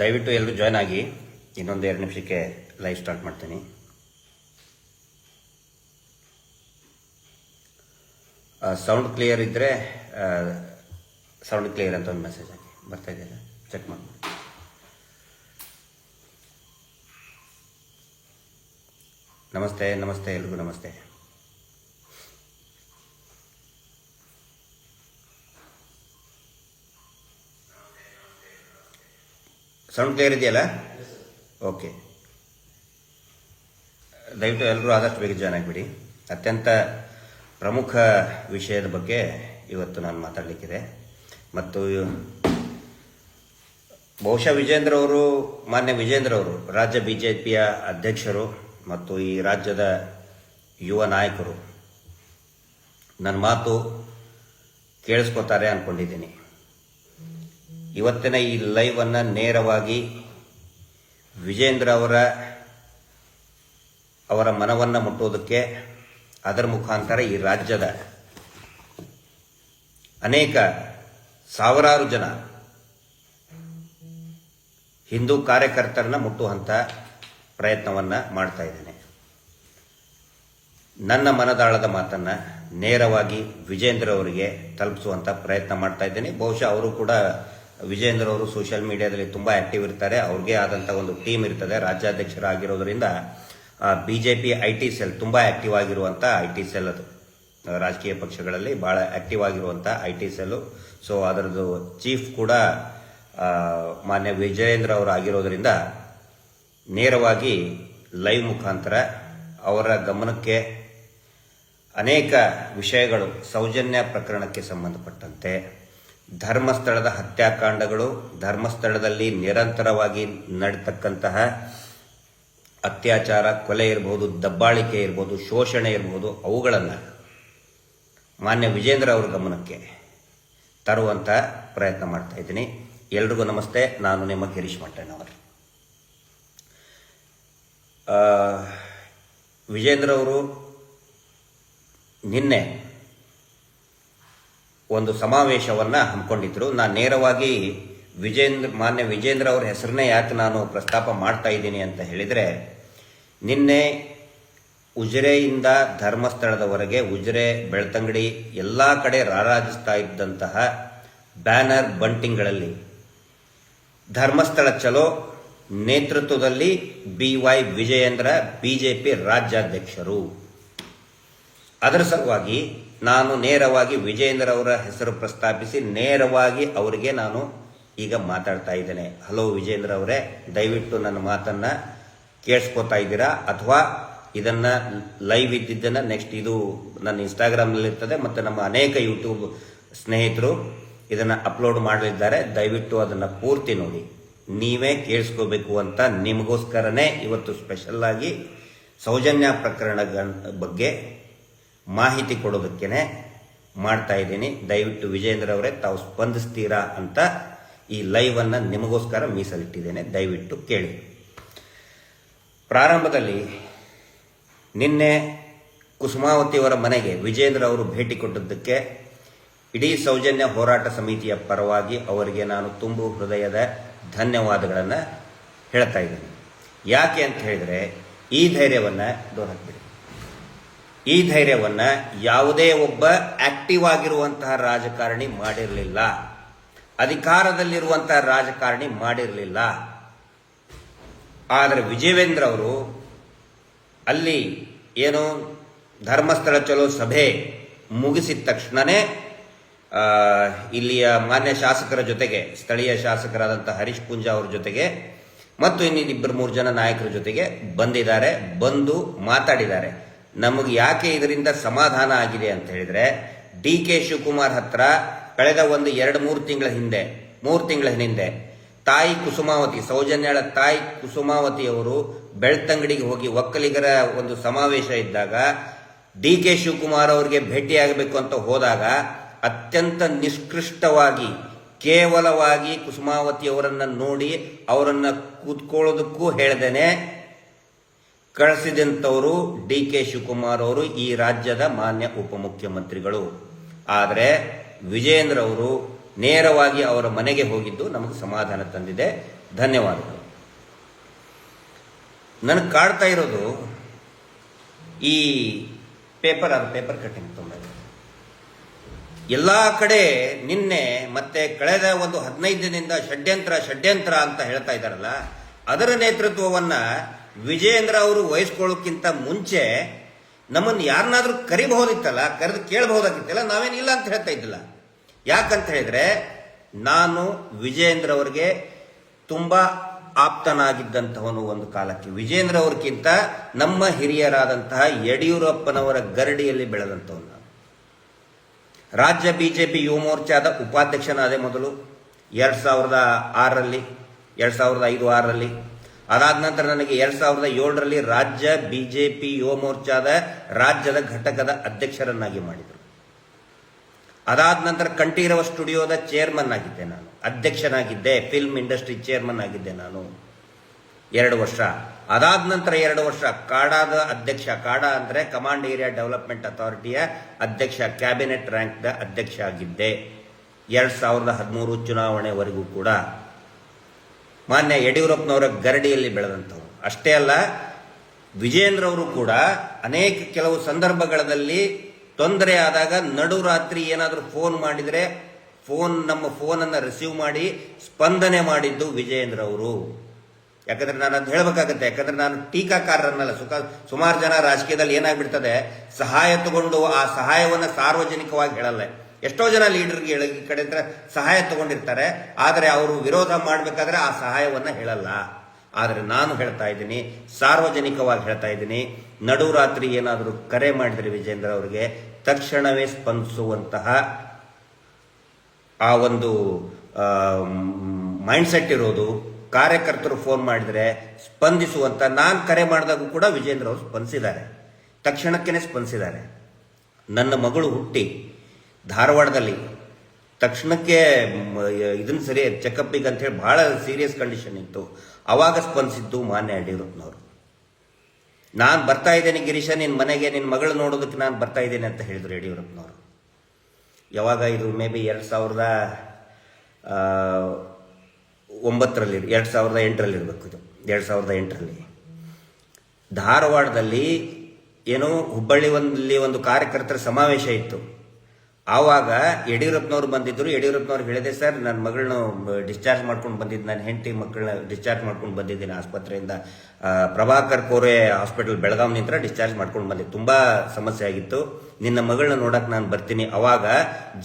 ದಯವಿಟ್ಟು ಎಲ್ಲರೂ ಜಾಯ್ನ್ ಆಗಿ. ಇನ್ನೊಂದು 2 ನಿಮಿಷಕ್ಕೆ ಲೈವ್ ಸ್ಟಾರ್ಟ್ ಮಾಡ್ತೀನಿ. ಸೌಂಡ್ ಕ್ಲಿಯರ್ ಇದ್ದರೆ ಸೌಂಡ್ ಕ್ಲಿಯರ್ ಅಂತ ಒಂದು ಮೆಸೇಜ್ ಹಾಕಿ. ಬರ್ತಾ ಇದೆಯಲ್ಲ, ಚೆಕ್ ಮಾಡಿ. ನಮಸ್ತೆ ನಮಸ್ತೆ ಎಲ್ರಿಗೂ ನಮಸ್ತೆ. ಸೌಂಡ್ ಕ್ಲಿಯರ್ ಇದೆಯಲ್ಲ? ಓಕೆ. ದಯವಿಟ್ಟು ಎಲ್ಲರೂ ಆದಷ್ಟು ಬೇಗ ಜಾಯ್ನ್ ಆಗಿಬಿಡಿ. ಅತ್ಯಂತ ಪ್ರಮುಖ ವಿಷಯದ ಬಗ್ಗೆ ಇವತ್ತು ನಾನು ಮಾತಾಡಲಿಕ್ಕಿದೆ. ಮತ್ತು ಬಹುಶಃ ಮಾನ್ಯ ವಿಜೇಂದ್ರ ಅವರು ರಾಜ್ಯ BJPಯ ಅಧ್ಯಕ್ಷರು ಮತ್ತು ಈ ರಾಜ್ಯದ ಯುವ ನಾಯಕರು ನನ್ನ ಮಾತು ಕೇಳಿಸ್ಕೊತಾರೆ ಅಂದ್ಕೊಂಡಿದ್ದೀನಿ. ಇವತ್ತಿನ ಈ ಲೈವನ್ನು ನೇರವಾಗಿ ವಿಜೇಂದ್ರ ಅವರ ಮನವನ್ನು ಮುಟ್ಟೋದಕ್ಕೆ, ಅದರ ಮುಖಾಂತರ ಈ ರಾಜ್ಯದ ಅನೇಕ ಸಾವಿರಾರು ಜನ ಹಿಂದೂ ಕಾರ್ಯಕರ್ತರನ್ನ ಮುಟ್ಟುವಂಥ ಪ್ರಯತ್ನವನ್ನು ಮಾಡ್ತಾ ಇದ್ದೇನೆ. ನನ್ನ ಮನದಾಳದ ಮಾತನ್ನು ನೇರವಾಗಿ ವಿಜೇಂದ್ರ ಅವರಿಗೆ ತಲುಪಿಸುವಂಥ ಪ್ರಯತ್ನ ಮಾಡ್ತಾ ಇದ್ದೇನೆ. ಬಹುಶಃ ಅವರು ಕೂಡ, ವಿಜೇಂದ್ರ ಅವರು ಸೋಷಿಯಲ್ ಮೀಡಿಯಾದಲ್ಲಿ ತುಂಬ ಆ್ಯಕ್ಟಿವ್ ಇರ್ತಾರೆ. ಅವ್ರಿಗೆ ಆದಂಥ ಒಂದು ಟೀಮ್ ಇರ್ತದೆ. ರಾಜ್ಯಾಧ್ಯಕ್ಷರಾಗಿರೋದ್ರಿಂದ BJP IT ಸೆಲ್ ತುಂಬ ಆ್ಯಕ್ಟಿವ್ ಆಗಿರುವಂಥ IT ಸೆಲ್ ಅದು. ರಾಜಕೀಯ ಪಕ್ಷಗಳಲ್ಲಿ ಭಾಳ ಆ್ಯಕ್ಟಿವ್ ಆಗಿರುವಂಥ IT ಸೆಲ್ಲು. ಸೊ ಅದರದ್ದು ಚೀಫ್ ಕೂಡ ಮಾನ್ಯ ವಿಜೇಂದ್ರ ಅವರು ಆಗಿರೋದ್ರಿಂದ ನೇರವಾಗಿ ಲೈವ್ ಮುಖಾಂತರ ಅವರ ಗಮನಕ್ಕೆ ಅನೇಕ ವಿಷಯಗಳು, ಸೌಜನ್ಯ ಪ್ರಕರಣಕ್ಕೆ ಸಂಬಂಧಪಟ್ಟಂತೆ, ಧರ್ಮಸ್ಥಳದ ಹತ್ಯಾಕಾಂಡಗಳು, ಧರ್ಮಸ್ಥಳದಲ್ಲಿ ನಿರಂತರವಾಗಿ ನಡೀತಕ್ಕಂತಹ ಅತ್ಯಾಚಾರ, ಕೊಲೆ ಇರ್ಬೋದು, ದಬ್ಬಾಳಿಕೆ ಇರ್ಬೋದು, ಶೋಷಣೆ ಇರ್ಬೋದು, ಅವುಗಳನ್ನು ಮಾನ್ಯ ವಿಜೇಂದ್ರ ಅವರ ಗಮನಕ್ಕೆ ತರುವಂಥ ಪ್ರಯತ್ನ ಮಾಡ್ತಾ ಇದ್ದೀನಿ. ಎಲ್ರಿಗೂ ನಮಸ್ತೆ. ನಾನು ನಿಮ್ಮ ಗಿರೀಶ್ ಮಟ್ಟಣ್ಣವರು. ವಿಜೇಂದ್ರ ಅವರು ನಿನ್ನೆ ಒಂದು ಸಮಾವೇಶವನ್ನು ಹಮ್ಮಿಕೊಂಡಿದ್ರು. ನಾನು ನೇರವಾಗಿ ಮಾನ್ಯ ವಿಜೇಂದ್ರ ಅವರ ಹೆಸರನ್ನೇ ಯಾಕೆ ನಾನು ಪ್ರಸ್ತಾಪ ಮಾಡ್ತಾ ಇದ್ದೀನಿ ಅಂತ ಹೇಳಿದರೆ, ನಿನ್ನೆ ಉಜಿರೆಯಿಂದ ಧರ್ಮಸ್ಥಳದವರೆಗೆ, ಉಜಿರೆ, ಬೆಳ್ತಂಗಡಿ ಎಲ್ಲ ಕಡೆ ರಾರಾಜಿಸ್ತಾ ಇದ್ದಂತಹ ಬ್ಯಾನರ್ ಬಂಟಿಂಗ್ಗಳಲ್ಲಿ ಧರ್ಮಸ್ಥಳ ಚಲೋ ನೇತೃತ್ವದಲ್ಲಿ BY ವಿಜಯೇಂದ್ರ BJP ರಾಜ್ಯಾಧ್ಯಕ್ಷರು. ಅದರ ಸಲುವಾಗಿ ನಾನು ನೇರವಾಗಿ ವಿಜಯೇಂದ್ರ ಅವರ ಹೆಸರು ಪ್ರಸ್ತಾಪಿಸಿ ನೇರವಾಗಿ ಅವರಿಗೆ ನಾನು ಈಗ ಮಾತಾಡ್ತಾ ಇದ್ದೇನೆ. ಹಲೋ ವಿಜೇಂದ್ರ ಅವರೇ, ದಯವಿಟ್ಟು ನನ್ನ ಮಾತನ್ನು ಕೇಳಿಸ್ಕೊತಾ ಇದ್ದೀರಾ? ಅಥವಾ ಇದನ್ನು ಲೈವ್ ಇದ್ದಿದ್ದನ್ನು ನೆಕ್ಸ್ಟ್ ಇದು ನನ್ನ ಇನ್ಸ್ಟಾಗ್ರಾಮ್ನಲ್ಲಿರ್ತದೆ ಮತ್ತು ನಮ್ಮ ಅನೇಕ ಯೂಟ್ಯೂಬ್ ಸ್ನೇಹಿತರು ಇದನ್ನು ಅಪ್ಲೋಡ್ ಮಾಡಲಿದ್ದಾರೆ. ದಯವಿಟ್ಟು ಅದನ್ನು ಪೂರ್ತಿ ನೋಡಿ, ನೀವೇ ಕೇಳಿಸ್ಕೋಬೇಕು ಅಂತ ನಿಮಗೋಸ್ಕರನೇ ಇವತ್ತು ಸ್ಪೆಷಲ್ಲಾಗಿ ಸೌಜನ್ಯ ಪ್ರಕರಣಗಳ ಬಗ್ಗೆ ಮಾಹಿತಿ ಕೊಡೋದಕ್ಕೇ ಮಾಡ್ತಾ ಇದ್ದೀನಿ. ದಯವಿಟ್ಟು ವಿಜೇಂದ್ರ ಅವರೇ, ತಾವು ಸ್ಪಂದಿಸ್ತೀರಾ ಅಂತ ಈ ಲೈವನ್ನು ನಿಮಗೋಸ್ಕರ ಮೀಸಲಿಟ್ಟಿದ್ದೇನೆ. ದಯವಿಟ್ಟು ಕೇಳಿ. ಪ್ರಾರಂಭದಲ್ಲಿ ನಿನ್ನೆ ಕುಸುಮಾವತಿಯವರ ಮನೆಗೆ ವಿಜೇಂದ್ರ ಅವರು ಭೇಟಿ ಕೊಟ್ಟದ್ದಕ್ಕೆ ಇಡೀ ಸೌಜನ್ಯ ಹೋರಾಟ ಸಮಿತಿಯ ಪರವಾಗಿ ಅವರಿಗೆ ನಾನು ತುಂಬು ಹೃದಯದ ಧನ್ಯವಾದಗಳನ್ನು ಹೇಳ್ತಾ ಇದ್ದೀನಿ. ಯಾಕೆ ಅಂತ ಹೇಳಿದರೆ, ಈ ಧೈರ್ಯವನ್ನು ಯಾವುದೇ ಒಬ್ಬ ಆಕ್ಟಿವ್ ಆಗಿರುವಂತಹ ರಾಜಕಾರಣಿ ಮಾಡಿರಲಿಲ್ಲ, ಅಧಿಕಾರದಲ್ಲಿರುವಂತಹ ರಾಜಕಾರಣಿ ಮಾಡಿರಲಿಲ್ಲ. ಆದರೆ ವಿಜಯೇಂದ್ರ ಅವರು ಅಲ್ಲಿ ಏನು ಧರ್ಮಸ್ಥಳ ಚಲೋ ಸಭೆ ಮುಗಿಸಿದ ತಕ್ಷಣವೇ ಇಲ್ಲಿಯ ಮಾನ್ಯ ಶಾಸಕರ ಜೊತೆಗೆ, ಸ್ಥಳೀಯ ಶಾಸಕರಾದಂಥ ಹರೀಶ್ ಪೂಂಜಾ ಅವ್ರ ಜೊತೆಗೆ ಮತ್ತು ಇನ್ನಿಬ್ಬರು 3 ಜನ ನಾಯಕರ ಜೊತೆಗೆ ಬಂದು ಮಾತಾಡಿದ್ದಾರೆ. ನಮಗೆ ಯಾಕೆ ಇದರಿಂದ ಸಮಾಧಾನ ಆಗಿದೆ ಅಂತ ಹೇಳಿದರೆ, DK ಶಿವಕುಮಾರ್ ಹತ್ರ ಕಳೆದ ಒಂದು 2-3 ತಿಂಗಳ ಹಿಂದೆ ತಾಯಿ ಕುಸುಮಾವತಿ, ಸೌಜನ್ಯಳ ತಾಯಿ ಕುಸುಮಾವತಿಯವರು ಬೆಳ್ತಂಗಡಿಗೆ ಹೋಗಿ ಒಕ್ಕಲಿಗರ ಒಂದು ಸಮಾವೇಶ ಇದ್ದಾಗ DK ಶಿವಕುಮಾರ್ ಅವರಿಗೆ ಭೇಟಿಯಾಗಬೇಕು ಅಂತ ಹೋದಾಗ ಅತ್ಯಂತ ನಿಷ್ಕೃಷ್ಟವಾಗಿ, ಕೇವಲವಾಗಿ ಕುಸುಮಾವತಿಯವರನ್ನು ನೋಡಿ ಅವರನ್ನು ಕೂತ್ಕೊಳ್ಳೋದಕ್ಕೂ ಹೇಳ್ದೇನೆ ಕಳಿಸಿದಂಥವರು DK ಶಿವಕುಮಾರ್ ಅವರು, ಈ ರಾಜ್ಯದ ಮಾನ್ಯ ಉಪಮುಖ್ಯಮಂತ್ರಿಗಳು. ಆದರೆ ವಿಜಯೇಂದ್ರ ಅವರು ನೇರವಾಗಿ ಅವರ ಮನೆಗೆ ಹೋಗಿದ್ದು ನಮಗೆ ಸಮಾಧಾನ ತಂದಿದೆ. ಧನ್ಯವಾದಗಳು. ನನಗೆ ಕಾಡ್ತಾ ಇರೋದು ಈ ಪೇಪರ್ ಕಟ್ಟಿಂಗ್ ತುಂಬ ಎಲ್ಲ ಕಡೆ ನಿನ್ನೆ ಮತ್ತೆ ಕಳೆದ ಒಂದು 15 ದಿನದಿಂದ ಷಡ್ಯಂತ್ರ ಅಂತ ಹೇಳ್ತಾ ಇದ್ದಾರಲ್ಲ, ಅದರ ನೇತೃತ್ವವನ್ನ ವಿಜೇಂದ್ರ ಅವರು ವಹಿಸ್ಕೊಳ್ಳೋಕ್ಕಿಂತ ಮುಂಚೆ ನಮ್ಮನ್ನು ಯಾರನ್ನಾದ್ರೂ ಕರಿಬಹುದಿತ್ತಲ್ಲ, ಕರೆದು ಕೇಳಬಹುದಾಗಿತ್ತಲ್ಲ. ನಾವೇನಿಲ್ಲ ಅಂತ ಹೇಳ್ತಾ ಇದ್ದಿಲ್ಲ. ಯಾಕಂತ ಹೇಳಿದ್ರೆ ನಾನು ವಿಜೇಂದ್ರ ಅವರಿಗೆ ತುಂಬಾ ಆಪ್ತನಾಗಿದ್ದಂಥವನು. ಒಂದು ಕಾಲಕ್ಕೆ ವಿಜೇಂದ್ರ ಅವ್ರಿಗಿಂತ ನಮ್ಮ ಹಿರಿಯರಾದಂತಹ ಯಡಿಯೂರಪ್ಪನವರ ಗರಡಿಯಲ್ಲಿ ಬೆಳೆದಂಥವನು. ರಾಜ್ಯ ಬಿಜೆಪಿ ಯುವ ಮೋರ್ಚಾದ ಉಪಾಧ್ಯಕ್ಷನಾದೆ ಮೊದಲು 2006ರಲ್ಲಿ 2005-6ರಲ್ಲಿ. ಅದಾದ ನಂತರ ನನಗೆ 2007ರಲ್ಲಿ ರಾಜ್ಯ ಬಿಜೆಪಿ ಯುವ ಮೋರ್ಚಾದ ರಾಜ್ಯದ ಘಟಕದ ಅಧ್ಯಕ್ಷರನ್ನಾಗಿ ಮಾಡಿದರು. ಅದಾದ ನಂತರ ಕಂಠೀರವ ಸ್ಟುಡಿಯೋದ ಚೇರ್ಮನ್ ಆಗಿದ್ದೆ ನಾನು, ಅಧ್ಯಕ್ಷನಾಗಿದ್ದೆ. ಫಿಲ್ಮ್ ಇಂಡಸ್ಟ್ರಿ ಚೇರ್ಮನ್ ಆಗಿದ್ದೆ ನಾನು 2 ವರ್ಷ. ಅದಾದ ನಂತರ 2 ವರ್ಷ ಕಾಡಾದ ಅಧ್ಯಕ್ಷ, ಕಾಡಾ ಅಂದರೆ ಕಮಾಂಡ್ ಏರಿಯಾ ಡೆವಲಪ್ಮೆಂಟ್ ಅಥಾರಿಟಿಯ ಅಧ್ಯಕ್ಷ, ಕ್ಯಾಬಿನೆಟ್ ರ್ಯಾಂಕ್ದ ಅಧ್ಯಕ್ಷ ಆಗಿದ್ದೆ 2013 ಚುನಾವಣೆವರೆಗೂ ಕೂಡ. ಮಾನ್ಯ ಯಡಿಯೂರಪ್ಪನವರ ಗರಡಿಯಲ್ಲಿ ಬೆಳೆದಂಥವು. ಅಷ್ಟೇ ಅಲ್ಲ, ವಿಜೇಂದ್ರ ಅವರು ಕೂಡ ಅನೇಕ ಕೆಲವು ಸಂದರ್ಭಗಳಲ್ಲಿ ತೊಂದರೆ ಆದಾಗ ನಡುರಾತ್ರಿ ಏನಾದರೂ ಫೋನ್ ಮಾಡಿದರೆ ನಮ್ಮ ಫೋನನ್ನು ರಿಸೀವ್ ಮಾಡಿ ಸ್ಪಂದನೆ ಮಾಡಿದ್ದು ವಿಜೇಂದ್ರ ಅವರು. ಯಾಕಂದ್ರೆ ನಾನು ಅದು ಹೇಳಬೇಕಾಗತ್ತೆ. ಯಾಕಂದ್ರೆ ನಾನು ಟೀಕಾಕಾರರನ್ನಲ್ಲ. ಸುಮಾರು ಜನ ರಾಜಕೀಯದಲ್ಲಿ ಏನಾಗ್ಬಿಡ್ತದೆ, ಸಹಾಯ ತಗೊಂಡು ಆ ಸಹಾಯವನ್ನು ಸಾರ್ವಜನಿಕವಾಗಿ ಹೇಳಲ್ಲ. ಎಷ್ಟೋ ಜನ ಲೀಡರ್ಗೆ ಈ ಕಡೆ ಸಹಾಯ ತಗೊಂಡಿರ್ತಾರೆ, ಆದರೆ ಅವರು ವಿರೋಧ ಮಾಡಬೇಕಾದ್ರೆ ಆ ಸಹಾಯವನ್ನು ಹೇಳಲ್ಲ. ಆದರೆ ನಾನು ಹೇಳ್ತಾ ಇದ್ದೀನಿ, ಸಾರ್ವಜನಿಕವಾಗಿ ಹೇಳ್ತಾ ಇದ್ದೀನಿ, ನಡುರಾತ್ರಿ ಏನಾದರೂ ಕರೆ ಮಾಡಿದರೆ ವಿಜೇಂದ್ರ ಅವರಿಗೆ ತಕ್ಷಣವೇ ಸ್ಪಂದಿಸುವಂತಹ ಆ ಒಂದು ಮೈಂಡ್ಸೆಟ್ ಇರೋದು. ಕಾರ್ಯಕರ್ತರು ಫೋನ್ ಮಾಡಿದರೆ ಸ್ಪಂದಿಸುವಂತ, ನಾನು ಕರೆ ಮಾಡಿದಾಗೂ ಕೂಡ ವಿಜೇಂದ್ರ ಅವರು ಸ್ಪಂದಿಸಿದ್ದಾರೆ, ತಕ್ಷಣಕ್ಕೇ ಸ್ಪಂದಿಸಿದ್ದಾರೆ. ನನ್ನ ಮಗಳು ಹುಟ್ಟಿ ಧಾರವಾಡದಲ್ಲಿ ತಕ್ಷಣಕ್ಕೆ ಇದನ್ನು ಸರಿ ಚೆಕಪ್ಪಿಗೆ ಅಂತ ಹೇಳಿ ಬಹಳ ಸೀರಿಯಸ್ ಕಂಡೀಷನ್ ಇತ್ತು. ಅವಾಗ ಸ್ಪಂದಿಸಿದ್ದು ಮಾನ್ಯ ಯಡಿಯೂರಪ್ಪನವರು. ನಾನು ಬರ್ತಾ ಇದ್ದೇನೆ ಗಿರೀಶ, ನಿನ್ನ ಮನೆಗೆ ನಿನ್ನ ಮಗಳು ನೋಡೋದಕ್ಕೆ ನಾನು ಬರ್ತಾ ಇದ್ದೇನೆ ಅಂತ ಹೇಳಿದ್ರು ಯಡಿಯೂರಪ್ಪನವರು. ಯಾವಾಗ ಇದು ಮೇ ಬಿ 2009ರಲ್ಲಿ 2008ರಲ್ಲಿ ಇರಬೇಕು. ಇದು 2008ರಲ್ಲಿ ಧಾರವಾಡದಲ್ಲಿ ಏನೋ ಹುಬ್ಬಳ್ಳಿ ಒಂದು ಕಾರ್ಯಕರ್ತರ ಸಮಾವೇಶ ಇತ್ತು. ಆವಾಗ ಯಡಿಯೂರಪ್ಪನವ್ರು ಬಂದಿದ್ದರು. ಯಡಿಯೂರಪ್ಪನವ್ರು ಹೇಳಿದೆ, ಸರ್ ನನ್ನ ಮಗಳನ್ನ ಡಿಸ್ಚಾರ್ಜ್ ಮಾಡ್ಕೊಂಡು ಬಂದಿದ್ದು, ನನ್ನ ಹೆಂಡತಿ ಮಕ್ಕಳನ್ನ ಡಿಸ್ಚಾರ್ಜ್ ಮಾಡ್ಕೊಂಡು ಬಂದಿದ್ದೀನಿ ಆಸ್ಪತ್ರೆಯಿಂದ. ಪ್ರಭಾಕರ್ ಕೋರೆ ಹಾಸ್ಪಿಟಲ್ ಬೆಳಗಾವಿನಿಂದ ಡಿಸ್ಚಾರ್ಜ್ ಮಾಡ್ಕೊಂಡು ಬಂದಿದ್ದು, ತುಂಬ ಸಮಸ್ಯೆ ಆಗಿತ್ತು, ನಿನ್ನ ಮಗಳನ್ನ ನೋಡಕ್ಕೆ ನಾನು ಬರ್ತೀನಿ. ಅವಾಗ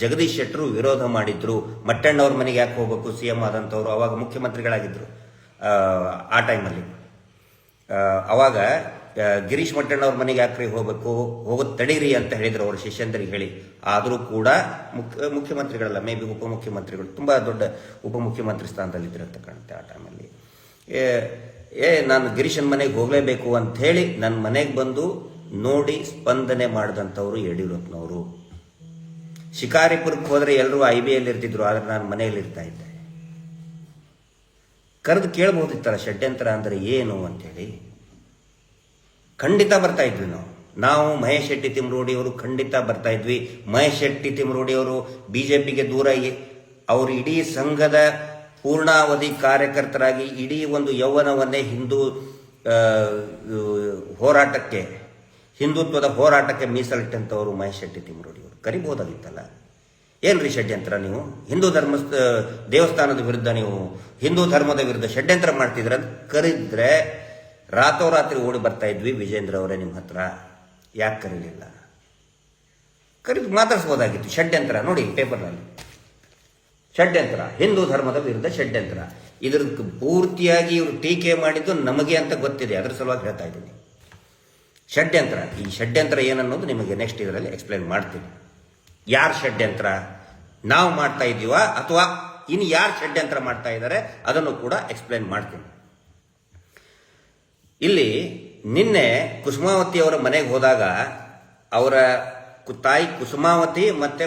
ಜಗದೀಶ್ ಶೆಟ್ಟರು ವಿರೋಧ ಮಾಡಿದ್ರು. ಮಟ್ಟಣ್ಣವ್ರ ಮನೆಗೆ ಯಾಕೆ ಹೋಗ್ಬೇಕು, CM ಆದಂಥವ್ರು, ಅವಾಗ ಮುಖ್ಯಮಂತ್ರಿಗಳಾಗಿದ್ದರು ಆ ಟೈಮಲ್ಲಿ. ಅವಾಗ ಗಿರೀಶ್ ಮಟ್ಟಣ್ಣವ್ರ ಮನೆಗೆ ಯಾಕ್ರಿ ಹೋಗ್ಬೇಕು, ಹೋಗೋದು ತಡೀರಿ ಅಂತ ಹೇಳಿದ್ರು ಅವ್ರ ಶಿಷ್ಯಂದರಿಗೆ ಹೇಳಿ. ಆದರೂ ಕೂಡ ಮುಖ್ಯಮಂತ್ರಿಗಳಲ್ಲ, ಮೇ ಬಿ ಉಪಮುಖ್ಯಮಂತ್ರಿಗಳು, ತುಂಬ ದೊಡ್ಡ ಉಪಮುಖ್ಯಮಂತ್ರಿ ಸ್ಥಾನದಲ್ಲಿದ್ದಿರಂತ ಕಾಣುತ್ತೆ ಆ ಟೈಮಲ್ಲಿ. ನಾನು ಗಿರೀಶನ್ ಮನೆಗೆ ಹೋಗಲೇಬೇಕು ಅಂತ ಹೇಳಿ ನನ್ನ ಮನೆಗೆ ಬಂದು ನೋಡಿ ಸ್ಪಂದನೆ ಮಾಡಿದಂಥವ್ರು ಯಡಿಯೂರಪ್ಪನವರು. ಶಿಕಾರಿಪುರಕ್ಕೆ ಹೋದರೆ ಎಲ್ಲರೂ IBಯಲ್ಲಿ ಇರ್ತಿದ್ರು, ಆದರೆ ನಾನು ಮನೆಯಲ್ಲಿ ಇರ್ತಾ ಇದ್ದೆ. ಕರೆದು ಕೇಳಬಹುದಿತ್ತಲ್ಲ ಷಡ್ಯಂತ್ರ ಅಂದರೆ ಏನು ಅಂತೇಳಿ. ಖಂಡಿತ ಬರ್ತಾ ಇದ್ವಿ ನಾವು ಮಹೇಶ್ ಶೆಟ್ಟಿ ತಿಮ್ರೋಡಿ ಅವರು ಖಂಡಿತ ಬರ್ತಾ ಇದ್ವಿ. ಮಹೇಶ್ ಶೆಟ್ಟಿ ತಿಮ್ರೋಡಿ ಅವರು ಬಿಜೆಪಿಗೆ ದೂರ, ಅವರು ಇಡೀ ಸಂಘದ ಪೂರ್ಣಾವಧಿ ಕಾರ್ಯಕರ್ತರಾಗಿ ಇಡೀ ಒಂದು ಯೌವನವನ್ನೇ ಹಿಂದುತ್ವದ ಹೋರಾಟಕ್ಕೆ ಮೀಸಲಿಟ್ಟಂಥವರು ಮಹೇಶ್ ಶೆಟ್ಟಿ ತಿಮ್ರೋಡಿ ಅವರು. ಕರಿಬಹುದಾಗಿತ್ತಲ್ಲ. ಏನ್ರಿ ಷಡ್ಯಂತ್ರ, ನೀವು ಹಿಂದೂ ದೇವಸ್ಥಾನದ ವಿರುದ್ಧ, ನೀವು ಹಿಂದೂ ಧರ್ಮದ ವಿರುದ್ಧ ಷಡ್ಯಂತ್ರ ಮಾಡ್ತಿದ್ರ ಅಂತ ಕರೆದ್ರೆ ರಾತ್ರೋರಾತ್ರಿ ಓಡಿ ಬರ್ತಾ ಇದ್ವಿ. ವಿಜೇಂದ್ರ ಅವರೇ ನಿಮ್ಮ ಹತ್ರ ಯಾಕೆ ಕರೀಲಿಲ್ಲ? ಕರೆದು ಮಾತಾಡಿಸ್ಬೋದಾಗಿತ್ತು. ಷಡ್ಯಂತ್ರ ನೋಡಿ ಪೇಪರ್ನಲ್ಲಿ, ಷಡ್ಯಂತ್ರ, ಹಿಂದೂ ಧರ್ಮದ ವಿರುದ್ಧ ಷಡ್ಯಂತ್ರ. ಇದ್ರ ಪೂರ್ತಿಯಾಗಿ ಇವರು ಟೀಕೆ ಮಾಡಿದ್ದು ನಮಗೆ ಅಂತ ಗೊತ್ತಿದೆ, ಅದರ ಸಲುವಾಗಿ ಹೇಳ್ತಾ ಇದ್ದೀನಿ. ಷಡ್ಯಂತ್ರ, ಈ ಷಡ್ಯಂತ್ರ ಏನನ್ನೋದು ನಿಮಗೆ ನೆಕ್ಸ್ಟ್ ಇದರಲ್ಲಿ ಎಕ್ಸ್ಪ್ಲೈನ್ ಮಾಡ್ತೀನಿ. ಯಾರು ಷಡ್ಯಂತ್ರ ನಾವು ಮಾಡ್ತಾ ಇದ್ದೀವ ಅಥವಾ ಇನ್ನು ಯಾರು ಷಡ್ಯಂತ್ರ ಮಾಡ್ತಾ ಇದ್ದಾರೆ ಅದನ್ನು ಕೂಡ ಎಕ್ಸ್ಪ್ಲೈನ್ ಮಾಡ್ತೀನಿ. ಇಲ್ಲಿ ನಿನ್ನೆ ಕುಸುಮಾವತಿ ಅವರ ಮನೆಗೆ ಹೋದಾಗ ಅವರ ತಾಯಿ ಕುಸುಮಾವತಿ ಮತ್ತೆ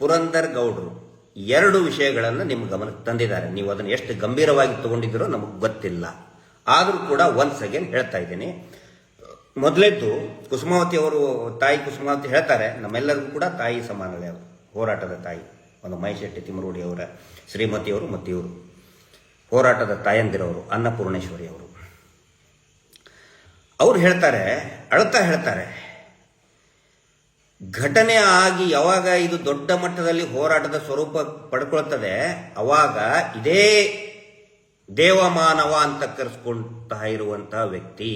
ಪುರಂದರ್ ಗೌಡ್ರು 2 ವಿಷಯಗಳನ್ನು ನಿಮ್ಮ ಗಮನಕ್ಕೆ ತಂದಿದ್ದಾರೆ. ನೀವು ಅದನ್ನು ಎಷ್ಟು ಗಂಭೀರವಾಗಿ ತಗೊಂಡಿದ್ದೀರೋ ನಮಗೆ ಗೊತ್ತಿಲ್ಲ. ಆದರೂ ಕೂಡ ಒನ್ಸ್ ಅಗೇನ್ ಹೇಳ್ತಾ ಇದ್ದೀನಿ. ಮೊದಲೇದ್ದು ಕುಸುಮಾವತಿ ಅವರು, ತಾಯಿ ಕುಸುಮಾವತಿ ಹೇಳ್ತಾರೆ, ನಮ್ಮೆಲ್ಲರಿಗೂ ಕೂಡ ತಾಯಿ ಸಮಾನವೇ, ಅವರು ಹೋರಾಟದ ತಾಯಿ. ಒಂದು ಮೈಶೆಟ್ಟಿ ತಿಮ್ಮರೋಡಿ ಅವರ ಶ್ರೀಮತಿಯವರು ಮತ್ತು ಇವರು ಹೋರಾಟದ ತಾಯಂದಿರವರು ಅನ್ನಪೂರ್ಣೇಶ್ವರಿ ಅವರು. ಅವ್ರು ಹೇಳ್ತಾರೆ, ಅಳ್ತಾ ಹೇಳ್ತಾರೆ, ಘಟನೆ ಆಗಿ ಯಾವಾಗ ಇದು ದೊಡ್ಡ ಮಟ್ಟದಲ್ಲಿ ಹೋರಾಟದ ಸ್ವರೂಪ ಪಡ್ಕೊಳ್ತದೆ ಅವಾಗ ಇದೇ ದೇವಮಾನವ ಅಂತ ಕರೆಸ್ಕೊಳ್ತಾ ಇರುವಂತಹ ವ್ಯಕ್ತಿ,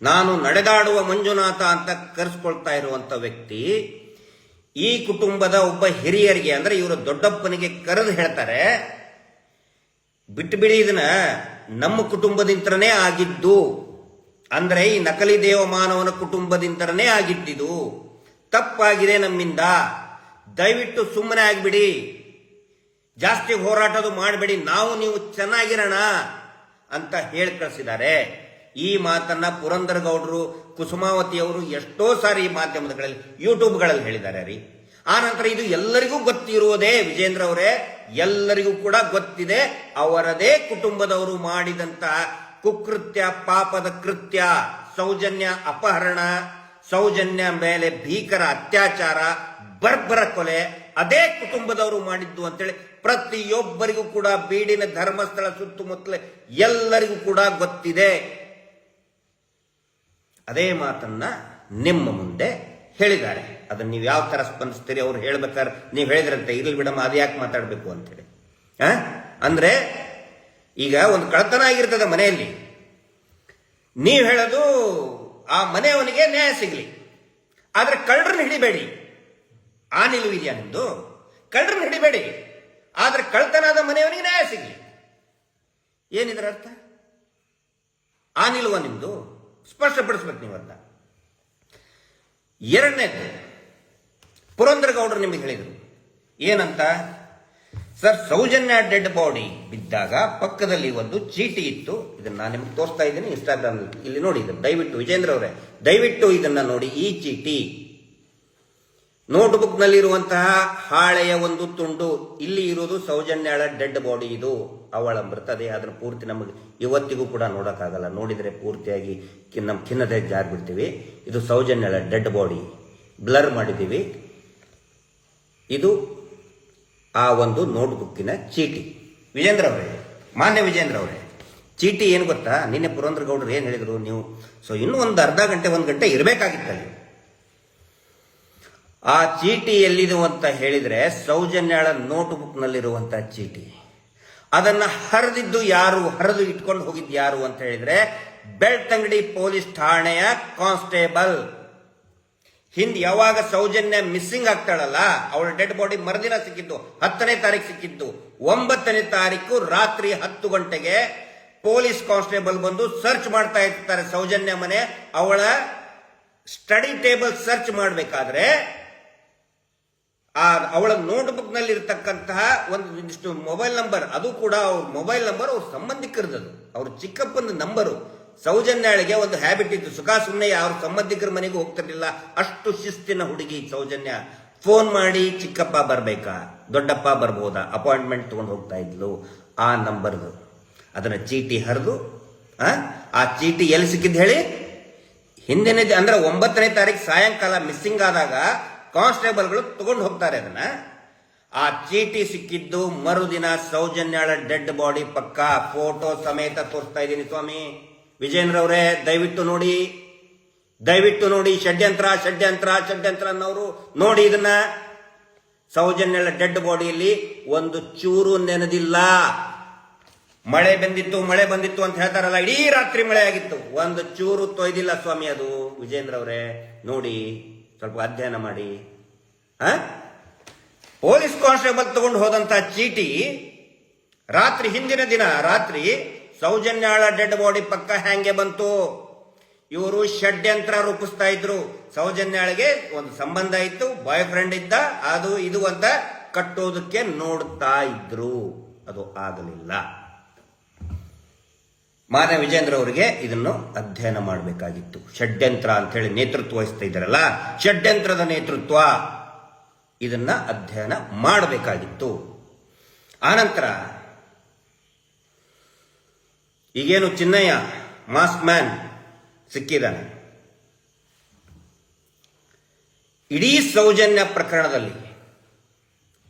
ನಾನು ನಡೆದಾಡುವ ಮಂಜುನಾಥ ಅಂತ ಕರೆಸ್ಕೊಳ್ತಾ ಇರುವಂತ ವ್ಯಕ್ತಿ ಈ ಕುಟುಂಬದ ಒಬ್ಬ ಹಿರಿಯರಿಗೆ ಅಂದ್ರೆ ಇವರ ದೊಡ್ಡಪ್ಪನಿಗೆ ಕರೆದು ಹೇಳ್ತಾರೆ, ಬಿಟ್ಟು ಬಿಡಿ ಇದನ್ನ, ನಮ್ಮ ಕುಟುಂಬದಿಂದನೇ ಆಗಿದ್ದು, ಅಂದ್ರೆ ಈ ನಕಲಿ ದೇವಮಾನವನ ಕುಟುಂಬದಿಂದನೇ ಆಗಿದ್ದಿದು, ತಪ್ಪಾಗಿದೆ ನಮ್ಮಿಂದ, ದಯವಿಟ್ಟು ಸುಮ್ಮನೆ ಆಗಿಬಿಡಿ, ಜಾಸ್ತಿ ಹೋರಾಟದು ಮಾಡಬೇಡಿ, ನಾವು ನೀವು ಚೆನ್ನಾಗಿರೋಣ ಅಂತ ಹೇಳಿ ಕಳಿಸಿದ್ದಾರೆ. ಈ ಮಾತನ್ನ ಪುರಂದರ ಗೌಡರು, ಕುಸುಮಾವತಿ ಅವರು ಎಷ್ಟೋ ಸಾರಿ ಈ ಮಾಧ್ಯಮಗಳಲ್ಲಿ ಯೂಟ್ಯೂಬ್ಗಳಲ್ಲಿ ಹೇಳಿದ್ದಾರೆ ರೀ. ಆ ನಂತರ ಇದು ಎಲ್ಲರಿಗೂ ಗೊತ್ತಿರುವುದೇ ವಿಜೇಂದ್ರ ಅವರೇ, ಎಲ್ಲರಿಗೂ ಕೂಡ ಗೊತ್ತಿದೆ ಅವರದೇ ಕುಟುಂಬದವರು ಮಾಡಿದಂತಹ ಕುಕೃತ್ಯ, ಪಾಪದ ಕೃತ್ಯ, ಸೌಜನ್ಯ ಅಪಹರಣ, ಸೌಜನ್ಯ ಮೇಲೆ ಭೀಕರ ಅತ್ಯಾಚಾರ, ಬರ್ಬರ ಕೊಲೆ ಅದೇ ಕುಟುಂಬದವರು ಮಾಡಿದ್ದು ಅಂತೇಳಿ ಪ್ರತಿಯೊಬ್ಬರಿಗೂ ಕೂಡ ಬೀಡಿನ ಧರ್ಮಸ್ಥಳ ಸುತ್ತಮುತ್ತಲ ಎಲ್ಲರಿಗೂ ಕೂಡ ಗೊತ್ತಿದೆ. ಅದೇ ಮಾತನ್ನ ನಿಮ್ಮ ಮುಂದೆ ಹೇಳಿದ್ದಾರೆ. ಅದನ್ನ ನೀವು ಯಾವ ತರ ಸ್ಪಂದಿಸ್ತೀರಿ ಅವ್ರು ಹೇಳ್ಬೇಕಾದ್ರೆ ನೀವು ಹೇಳಿದ್ರಂತೆ, ಇರ್ಲಿ ಬಿಡಮ್ಮ ಅದು ಯಾಕೆ ಮಾತಾಡಬೇಕು ಅಂತೇಳಿ. ಅಂದ್ರೆ ಈಗ ಒಂದು ಕಳತನ ಆಗಿರ್ತದೆ ಮನೆಯಲ್ಲಿ, ನೀವು ಹೇಳೋದು ಆ ಮನೆಯವನಿಗೆ ನ್ಯಾಯ ಸಿಗಲಿ, ಆದ್ರೆ ಕಳ್ಳರನ್ನ ಹಿಡಿಬೇಡಿ. ಆ ನಿಲುವು ಇದೆಯಾ ನಿಮ್ದು? ಕಳ್ಳರನ್ನ ಹಿಡಿಬೇಡಿ, ಆದ್ರೆ ಕಳ್ತನಾದ ಮನೆಯವನಿಗೆ ನ್ಯಾಯ ಸಿಗಲಿ. ಏನಿದ್ರ ಅರ್ಥ? ಆ ನಿಲುವ ನಿಮ್ದು? ಸ್ಪಷ್ಟಪಡಿಸ್ಬೇಕು ನೀವತ್ತ. ಎರಡನೇದು, ಪುರಂದರ ಗೌಡರು ನಿಮಗೆ ಹೇಳಿದರು ಏನಂತ, ಸರ್ ಸೌಜನ್ಯ ಡೆಡ್ ಬಾಡಿ ಬಿದ್ದಾಗ ಪಕ್ಕದಲ್ಲಿ ಒಂದು ಚೀಟಿ ಇತ್ತು, ಇದನ್ನ ನಾನು ನಿಮ್ಗೆ ತೋರಿಸ್ತಾ ಇದ್ದೀನಿ ಇನ್ಸ್ಟಾಗ್ರಾಮ್, ಇಲ್ಲಿ ನೋಡಿ ಇದನ್ನು ದಯವಿಟ್ಟು ವಿಜೇಂದ್ರ ಅವರೇ ದಯವಿಟ್ಟು ಇದನ್ನ ನೋಡಿ. ಈ ಚೀಟಿ ನೋಟ್ಬುಕ್ ನಲ್ಲಿರುವಂತಹ ಹಾಳೆಯ ಒಂದು ತುಂಡು, ಇಲ್ಲಿ ಇರುವುದು ಸೌಜನ್ಯಳ ಡೆಡ್ ಬಾಡಿ, ಇದು ಅವಳ ಮೃತದೇಹ. ಅದರ ಪೂರ್ತಿ ನಮಗೆ ಇವತ್ತಿಗೂ ಕೂಡ ನೋಡೋಕ್ಕಾಗಲ್ಲ, ನೋಡಿದರೆ ಪೂರ್ತಿಯಾಗಿ ನಮ್ಮ ಖಿನ್ನತೆ ಜಾರ್ಬಿಡ್ತೀವಿ. ಇದು ಸೌಜನ್ಯಳ ಡೆಡ್ ಬಾಡಿ, ಬ್ಲರ್ ಮಾಡಿದ್ದೀವಿ. ಇದು ಆ ಒಂದು ನೋಟ್ಬುಕ್ಕಿನ ಚೀಟಿ. ವಿಜೇಂದ್ರ ಅವರೇ, ಮಾನ್ಯ ವಿಜೇಂದ್ರ ಅವರೇ, ಚೀಟಿ ಏನು ಗೊತ್ತಾ, ನಿನ್ನೆ ಪುರಂದರ ಗೌಡರು ಏನು ಹೇಳಿದರು, ನೀವು ಇನ್ನೂ ಒಂದು ಅರ್ಧ ಗಂಟೆ 1 ಗಂಟೆ ಇರಬೇಕಾಗಿತ್ತಲ್ಲಿ. ಆ ಚೀಟಿ ಎಲ್ಲಿದು ಅಂತ ಹೇಳಿದ್ರೆ ಸೌಜನ್ಯಳ ನೋಟ್ಬುಕ್ ನಲ್ಲಿರುವಂತಹ ಚೀಟಿ. ಅದನ್ನ ಹರಿದಿದ್ದು ಯಾರು, ಹರಿದು ಇಟ್ಕೊಂಡು ಹೋಗಿದ್ದು ಯಾರು ಅಂತ ಹೇಳಿದ್ರೆ ಬೆಳ್ತಂಗಡಿ ಪೊಲೀಸ್ ಠಾಣೆಯ ಕಾನ್ಸ್ಟೇಬಲ್. ಹಿಂದೆ ಯಾವಾಗ ಸೌಜನ್ಯ ಮಿಸ್ಸಿಂಗ್ ಆಗ್ತಾಳಲ್ಲ, ಅವಳ ಡೆಡ್ ಬಾಡಿ ಮರುದಿನ ಸಿಕ್ಕಿದ್ದು, 10ನೇ ತಾರೀಕು ಸಿಕ್ಕಿದ್ದು. 9ನೇ ತಾರೀಕು ರಾತ್ರಿ 10 ಗಂಟೆಗೆ ಪೊಲೀಸ್ ಕಾನ್ಸ್ಟೇಬಲ್ ಬಂದು ಸರ್ಚ್ ಮಾಡ್ತಾ ಇರ್ತಾರೆ ಸೌಜನ್ಯ ಮನೆ. ಅವಳ ಸ್ಟಡಿ ಟೇಬಲ್ ಸರ್ಚ್ ಮಾಡಬೇಕಾದ್ರೆ ಅವಳ ನೋಟ್ಬುಕ್ ನಲ್ಲಿ ಇರತಕ್ಕಂತಹ ಒಂದಿಷ್ಟು ಮೊಬೈಲ್ ನಂಬರ್, ಅದು ಕೂಡ ಅವ್ರ ಮೊಬೈಲ್ ನಂಬರ್ ಅವ್ರ ಸಂಬಂಧಿಕರದದು, ಅವ್ರ ಚಿಕ್ಕಪ್ಪನ ನಂಬರು. ಸೌಜನ್ಯಳಿಗೆ ಒಂದು ಹ್ಯಾಬಿಟ್ ಇತ್ತು, ಸುಮ್ಮನೆ ಅವ್ರ ಸಂಬಂಧಿಕರ ಮನೆಗೂ ಹೋಗ್ತಿರ್ಲಿಲ್ಲ, ಅಷ್ಟು ಶಿಸ್ತಿನ ಹುಡುಗಿ ಸೌಜನ್ಯ. ಫೋನ್ ಮಾಡಿ ಚಿಕ್ಕಪ್ಪ ಬರ್ಬೇಕಾ, ದೊಡ್ಡಪ್ಪ ಬರ್ಬೋದಾ, ಅಪಾಯಿಂಟ್ಮೆಂಟ್ ತಗೊಂಡು ಹೋಗ್ತಾ ಇದ್ಲು. ಆ ನಂಬರ್ದು ಅದನ್ನ ಚೀಟಿ ಹರಿದು, ಆ ಚೀಟಿ ಎಲ್ಲಿ ಸಿಕ್ಕಿದ್ದು ಹೇಳಿ, ಹಿಂದಿನ ಅಂದ್ರೆ 9ನೇ ತಾರೀಕು ಸಾಯಂಕಾಲ ಮಿಸ್ಸಿಂಗ್ ಆದಾಗ ಕಾನ್ಸ್ಟೇಬಲ್ಗಳು ತಗೊಂಡು ಹೋಗ್ತಾರೆ ಅದನ್ನ. ಆ ಚೀಟಿ ಸಿಕ್ಕಿದ್ದು ಮರುದಿನ ಸೌಜನ್ಯಳ ಡೆಡ್ ಬಾಡಿ ಪಕ್ಕ, ಫೋಟೋ ಸಮೇತ ತೋರಿಸ್ತಾ ಇದ್ದೀನಿ ಸ್ವಾಮಿ. ವಿಜೇಂದ್ರ ಅವರೇ ದಯವಿಟ್ಟು ನೋಡಿ, ದಯವಿಟ್ಟು ನೋಡಿ. ಷಡ್ಯಂತ್ರ ಷಡ್ಯಂತ್ರ ಷಡ್ಯಂತ್ರ ಅನ್ನೋರು ನೋಡಿ ಇದನ್ನ. ಸೌಜನ್ಯಳ ಡೆಡ್ ಬಾಡಿಯಲ್ಲಿ ಒಂದು ಚೂರು ನೆನೆದಿಲ್ಲ. ಮಳೆ ಬಂದಿತ್ತು ಅಂತ ಹೇಳ್ತಾರಲ್ಲ, ಇಡೀ ರಾತ್ರಿ ಮಳೆ ಆಗಿತ್ತು, ಒಂದು ಚೂರು ತೊಯ್ದಿಲ್ಲ ಸ್ವಾಮಿ ಅದು. ವಿಜೇಂದ್ರ ಅವರೇ ನೋಡಿ, ಸ್ವಲ್ಪ ಅಧ್ಯಯನ ಮಾಡಿ. ಪೊಲೀಸ್ ಕಾನ್ಸ್ಟೇಬಲ್ ತಗೊಂಡು ಹೋದಂತ ಚೀಟಿ ರಾತ್ರಿ, ಹಿಂದಿನ ದಿನ ರಾತ್ರಿ ಸೌಜನ್ಯಾಳ ಡೆಡ್ ಬಾಡಿ ಪಕ್ಕ ಹ್ಯಾಂಗೆ ಬಂತು? ಇವರು ಷಡ್ಯಂತ್ರ ರೂಪಿಸ್ತಾ ಇದ್ರು. ಸೌಜನ್ಯಾಳಿಗೆ ಒಂದು ಸಂಬಂಧ ಇತ್ತು, ಬಾಯ್ ಫ್ರೆಂಡ್ ಇದ್ದ, ಅದು ಇದು ಅಂತ ಕಟ್ಟೋದಕ್ಕೆ ನೋಡ್ತಾ ಇದ್ರು. ಅದು ಆಗಲಿಲ್ಲ. ಮಾನ್ಯ ವಿಜೇಂದ್ರ ಅವರಿಗೆ ಇದನ್ನು ಅಧ್ಯಯನ ಮಾಡಬೇಕಾಗಿತ್ತು. ಷಡ್ಯಂತ್ರ ಅಂತ ಹೇಳಿ ನೇತೃತ್ವ ವಹಿಸ್ತಾ ಇದ್ದಾರಲ್ಲ, ಷಡ್ಯಂತ್ರದ ನೇತೃತ್ವ, ಇದನ್ನ ಅಧ್ಯಯನ ಮಾಡಬೇಕಾಗಿತ್ತು. ಆನಂತರ ಈಗೇನು ಚಿನ್ನಯ್ಯ ಮಾಸ್ಕ್ ಮ್ಯಾನ್ ಸಿಕ್ಕಿದ್ದಾನೆ, ಇಡೀ ಸೌಜನ್ಯ ಪ್ರಕರಣದಲ್ಲಿ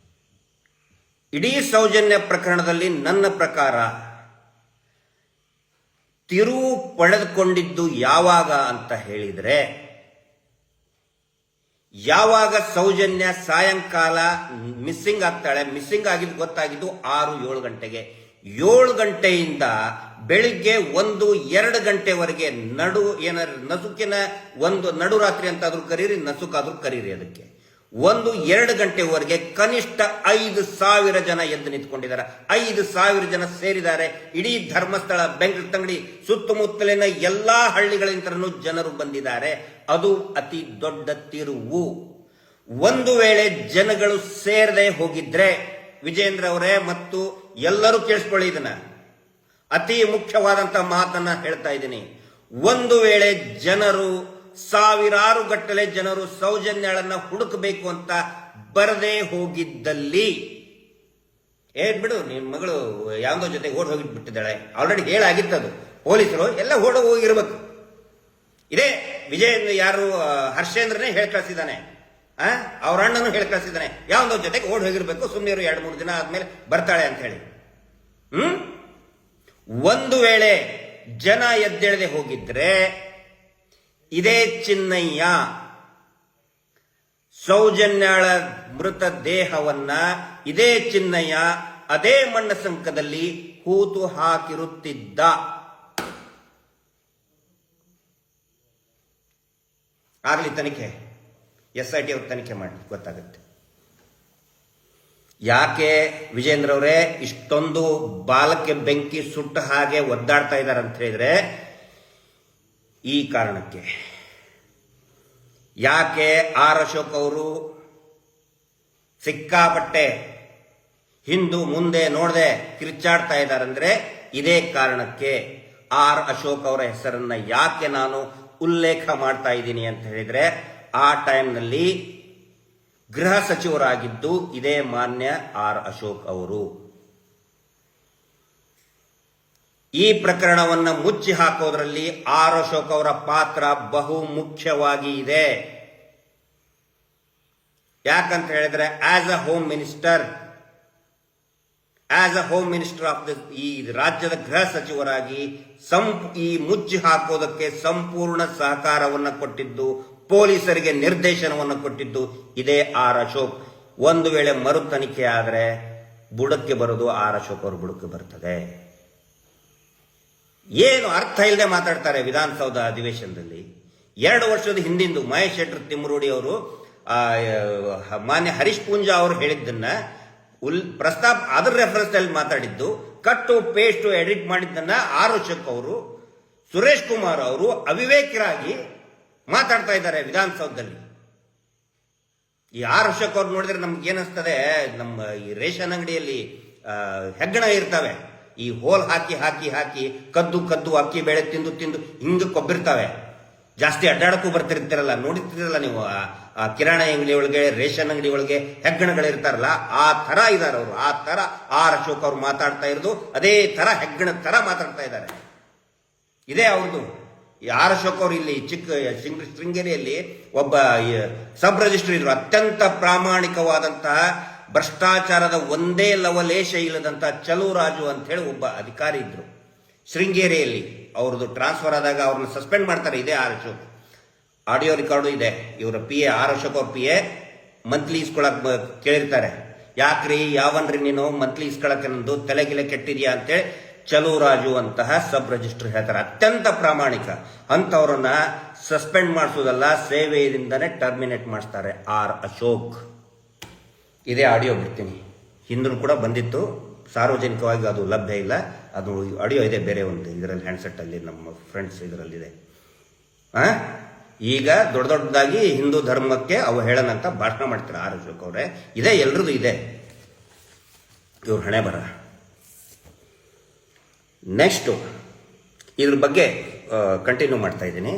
ಇಡೀ ಸೌಜನ್ಯ ಪ್ರಕರಣದಲ್ಲಿ ನನ್ನ ಪ್ರಕಾರ ತಿರುವು ಪಡೆದುಕೊಂಡಿದ್ದು ಯಾವಾಗ ಅಂತ ಹೇಳಿದರೆ, ಯಾವಾಗ ಸೌಜನ್ಯ ಸಾಯಂಕಾಲ ಮಿಸ್ಸಿಂಗ್ ಆಗ್ತಾಳೆ. ಮಿಸ್ಸಿಂಗ್ ಆಗಿದ್ದು ಗೊತ್ತಾಗಿದ್ದು 6-7 ಗಂಟೆಗೆ. 7 ಗಂಟೆಯಿಂದ ಬೆಳಿಗ್ಗೆ 1-2 ಗಂಟೆವರೆಗೆ ನಸುಕಿನ ನಡು ರಾತ್ರಿ ಅಂತಾದ್ರೂ ಕರೀರಿ, ನಸುಕಾದ್ರೂ ಕರೀರಿ, ಅದಕ್ಕೆ 1-2 ಗಂಟೆವರೆಗೆ ಕನಿಷ್ಠ 5,000 ಜನ ಎದ್ದು ನಿಂತ್ಕೊಂಡಿದ್ದಾರೆ. 5,000 ಜನ ಸೇರಿದ್ದಾರೆ. ಇಡೀ ಧರ್ಮಸ್ಥಳ, ಬೆಂಗಳೂರು, ಸುತ್ತಮುತ್ತಲಿನ ಎಲ್ಲಾ ಹಳ್ಳಿಗಳಿಂದಲೂ ಜನರು ಬಂದಿದ್ದಾರೆ. ಅದು ಅತಿ ದೊಡ್ಡ ತಿರುವು. ಒಂದು ವೇಳೆ ಜನಗಳು ಸೇರದೆ ಹೋಗಿದ್ರೆ, ವಿಜೇಂದ್ರ ಅವರೇ ಮತ್ತು ಎಲ್ಲರೂ ಕೇಳಿಸ್ಕೊಳ್ಳಿ, ಇದನ್ನ ಅತಿ ಮುಖ್ಯವಾದಂತಹ ಮಾತನ್ನ ಹೇಳ್ತಾ ಇದ್ದೀನಿ. ಒಂದು ವೇಳೆ ಜನರು ಸಾವಿರಾರು ಗಟ್ಟಲೆ ಜನರು ಸೌಜನ್ಯಳನ್ನ ಹುಡುಕಬೇಕು ಅಂತ ಬರದೇ ಹೋಗಿದ್ದಲ್ಲಿ, ಬಿಡು ನಿನ್ ಮಗಳು ಯಾವುದೋ ಜೊತೆ ಓಡ್ ಹೋಗಿಬಿಟ್ಟಿದ್ದಾಳೆ, ಆಲ್ರೆಡಿ ಹೇಳಾಗಿತ್ತದು, ಪೊಲೀಸರು ಎಲ್ಲ ಓಡ ಹೋಗಿರ್ಬೇಕು. ಇದೇ ವಿಜಯೇಂದ್ರ ಯಾರು ಹರ್ಷೇಂದ್ರನೇ ಹೇಳಿ ಕಳಿಸಿದ್ದಾನೆ, ಅವ್ರ ಅಣ್ಣನು ಹೇಳಿ ಕಳಿಸಿದ್ದಾನೆ, ಯಾವುದೋ ಜೊತೆಗೆ ಓಡ್ ಹೋಗಿರ್ಬೇಕು, ಸುಮ್ಮನೆ 2-3 ದಿನ ಆದ್ಮೇಲೆ ಬರ್ತಾಳೆ ಅಂತ ಹೇಳಿ. ಒಂದು ವೇಳೆ ಜನ ಎದ್ದೇಳದೆ ಹೋಗಿದ್ರೆ, ಇದೇ ಚಿನ್ನಯ್ಯ ಸೌಜನ್ಯಾಳ ಮೃತ ದೇಹವನ್ನ ಇದೇ ಚಿನ್ನಯ್ಯ ಅದೇ ಮಣ್ಣ ಸಂಕದಲ್ಲಿ ಹೂತು ಹಾಕಿರುತ್ತಿದ್ದ. ಆಗಲಿ ತನಿಖೆ, SIT ಅವ್ರು ತನಿಖೆ ಮಾಡಿ ಗೊತ್ತಾಗುತ್ತೆ. ಯಾಕೆ ವಿಜೇಂದ್ರ ಅವರೇ ಇಷ್ಟೊಂದು ಬಾಲಕ್ಕೆ ಬೆಂಕಿ ಸುಟ್ಟ ಹಾಗೆ ಒದ್ದಾಡ್ತಾ ಇದ್ದಾರೆ ಅಂತ ಹೇಳಿದ್ರೆ, ಈ ಕಾರಣಕ್ಕೆ. ಯಾಕೆ ಆರ್ ಅಶೋಕ್ ಅವರು ಸಿಕ್ಕಾಪಟ್ಟೆ ಹಿಂದು ಮುಂದೆ ನೋಡದೆ ಕಿರ್ಚಾಡ್ತಾ ಇದ್ದಾರಂದ್ರೆ ಇದೇ ಕಾರಣಕ್ಕೆ. ಆರ್ ಅಶೋಕ್ ಅವರ ಹೆಸರನ್ನ ಯಾಕೆ ನಾನು ಉಲ್ಲೇಖ ಮಾಡ್ತಾ ಇದ್ದೀನಿ ಅಂತ ಹೇಳಿದ್ರೆ, ಆ ಟೈಮ್ನಲ್ಲಿ ಗೃಹ ಸಚಿವರಾಗಿದ್ದು ಇದೇ ಮಾನ್ಯ ಆರ್ ಅಶೋಕ್ ಅವರು. ಈ ಪ್ರಕರಣವನ್ನು ಮುಚ್ಚಿ ಹಾಕೋದ್ರಲ್ಲಿ ಆರ್ ಅಶೋಕ್ ಅವರ ಪಾತ್ರ ಬಹು ಮುಖ್ಯವಾಗಿ ಇದೆ. ಯಾಕಂತ ಹೇಳಿದ್ರೆ as a home minister of ಈ ರಾಜ್ಯದ ಗೃಹ ಸಚಿವರಾಗಿ ಈ ಮುಚ್ಚಿ ಹಾಕೋದಕ್ಕೆ ಸಂಪೂರ್ಣ ಸಹಕಾರವನ್ನು ಕೊಟ್ಟಿದ್ದು, ಪೊಲೀಸರಿಗೆ ನಿರ್ದೇಶನವನ್ನು ಕೊಟ್ಟಿದ್ದು ಇದೇ ಆರ್ ಅಶೋಕ್. ಒಂದು ವೇಳೆ ಮರು ತನಿಖೆ ಆದರೆ ಬುಡಕ್ಕೆ ಬರೋದು ಆರ್ ಅಶೋಕ್ ಅವರು ಬುಡಕ್ಕೆ ಬರ್ತದೆ. ಏನು ಅರ್ಥ ಇಲ್ಲದೆ ಮಾತಾಡ್ತಾರೆ ವಿಧಾನಸೌಧ ಅಧಿವೇಶನದಲ್ಲಿ. 2 ವರ್ಷದ ಹಿಂದಿಂದು ಮಹೇಶ್ ಶೆಟ್ಟರ್ ತಿಮ್ಮರೂಡಿ ಅವರು ಮಾನ್ಯ ಹರೀಶ್ ಪೂಂಜಾ ಅವರು ಹೇಳಿದ್ದನ್ನ ಪ್ರಸ್ತಾಪ ಅದರ ರೆಫರೆನ್ಸ್ ಅಲ್ಲಿ ಮಾತಾಡಿದ್ದು, ಕಟ್ಟು ಪೇಸ್ಟ್ ಎಡಿಟ್ ಮಾಡಿದ್ದನ್ನ ಆರ್ ಅಶೋಕ್ ಅವರು, ಸುರೇಶ್ ಕುಮಾರ್ ಅವರು ಅವಿವೇಕರಾಗಿ ಮಾತಾಡ್ತಾ ಇದ್ದಾರೆ ವಿಧಾನಸೌಧದಲ್ಲಿ. ಈ ಆರ್ ಅಶೋಕ್ ಅವ್ರು ನೋಡಿದ್ರೆ ನಮ್ಗೆ ಏನಿಸ್ತದೆ, ನಮ್ಮ ಈ ರೇಷನ್ ಅಂಗಡಿಯಲ್ಲಿ ಹೆಗ್ಗಣ ಇರ್ತವೆ, ಈ ಹೋಲ್ ಹಾಕಿ ಹಾಕಿ ಹಾಕಿ ಕದ್ದು ಅಕ್ಕಿ ಬೇಳೆ ತಿಂದು ಹಿಂಗ ಕೊಬ್ಬಿರ್ತಾವೆ. ಜಾಸ್ತಿ ಅಡ್ಡಾಡಕ್ಕೂ ಬರ್ತಿರ್ತೀರಲ್ಲ, ನೋಡಿರ್ತೀರಲ್ಲ ನೀವು, ಆ ಕಿರಾಣಿ ಅಂಗಡಿ ಒಳಗೆ, ರೇಷನ್ ಅಂಗಡಿ ಒಳಗೆ ಹೆಗ್ಗಣಗಳಿರ್ತಾರಲ್ಲ, ಆ ತರ ಇದಾರೆ ಅವರು. ಆ ತರ ಆರ್ ಅಶೋಕ್ ಅವ್ರು ಮಾತಾಡ್ತಾ ಇರೋದು ಅದೇ ತರ ಹೆಗ್ಗಣ ತರ ಮಾತಾಡ್ತಾ ಇದ್ದಾರೆ. ಇದೇ ಅವ್ರದ್ದು. ಈ ಆರ್ ಅಶೋಕ್ ಅವರು ಇಲ್ಲಿ ಶೃಂಗೇರಿಯಲ್ಲಿ ಒಬ್ಬ ಸಬ್ ರಿಜಿಸ್ಟ್ರಿ ಇದ್ರು, ಅತ್ಯಂತ ಪ್ರಾಮಾಣಿಕವಾದಂತಹ ಭ್ರಷ್ಟಾಚಾರದ ಒಂದೇ ಲವಲೇಶ ಇಲ್ಲದಂತ ಚಲುವರಾಜು ಅಂತ ಹೇಳಿ ಒಬ್ಬ ಅಧಿಕಾರಿ ಇದ್ರು ಶೃಂಗೇರಿಯಲ್ಲಿ. ಅವ್ರದ್ದು ಟ್ರಾನ್ಸ್ಫರ್ ಆದಾಗ ಅವ್ರನ್ನ ಸಸ್ಪೆಂಡ್ ಮಾಡ್ತಾರೆ ಇದೇ ಆರ್ ಅಶೋಕ್. ಆಡಿಯೋ ರೆಕಾರ್ಡು ಇದೆ. ಇವರ PA ಆರ್ ಅಶೋಕ್ ಅವ್ರ PA ಮಂತ್ಲಿ ಇಸ್ಕೊಳಕ್ ಕೇಳಿರ್ತಾರೆ, ಯಾಕ್ರಿ ಯಾವನ್ರಿ ನೀನು ಮಂತ್ಲಿ ಇಸ್ಕೊಳಕ್ಕೆ, ನಂದು ತಲೆಗಿಲೆ ಕೆಟ್ಟಿದ್ಯಾ ಅಂತೇಳಿ ಚಲುವರಾಜು ಅಂತಹ ಸಬ್ ರಿಜಿಸ್ಟರ್ ಹೇಳ್ತಾರೆ. ಅತ್ಯಂತ ಪ್ರಾಮಾಣಿಕ ಅಂತವ್ರನ್ನ ಸಸ್ಪೆಂಡ್ ಮಾಡಿಸೋದಲ್ಲ, ಸೇವೆಯಿಂದನೇ ಟರ್ಮಿನೇಟ್ ಮಾಡಿಸ್ತಾರೆ ಆರ್ ಅಶೋಕ್. ಇದೇ ಆಡಿಯೋ ಬಿಡ್ತೀನಿ, ಹಿಂದೂ ಕೂಡ ಬಂದಿತ್ತು, ಸಾರ್ವಜನಿಕವಾಗಿ ಅದು ಲಭ್ಯ ಇಲ್ಲ. ಅದು ಆಡಿಯೋ ಇದೆ ಬೇರೆ ಒಂದು ಇದರಲ್ಲಿ, ಹ್ಯಾಂಡ್ಸೆಟ್ ಅಲ್ಲಿ ನಮ್ಮ ಫ್ರೆಂಡ್ಸ್ ಇದರಲ್ಲಿದೆ. ಈಗ ದೊಡ್ಡದಾಗಿ ಹಿಂದೂ ಧರ್ಮಕ್ಕೆ ಅವು ಹೇಳನಂತ ಭಾಷಣ ಮಾಡ್ತಾರೆ ಆರ್ ಅಶೋಕ್ ಅವರೇ. ಇದೇ ಎಲ್ರದ್ದು ಇದೆ ಇವ್ರ ಹಣೆ ಬರ. ನೆಕ್ಸ್ಟ್ ಇದ್ರ ಬಗ್ಗೆ ಕಂಟಿನ್ಯೂ ಮಾಡ್ತಾ ಇದ್ದೀನಿ.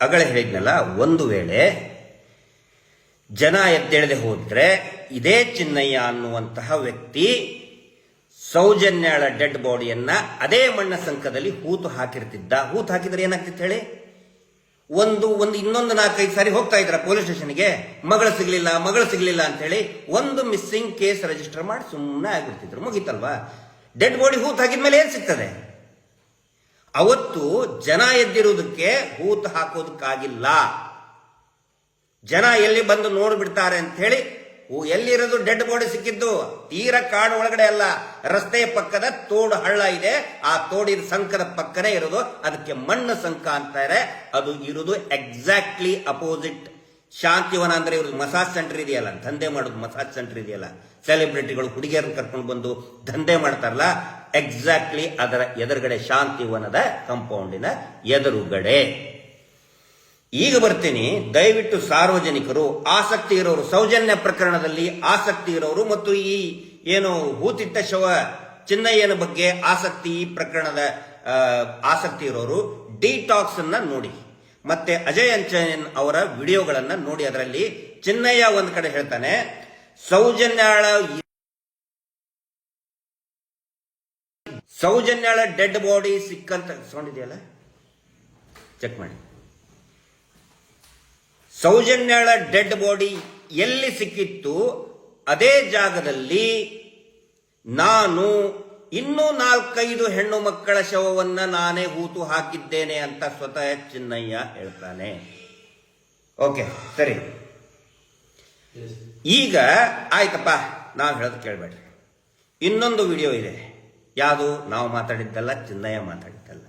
ಅಗಳೇ ಹೇಳಿದ್ನಲ್ಲ, ಒಂದು ವೇಳೆ ಜನ ಎದ್ದೇಳದೆ ಹೋದ್ರೆ ಇದೇ ಚಿನ್ನಯ್ಯ ಅನ್ನುವಂತಹ ವ್ಯಕ್ತಿ ಸೌಜನ್ಯಾಳ ಡೆಡ್ ಬಾಡಿಯನ್ನ ಅದೇ ಮಣ್ಣ ಸಂಕದಲ್ಲಿ ಹೂತು ಹಾಕಿರ್ತಿದ್ದ. ಹೂತು ಹಾಕಿದ್ರೆ ಏನಾಗ್ತಿತ್ತು ಹೇಳಿ, ಒಂದು ಇನ್ನೊಂದು 4-5 ಸಾರಿ ಹೋಗ್ತಾ ಇದ್ರ ಪೊಲೀಸ್ ಸ್ಟೇಷನ್ಗೆ, ಮಗಳು ಸಿಗ್ಲಿಲ್ಲ ಅಂತ ಹೇಳಿ ಒಂದು ಮಿಸ್ಸಿಂಗ್ ಕೇಸ್ ರಿಜಿಸ್ಟರ್ ಮಾಡಿ ಸುಮ್ಮನೆ ಆಗ್ಬಿಡ್ತಿದ್ರು, ಮುಗೀತಲ್ವಾ? ಡೆಡ್ ಬಾಡಿ ಹೂತ್ ಹಾಕಿದ್ಮೇಲೆ ಏನ್ ಸಿಗ್ತದೆ? ಅವತ್ತು ಜನ ಎದ್ದಿರುವುದಕ್ಕೆ ಹೂತ್ ಹಾಕೋದಕ್ಕಾಗಿಲ್ಲ. ಜನ ಎಲ್ಲಿ ಬಂದು ನೋಡ್ಬಿಡ್ತಾರೆ ಅಂತ ಹೇಳಿ ಎಲ್ಲಿರೋದು ಡೆಡ್ ಬಾಡಿ ಸಿಕ್ಕಿದ್ದು ತೀರ ಕಾಡು ಒಳಗಡೆ ಅಲ್ಲ, ರಸ್ತೆಯ ಪಕ್ಕದ ತೋಡು ಹಳ್ಳ ಇದೆ, ಆ ತೋಡಿನ ಸಂಕದ ಪಕ್ಕನೇ ಇರೋದು. ಅದಕ್ಕೆ ಮಣ್ಣು ಸಂಕ ಅಂತಾರೆ. ಅದು ಇರೋದು ಎಕ್ಸಾಕ್ಟ್ಲಿ ಅಪೋಸಿಟ್ ಶಾಂತಿವನ. ಅಂದ್ರೆ ಇವ್ರದ್ದು ಮಸಾಜ್ ಸೆಂಟರ್ ಇದೆಯಲ್ಲ, ದಂಧೆ ಮಾಡೋದು ಮಸಾಜ್ ಸೆಂಟರ್ ಇದೆಯಲ್ಲ, ಸೆಲೆಬ್ರಿಟಿಗಳು ಹುಡುಗಿಯರನ್ನು ಕರ್ಕೊಂಡು ಬಂದು ದಂಧೆ ಮಾಡ್ತಾರಲ್ಲ, ಎಕ್ಸಾಕ್ಟ್ಲಿ ಅದರ ಎದುರುಗಡೆ, ಶಾಂತಿವನದ ಕಾಂಪೌಂಡಿನ ಎದುರುಗಡೆ. ಈಗ ಬರ್ತೀನಿ. ದಯವಿಟ್ಟು ಸಾರ್ವಜನಿಕರು, ಆಸಕ್ತಿ ಇರೋರು, ಸೌಜನ್ಯ ಪ್ರಕರಣದಲ್ಲಿ ಆಸಕ್ತಿ ಇರೋರು ಮತ್ತು ಈ ಏನು ಹೂತಿಟ್ಟ ಶವ ಚಿನ್ನಯ್ಯನ ಬಗ್ಗೆ ಆಸಕ್ತಿ, ಈ ಪ್ರಕರಣದ ಆಸಕ್ತಿ ಇರೋರು ಡಿಟಾಕ್ಸ್ ಅನ್ನ ನೋಡಿ, ಮತ್ತೆ ಅಜಯ್ ಅಂಚನ್ ಅವರ ವಿಡಿಯೋಗಳನ್ನ ನೋಡಿ. ಅದರಲ್ಲಿ ಚಿನ್ನಯ್ಯ ಒಂದ್ ಕಡೆ ಹೇಳ್ತಾನೆ, ಸೌಜನ್ಯಾಳ ಡೆಡ್ ಬಾಡಿ ಸಿಕ್ಕಂತ ಸೌಂಡ್ ಇದೆಯಲ್ಲ, ಚೆಕ್ ಮಾಡಿ. ಸೌಜನ್ಯಾಳ ಡೆಡ್ ಬಾಡಿ ಎಲ್ಲಿ ಸಿಕ್ಕಿತ್ತು ಅದೇ ಜಾಗದಲ್ಲಿ ನಾನು ಇನ್ನೂ 4-5 ಹೆಣ್ಣು ಮಕ್ಕಳ ಶವವನ್ನ ನಾನೇ ಹೂತು ಹಾಕಿದ್ದೇನೆ ಅಂತ ಸ್ವತಃ ಚಿನ್ನಯ್ಯ ಹೇಳ್ತಾನೆ. ಓಕೆ, ಸರಿ. ಈಗ ಆಯ್ತಪ್ಪ, ನಾವು ಹೇಳೋದು ಕೇಳಬೇಡ್ರಿ. ಇನ್ನೊಂದು ವಿಡಿಯೋ ಇದೆ. ಯಾವುದು? ನಾವು ಮಾತಾಡಿದ್ದಲ್ಲ, ಚಿನ್ನಯ್ಯ ಮಾತಾಡಿದ್ದಲ್ಲ.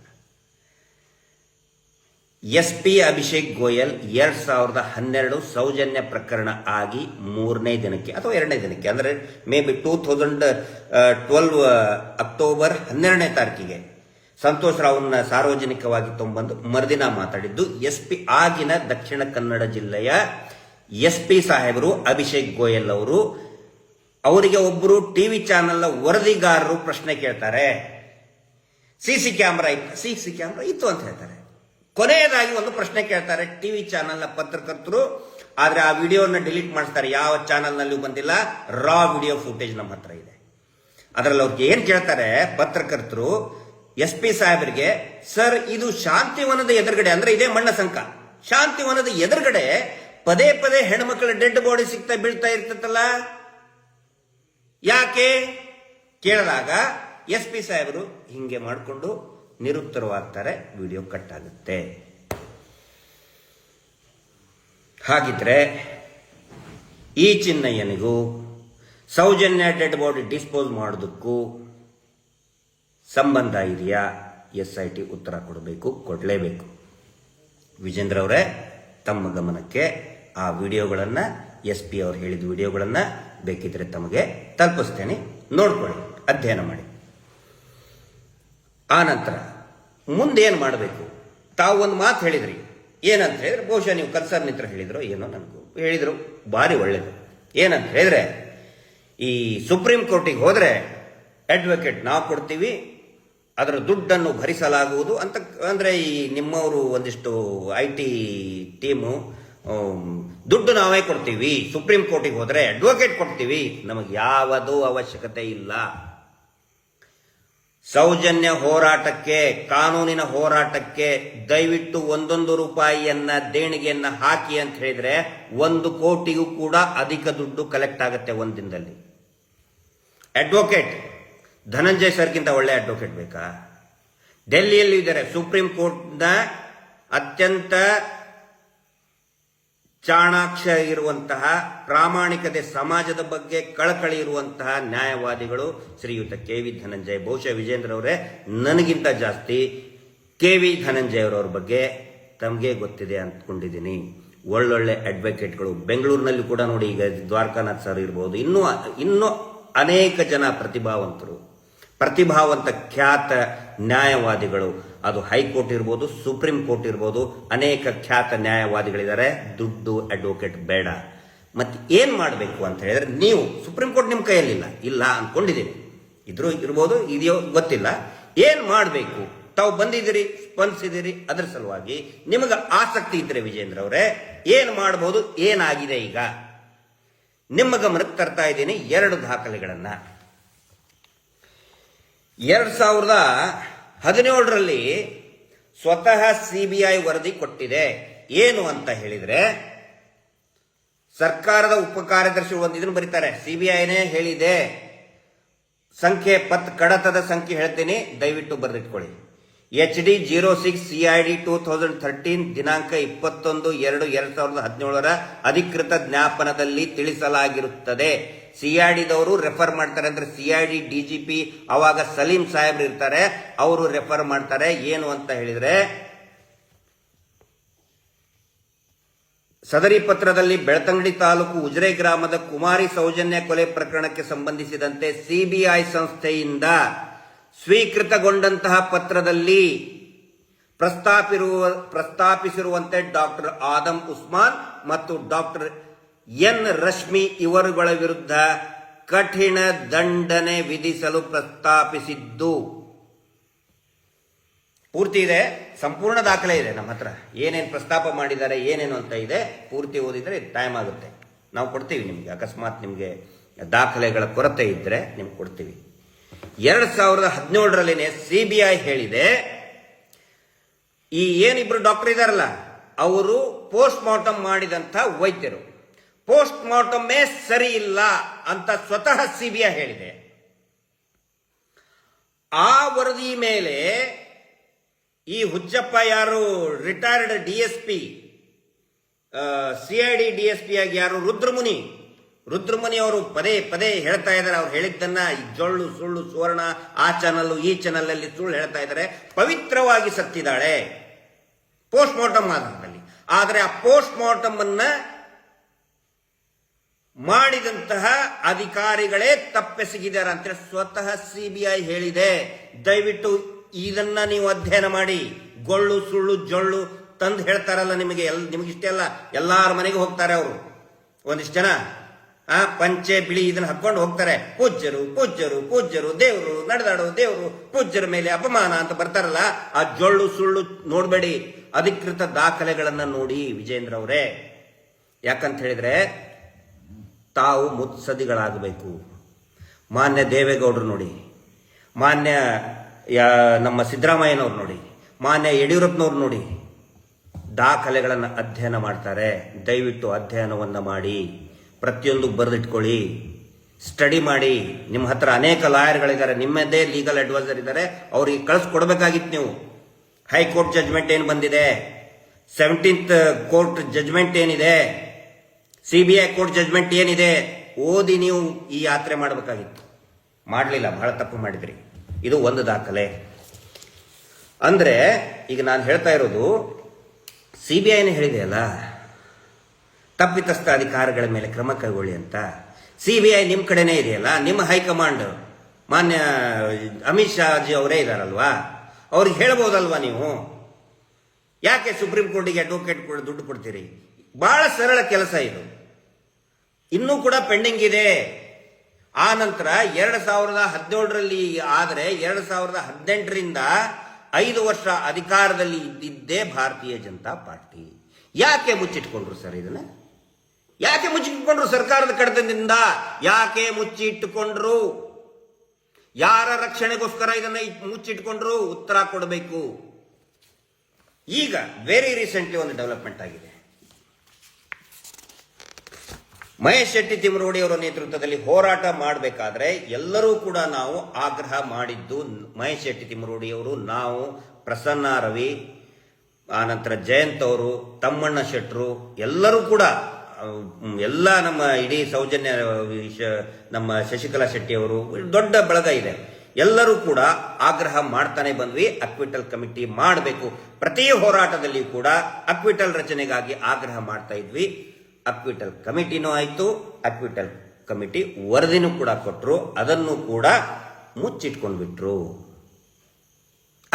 SP ಅಭಿಷೇಕ್ ಗೋಯಲ್ 2012 ಸೌಜನ್ಯ ಪ್ರಕರಣ ಆಗಿ 3ನೇ ದಿನಕ್ಕೆ ಅಥವಾ 2ನೇ ದಿನಕ್ಕೆ, ಅಂದ್ರೆ ಮೇ ಬಿ 2012 ಅಕ್ಟೋಬರ್ 12ನೇ ತಾರೀಕಿಗೆ ಸಂತೋಷ್ ರಾವ್ನ ಸಾರ್ವಜನಿಕವಾಗಿ ತೊಂಬಂದು ಮರುದಿನ ಮಾತಾಡಿದ್ದು SP ಆಗಿನ ದಕ್ಷಿಣ ಕನ್ನಡ ಜಿಲ್ಲೆಯ SP ಸಾಹೇಬರು ಅಭಿಷೇಕ್ ಗೋಯಲ್ ಅವರು. ಅವರಿಗೆ ಒಬ್ಬರು ಟಿವಿ ಚಾನೆಲ್ ವರದಿಗಾರರು ಪ್ರಶ್ನೆ ಕೇಳ್ತಾರೆ. ಸಿಸಿ ಕ್ಯಾಮ್ರಾ ಇತ್ತು ಅಂತ ಹೇಳ್ತಾರೆ. ಕೊನೆಯದಾಗಿ ಒಂದು ಪ್ರಶ್ನೆ ಕೇಳ್ತಾರೆ ಟಿವಿ ಚಾನೆಲ್ನ ಪತ್ರಕರ್ತರು. ಆದ್ರೆ ಆ ವಿಡಿಯೋನ ಡಿಲೀಟ್ ಮಾಡಿಸ್ತಾರೆ, ಯಾವ ಚಾನೆಲ್ನಲ್ಲೂ ಬಂದಿಲ್ಲ. ರಾ ವಿಡಿಯೋ ಫುಟೇಜ್ ನಮ್ಮ ಹತ್ರ ಇದೆ. ಅದರಲ್ಲಿ ಅವ್ರಿಗೆ ಏನ್ ಕೇಳ್ತಾರೆ ಪತ್ರಕರ್ತರು SP ಸಾಹೇಬರಿಗೆ, ಸರ್ ಇದು ಶಾಂತಿವನದ ಎದುರುಗಡೆ, ಅಂದ್ರೆ ಇದೇ ಮಣ್ಣ ಸಂಕ, ಶಾಂತಿವನದ ಎದುರುಗಡೆ ಪದೇ ಪದೇ ಹೆಣ್ಮಕ್ಳ ಡೆಡ್ ಬಾಡಿ ಸಿಗ್ತಾ ಬೀಳ್ತಾ ಇರ್ತೈತಲ್ಲ, ಯಾಕೆ ಕೇಳಿದಾಗ SP ಸಾಹೇಬರು ಹಿಂಗೆ ಮಾಡಿಕೊಂಡು ನಿರುತ್ತರವಾಗ್ತಾರೆ. ವಿಡಿಯೋ ಕಟ್ ಆಗುತ್ತೆ. ಹಾಗಿದ್ರೆ ಈ ಚಿನ್ನಯ್ಯನಿಗೂ ಸೌಜನ್ಯ ಡೆಡ್ ಬಾಡಿ ಡಿಸ್ಪೋಸ್ ಮಾಡೋದಕ್ಕೂ ಸಂಬಂಧ ಇದೆಯಾ? SIT ಉತ್ತರ ಕೊಡಬೇಕು, ಕೊಡಲೇಬೇಕು. ವಿಜೇಂದ್ರ ಅವರೇ, ತಮ್ಮ ಗಮನಕ್ಕೆ ಆ ವಿಡಿಯೋಗಳನ್ನು, SP ಅವರು ಹೇಳಿದ ವಿಡಿಯೋಗಳನ್ನು ಬೇಕಿದ್ರೆ ತಮಗೆ ತಲುಪಿಸ್ತೇನೆ, ನೋಡ್ಕೊಳ್ಳಿ, ಅಧ್ಯಯನ ಮಾಡಿ. ಆ ನಂತರ ಮುಂದೇನು ಮಾಡಬೇಕು? ತಾವು ಒಂದು ಮಾತು ಹೇಳಿದ್ರಿ, ಏನಂತ ಹೇಳಿದ್ರೆ, ಬಹುಶಃ ನೀವು ಕನ್ಸರ್ನ್ ಹತ್ರ ಹೇಳಿದ್ರು, ಏನೋ ನನಗೂ ಹೇಳಿದ್ರು, ಭಾರಿ ಒಳ್ಳೇದು. ಏನಂತ ಹೇಳಿದ್ರೆ, ಈ ಸುಪ್ರೀಂ ಕೋರ್ಟಿಗೆ ಹೋದ್ರೆ ಅಡ್ವೊಕೇಟ್ ನಾವು ಕೊಡ್ತೀವಿ, ಅದರ ದುಡ್ಡನ್ನು ಭರಿಸಲಾಗುವುದು ಅಂತ. ಅಂದ್ರೆ ಈ ನಿಮ್ಮವರು ಒಂದಿಷ್ಟು IT ಟೀಮು ದುಡ್ಡು ನಾವೇ ಕೊಡ್ತೀವಿ, ಸುಪ್ರೀಂ ಕೋರ್ಟಿಗೆ ಹೋದ್ರೆ ಅಡ್ವೊಕೇಟ್ ಕೊಡ್ತೀವಿ, ನಮಗೆ ಯಾವುದೂ ಅವಶ್ಯಕತೆ ಇಲ್ಲ. ಸೌಜನ್ಯ ಹೋರಾಟಕ್ಕೆ, ಕಾನೂನಿನ ಹೋರಾಟಕ್ಕೆ ದಯವಿಟ್ಟು 1 ರೂಪಾಯಿಯನ್ನ ದೇಣಿಗೆಯನ್ನ ಹಾಕಿ ಅಂತ ಹೇಳಿದ್ರೆ 1 ಕೋಟಿಗೂ ಕೂಡ ಅಧಿಕ ದುಡ್ಡು ಕಲೆಕ್ಟ್ ಆಗುತ್ತೆ ಒಂದಿನದಲ್ಲಿ. ಅಡ್ವೊಕೇಟ್ ಧನಂಜಯ್ ಸರ್ಗಿಂತ ಒಳ್ಳೆ ಅಡ್ವೊಕೇಟ್ ಬೇಕಾ? ಡೆಲ್ಲಿಯಲ್ಲಿ ಇದ್ದಾರೆ, ಸುಪ್ರೀಂ ಕೋರ್ಟ್ನ ಅತ್ಯಂತ ಚಾಣಾಕ್ಷ ಇರುವಂತಹ, ಪ್ರಾಮಾಣಿಕತೆ, ಸಮಾಜದ ಬಗ್ಗೆ ಕಳಕಳಿ ಇರುವಂತಹ ನ್ಯಾಯವಾದಿಗಳು ಶ್ರೀಯುತ KV ಧನಂಜಯ್. ಬಹುಶಃ ವಿಜೇಂದ್ರ ಅವರೇ, ನನಗಿಂತ ಜಾಸ್ತಿ KV ಧನಂಜಯ್ ಅವರವ್ರ ಬಗ್ಗೆ ತಮಗೆ ಗೊತ್ತಿದೆ ಅಂದ್ಕೊಂಡಿದ್ದೀನಿ. ಒಳ್ಳೊಳ್ಳೆ ಅಡ್ವೊಕೇಟ್ಗಳು ಬೆಂಗಳೂರಿನಲ್ಲಿ ಕೂಡ ನೋಡಿ, ಈಗ ದ್ವಾರಕಾನಾಥ್ ಸರ್ ಇರ್ಬೋದು, ಇನ್ನೂ ಅನೇಕ ಜನ ಪ್ರತಿಭಾವಂತ ಖ್ಯಾತ ನ್ಯಾಯವಾದಿಗಳು, ಅದು ಹೈಕೋರ್ಟ್ ಇರ್ಬೋದು, ಸುಪ್ರೀಂ ಕೋರ್ಟ್ ಇರ್ಬೋದು, ಅನೇಕ ಖ್ಯಾತ ನ್ಯಾಯವಾದಿಗಳಿದ್ದಾರೆ. ದುಡ್ಡು ಅಡ್ವೊಕೇಟ್ ಬೇಡ. ಮತ್ತೆ ಏನ್ ಮಾಡಬೇಕು ಅಂತ ಹೇಳಿದ್ರೆ, ನೀವು ಸುಪ್ರೀಂ ಕೋರ್ಟ್ ನಿಮ್ಮ ಕೈಯಲ್ಲಿಲ್ಲ, ಇಲ್ಲ ಅನ್ಕೊಂಡಿದ್ದೀನಿ, ಇರ್ಬೋದು, ಇದೆಯೋ ಗೊತ್ತಿಲ್ಲ. ಏನ್ ಮಾಡಬೇಕು? ತಾವು ಬಂದಿದ್ದೀರಿ, ಸ್ಪಂದಿಸಿದಿರಿ, ಅದರ ಸಲುವಾಗಿ ನಿಮಗೆ ಆಸಕ್ತಿ ಇದ್ರೆ ವಿಜೇಂದ್ರ ಅವರೇ, ಏನ್ ಮಾಡಬಹುದು, ಏನಾಗಿದೆ ಈಗ ನಿಮ್ಮ ಗಮನಕ್ಕೆ ತರ್ತಾ ಇದ್ದೀನಿ 2 ದಾಖಲೆಗಳನ್ನ. 2017ರಲ್ಲಿ ಸ್ವತಃ CBI ವರದಿ ಕೊಟ್ಟಿದೆ. ಏನು ಅಂತ ಹೇಳಿದ್ರೆ, ಸರ್ಕಾರದ ಉಪ ಕಾರ್ಯದರ್ಶಿಗಳು ಒಂದು ಇದನ್ನು ಬರೀತಾರೆ, ಸಿಬಿಐನೇ ಹೇಳಿದೆ. ಸಂಖ್ಯೆ ಕಡತದ ಸಂಖ್ಯೆ ಹೇಳ್ತೀನಿ, ದಯವಿಟ್ಟು ಬರೆದಿಟ್ಕೊಳ್ಳಿ. HD06 CID 2013 ದಿನಾಂಕ 21/2/2017 ಅಧಿಕೃತ ಜ್ಞಾಪನದಲ್ಲಿ ತಿಳಿಸಲಾಗಿರುತ್ತದೆ. ಸಿಐಡಿದವರು ರೆಫರ್ ಮಾಡ್ತಾರೆ. ಅಂದ್ರೆ ಸಿಐಡಿ DGP ಅವಾಗ ಸಲೀಂ ಸಾಹೇಬ್ರು ಇರ್ತಾರೆ, ಅವರು ರೆಫರ್ ಮಾಡ್ತಾರೆ. ಏನು ಅಂತ ಹೇಳಿದ್ರೆ, ಸದರಿ ಪತ್ರದಲ್ಲಿ ಬೆಳ್ತಂಗಡಿ ತಾಲೂಕು ಉಜಿರೆ ಗ್ರಾಮದ ಕುಮಾರಿ ಸೌಜನ್ಯ ಕೊಲೆ ಪ್ರಕರಣಕ್ಕೆ ಸಂಬಂಧಿಸಿದಂತೆ ಸಿಬಿಐ ಸಂಸ್ಥೆಯಿಂದ ಸ್ವೀಕೃತಗೊಂಡಂತಹ ಪತ್ರದಲ್ಲಿ ಪ್ರಸ್ತಾಪಿಸಿರುವಂತೆ ಡಾಕ್ಟರ್ ಆದಂ ಉಸ್ಮಾನ್ ಮತ್ತು ಡಾಕ್ಟರ್ ಎನ್ ರಶ್ಮಿ ಇವರುಗಳ ವಿರುದ್ಧ ಕಠಿಣ ದಂಡನೆ ವಿಧಿಸಲು ಪ್ರಸ್ತಾಪಿಸಿದ್ದು. ಪೂರ್ತಿ ಇದೆ, ಸಂಪೂರ್ಣ ದಾಖಲೆ ಇದೆ ನಮ್ಮ ಹತ್ರ. ಏನೇನು ಪ್ರಸ್ತಾಪ ಮಾಡಿದ್ದಾರೆ, ಏನೇನು ಅಂತ ಇದೆ, ಪೂರ್ತಿ ಓದಿದ್ರೆ ಟೈಮ್ ಆಗುತ್ತೆ. ನಾವು ಕೊಡ್ತೀವಿ ನಿಮಗೆ. ಅಕಸ್ಮಾತ್ ನಿಮಗೆ ದಾಖಲೆಗಳ ಕೊರತೆ ಇದ್ರೆ ನಿಮ್ಗೆ ಕೊಡ್ತೀವಿ. 2017ರಲ್ಲಿನೇ ಸಿಬಿಐ ಹೇಳಿದೆ, ಈ ಏನಿಬ್ರು ಡಾಕ್ಟರ್ ಇದಾರಲ್ಲ, ಅವರು ಪೋಸ್ಟ್ ಮಾರ್ಟಮ್ ಮಾಡಿದಂಥ ವೈದ್ಯರು ಪೋಸ್ಟ್ ಮಾರ್ಟಮೇ ಸರಿ ಇಲ್ಲ ಅಂತ ಸ್ವತಃ ಸಿಬಿಐ ಹೇಳಿದೆ. ಆ ವರದಿ ಮೇಲೆ ಈ ಹುಚ್ಚಪ್ಪ ಯಾರು ರಿಟೈರ್ಡ್ DSP, CID DSP ಆಗಿ ಯಾರು ರುದ್ರಮುನಿ ಅವರು ಪದೇ ಪದೇ ಹೇಳ್ತಾ ಇದ್ದಾರೆ. ಅವ್ರು ಹೇಳಿದ್ದನ್ನ ಜೊಳ್ಳು ಸುಳ್ಳು ಸುವರ್ಣ ಆ ಚಾನಲ್ ಈ ಚಾನಲ್ ಅಲ್ಲಿ ಸುಳ್ಳು ಹೇಳ್ತಾ ಇದ್ದಾರೆ. ಪವಿತ್ರವಾಗಿ ಸತ್ತಿದ್ದಾಳೆ ಪೋಸ್ಟ್ ಮಾರ್ಟಮ್ ಆಧಾರದಲ್ಲಿ. ಆದರೆ ಆ ಪೋಸ್ಟ್ ಮಾರ್ಟಮ್ ಅನ್ನ ಮಾಡಿದಂತಹ ಅಧಿಕಾರಿಗಳೇ ತಪ್ಪೆಸಗಿದ್ದಾರೆ ಅಂತ ಸ್ವತಃ ಸಿಬಿಐ ಹೇಳಿದೆ. ದಯವಿಟ್ಟು ಇದನ್ನ ನೀವು ಅಧ್ಯಯನ ಮಾಡಿ. ಗೊಳ್ಳು ಸುಳ್ಳು ಜೊಳ್ಳು ತಂದು ಹೇಳ್ತಾರಲ್ಲ ನಿಮಗಿಷ್ಟೇ ಅಲ್ಲ, ಎಲ್ಲಾರ ಮನೆಗೆ ಹೋಗ್ತಾರೆ ಅವರು. ಒಂದಿಷ್ಟು ಜನ ಪಂಚೆ ಬಿಳಿ ಇದನ್ನ ಹಾಕೊಂಡು ಹೋಗ್ತಾರೆ. ಪೂಜ್ಯರು ಪೂಜ್ಯರು ಪೂಜ್ಯರು, ದೇವರು ನಡೆದಾಡೋ ದೇವರು, ಪೂಜ್ಯರ ಮೇಲೆ ಅಪಮಾನ ಅಂತ ಬರ್ತಾರಲ್ಲ. ಆ ಜೊಳ್ಳು ಸುಳ್ಳು ನೋಡ್ಬೇಡಿ, ಅಧಿಕೃತ ದಾಖಲೆಗಳನ್ನ ನೋಡಿ ವಿಜೇಂದ್ರ ಅವರೇ. ಯಾಕಂತ ಹೇಳಿದ್ರೆ ತಾವು ಮುತ್ಸದಿಗಳಾಗಬೇಕು. ಮಾನ್ಯ ದೇವೇಗೌಡರು ನೋಡಿ, ಮಾನ್ಯ ನಮ್ಮ ಸಿದ್ದರಾಮಯ್ಯನವ್ರು ನೋಡಿ, ಮಾನ್ಯ ಯಡಿಯೂರಪ್ಪನವ್ರು ನೋಡಿ, ದಾಖಲೆಗಳನ್ನು ಅಧ್ಯಯನ ಮಾಡ್ತಾರೆ. ದಯವಿಟ್ಟು ಅಧ್ಯಯನವನ್ನ ಮಾಡಿ, ಪ್ರತಿಯೊಂದು ಬರೆದಿಟ್ಕೊಳ್ಳಿ, ಸ್ಟಡಿ ಮಾಡಿ. ನಿಮ್ಮ ಹತ್ರ ಅನೇಕ ಲಾಯರ್ಗಳಿದ್ದಾರೆ, ನಿಮ್ಮದೇ ಲೀಗಲ್ ಅಡ್ವೈಸರ್ ಇದ್ದಾರೆ, ಅವ್ರಿಗೆ ಕಳಿಸ್ಕೊಡ್ಬೇಕಾಗಿತ್ತು ನೀವು. ಹೈಕೋರ್ಟ್ ಜಜ್ಮೆಂಟ್ ಏನು ಬಂದಿದೆ, 17th ಕೋರ್ಟ್ ಜಜ್ಮೆಂಟ್ ಏನಿದೆ, ಸಿಬಿಐ ಕೋರ್ಟ್ ಜಜ್ಮೆಂಟ್ ಏನಿದೆ, ಓದಿ ನೀವು ಈ ಯಾತ್ರೆ ಮಾಡಬೇಕಾಗಿತ್ತು. ಮಾಡಲಿಲ್ಲ, ಬಹಳ ತಪ್ಪು ಮಾಡಿದ್ರಿ. ಇದು ಒಂದು ದಾಖಲೆ. ಅಂದ್ರೆ ಈಗ ನಾನು ಹೇಳ್ತಾ ಇರೋದು, ಸಿಬಿಐನೇ ಹೇಳಿದೆಯಲ್ಲ ತಪ್ಪಿತಸ್ಥ ಅಧಿಕಾರಿಗಳ ಮೇಲೆ ಕ್ರಮ ಕೈಗೊಳ್ಳಿ ಅಂತ. ಸಿಬಿಐ ನಿಮ್ಮ ಕಡೆನೇ ಇದೆಯಲ್ಲ, ನಿಮ್ಮ ಹೈಕಮಾಂಡ್ ಮಾನ್ಯ ಅಮಿತ್ ಶಾಜಿ ಅವರೇ ಇದಾರಲ್ವಾ, ಅವ್ರಿಗೆ ಹೇಳ್ಬೋದಲ್ವಾ ನೀವು? ಯಾಕೆ ಸುಪ್ರೀಂ ಕೋರ್ಟಿಗೆ ಅಡ್ವೊಕೇಟ್ ದುಡ್ಡು ಕೊಡ್ತೀರಿ? ಬಹಳ ಸರಳ ಕೆಲಸ ಇದು. ಇನ್ನೂ ಕೂಡ ಪೆಂಡಿಂಗ್ ಇದೆ. ಆ ನಂತರ 2017ರಲ್ಲಿ ಆದರೆ 2018ರಿಂದ 5 ವರ್ಷ ಅಧಿಕಾರದಲ್ಲಿ ಇದ್ದಿದ್ದೇ ಭಾರತೀಯ ಜನತಾ ಪಾರ್ಟಿ. ಯಾಕೆ ಮುಚ್ಚಿಟ್ಕೊಂಡ್ರು ಸರ್ ಇದನ್ನ? ಯಾಕೆ ಮುಚ್ಚಿಟ್ಕೊಂಡ್ರು? ಸರ್ಕಾರದ ಕಡತದಿಂದ ಯಾಕೆ ಮುಚ್ಚಿಟ್ಟುಕೊಂಡ್ರು? ಯಾರ ರಕ್ಷಣೆಗೋಸ್ಕರ ಇದನ್ನ ಮುಚ್ಚಿಟ್ಕೊಂಡ್ರು? ಉತ್ತರ ಕೊಡಬೇಕು. ಈಗ ವೆರಿ ರೀಸೆಂಟ್ಲಿ ಒಂದು ಡೆವಲಪ್ಮೆಂಟ್ ಆಗಿದೆ. ಮಹೇಶ್ ಶೆಟ್ಟಿ ತಿಮ್ಮರೋಡಿ ಅವರ ನೇತೃತ್ವದಲ್ಲಿ ಹೋರಾಟ ಮಾಡಬೇಕಾದ್ರೆ ಎಲ್ಲರೂ ಕೂಡ ನಾವು ಆಗ್ರಹ ಮಾಡಿದ್ದು, ಮಹೇಶ್ ಶೆಟ್ಟಿ ತಿಮ್ಮರೋಡಿ ಅವರು, ನಾವು, ಪ್ರಸನ್ನ ರವಿ, ಆನಂತರ ಜಯಂತ್ ಅವರು, ತಮ್ಮಣ್ಣ ಶೆಟ್ರು, ಎಲ್ಲರೂ ಕೂಡ, ಎಲ್ಲ ನಮ್ಮ ಇಡೀ ಸೌಜನ್ಯ, ನಮ್ಮ ಶಶಿಕಲಾ ಶೆಟ್ಟಿ ಅವರು, ದೊಡ್ಡ ಬಳಗ ಇದೆ. ಎಲ್ಲರೂ ಕೂಡ ಆಗ್ರಹ ಮಾಡ್ತಾನೆ ಬಂದ್ವಿ. ಅಕ್ವಿಟಲ್ ಕಮಿಟಿ ಮಾಡಬೇಕು. ಪ್ರತಿ ಹೋರಾಟದಲ್ಲಿ ಕೂಡ ಅಕ್ವಿಟಲ್ ರಚನೆಗಾಗಿ ಆಗ್ರಹ ಮಾಡ್ತಾ ಇದ್ವಿ. ಅಕ್ವಿಟಲ್ ಕಮಿಟಿನೂ ಆಯಿತು, ಅಕ್ವಿಟಲ್ ಕಮಿಟಿ ವರದಿನೂ ಕೂಡ ಕೊಟ್ಟರು, ಅದನ್ನು ಕೂಡ ಮುಚ್ಚಿಟ್ಕೊಂಡ್ಬಿಟ್ರು.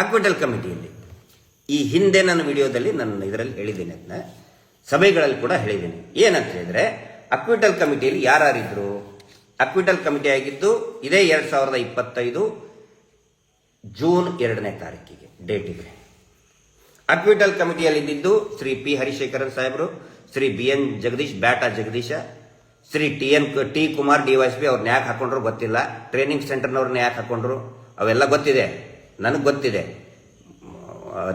ಅಕ್ವಿಟಲ್ ಕಮಿಟಿಯಲ್ಲಿ ಈ ಹಿಂದೆ ನನ್ನ ವಿಡಿಯೋದಲ್ಲಿ ನಾನು ಇದರಲ್ಲಿ ಹೇಳಿದ್ದೀನಿ, ಅದನ್ನ ಸಭೆಗಳಲ್ಲಿ ಕೂಡ ಹೇಳಿದ್ದೀನಿ. ಏನಂತ ಹೇಳಿದ್ರೆ, ಅಕ್ವಿಟಲ್ ಕಮಿಟಿಯಲ್ಲಿ ಯಾರಿದ್ರು? ಅಕ್ವಿಟಲ್ ಕಮಿಟಿ ಆಗಿದ್ದು ಇದೇ 2025 ಜೂನ್ 2ನೇ ತಾರೀಕಿಗೆ ಡೇಟ್ ಇದೆ. ಅಕ್ವಿಟಲ್ ಕಮಿಟಿಯಲ್ಲಿ ಇದ್ದಿದ್ದು ಶ್ರೀ ಪಿ ಹರಿಶೇಖರನ್ ಸಾಹೇಬರು, Shri BN Jagadish, Bata Jagadish, Shri T Kumar DYSP. ಅವ್ರನ್ನ ಯಾಕೆ ಹಾಕೊಂಡ್ರು ಗೊತ್ತಿಲ್ಲ. ಟ್ರೈನಿಂಗ್ ಸೆಂಟರ್ನವ್ರನ್ನ ಯಾಕೆ ಹಾಕೊಂಡ್ರು ಅವೆಲ್ಲ ಗೊತ್ತಿದೆ, ನನಗೆ ಗೊತ್ತಿದೆ.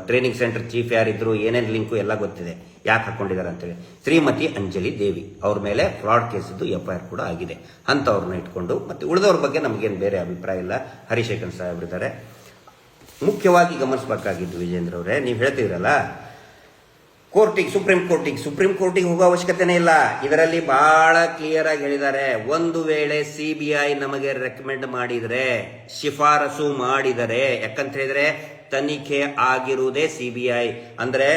ಟ್ರೈನಿಂಗ್ ಸೆಂಟರ್ ಚೀಫ್ ಯಾರಿದ್ರು, ಏನೇನು ಲಿಂಕು ಎಲ್ಲ ಗೊತ್ತಿದೆ. ಯಾಕೆ ಹಾಕೊಂಡಿದ್ದಾರೆ ಅಂತೇಳಿ ಶ್ರೀಮತಿ ಅಂಜಲಿ ದೇವಿ ಅವ್ರ ಮೇಲೆ ಫ್ರಾಡ್ ಕೇಸಿದ್ದು FIR ಕೂಡ ಆಗಿದೆ. ಅಂಥವ್ರನ್ನ ಇಟ್ಕೊಂಡು ಮತ್ತೆ ಉಳಿದವ್ರ ಬಗ್ಗೆ ನಮಗೇನು ಬೇರೆ ಅಭಿಪ್ರಾಯ ಇಲ್ಲ. ಹರಿಶೇಖರ್ ಸಾಹೇಬ್ರಿದ್ದಾರೆ. ಮುಖ್ಯವಾಗಿ ಗಮನಿಸಬೇಕಾಗಿದ್ದು ವಿಜೇಂದ್ರ ಅವರೇ, ನೀವು ಹೇಳ್ತಿದ್ರಲ್ಲ ಸುಪ್ರೀಂ ಕೋರ್ಟಿಗೆ ಹೋಗೋ ಅವಶ್ಯಕತೆನೇ ಇಲ್ಲ. ಇದರಲ್ಲಿ ಬಹಳ ಕ್ಲಿಯರ್ ಆಗಿ ಹೇಳಿದ್ದಾರೆ. ಒಂದು ವೇಳೆ CBI ನಮಗೆ ರೆಕಮೆಂಡ್ ಮಾಡಿದರೆ, ಶಿಫಾರಸು ಮಾಡಿದರೆ, ಯಾಕಂತ ಹೇಳಿದ್ರೆ ತನಿಖೆ ಆಗಿರುವುದೇ CBI ಅಂದ್ರೆ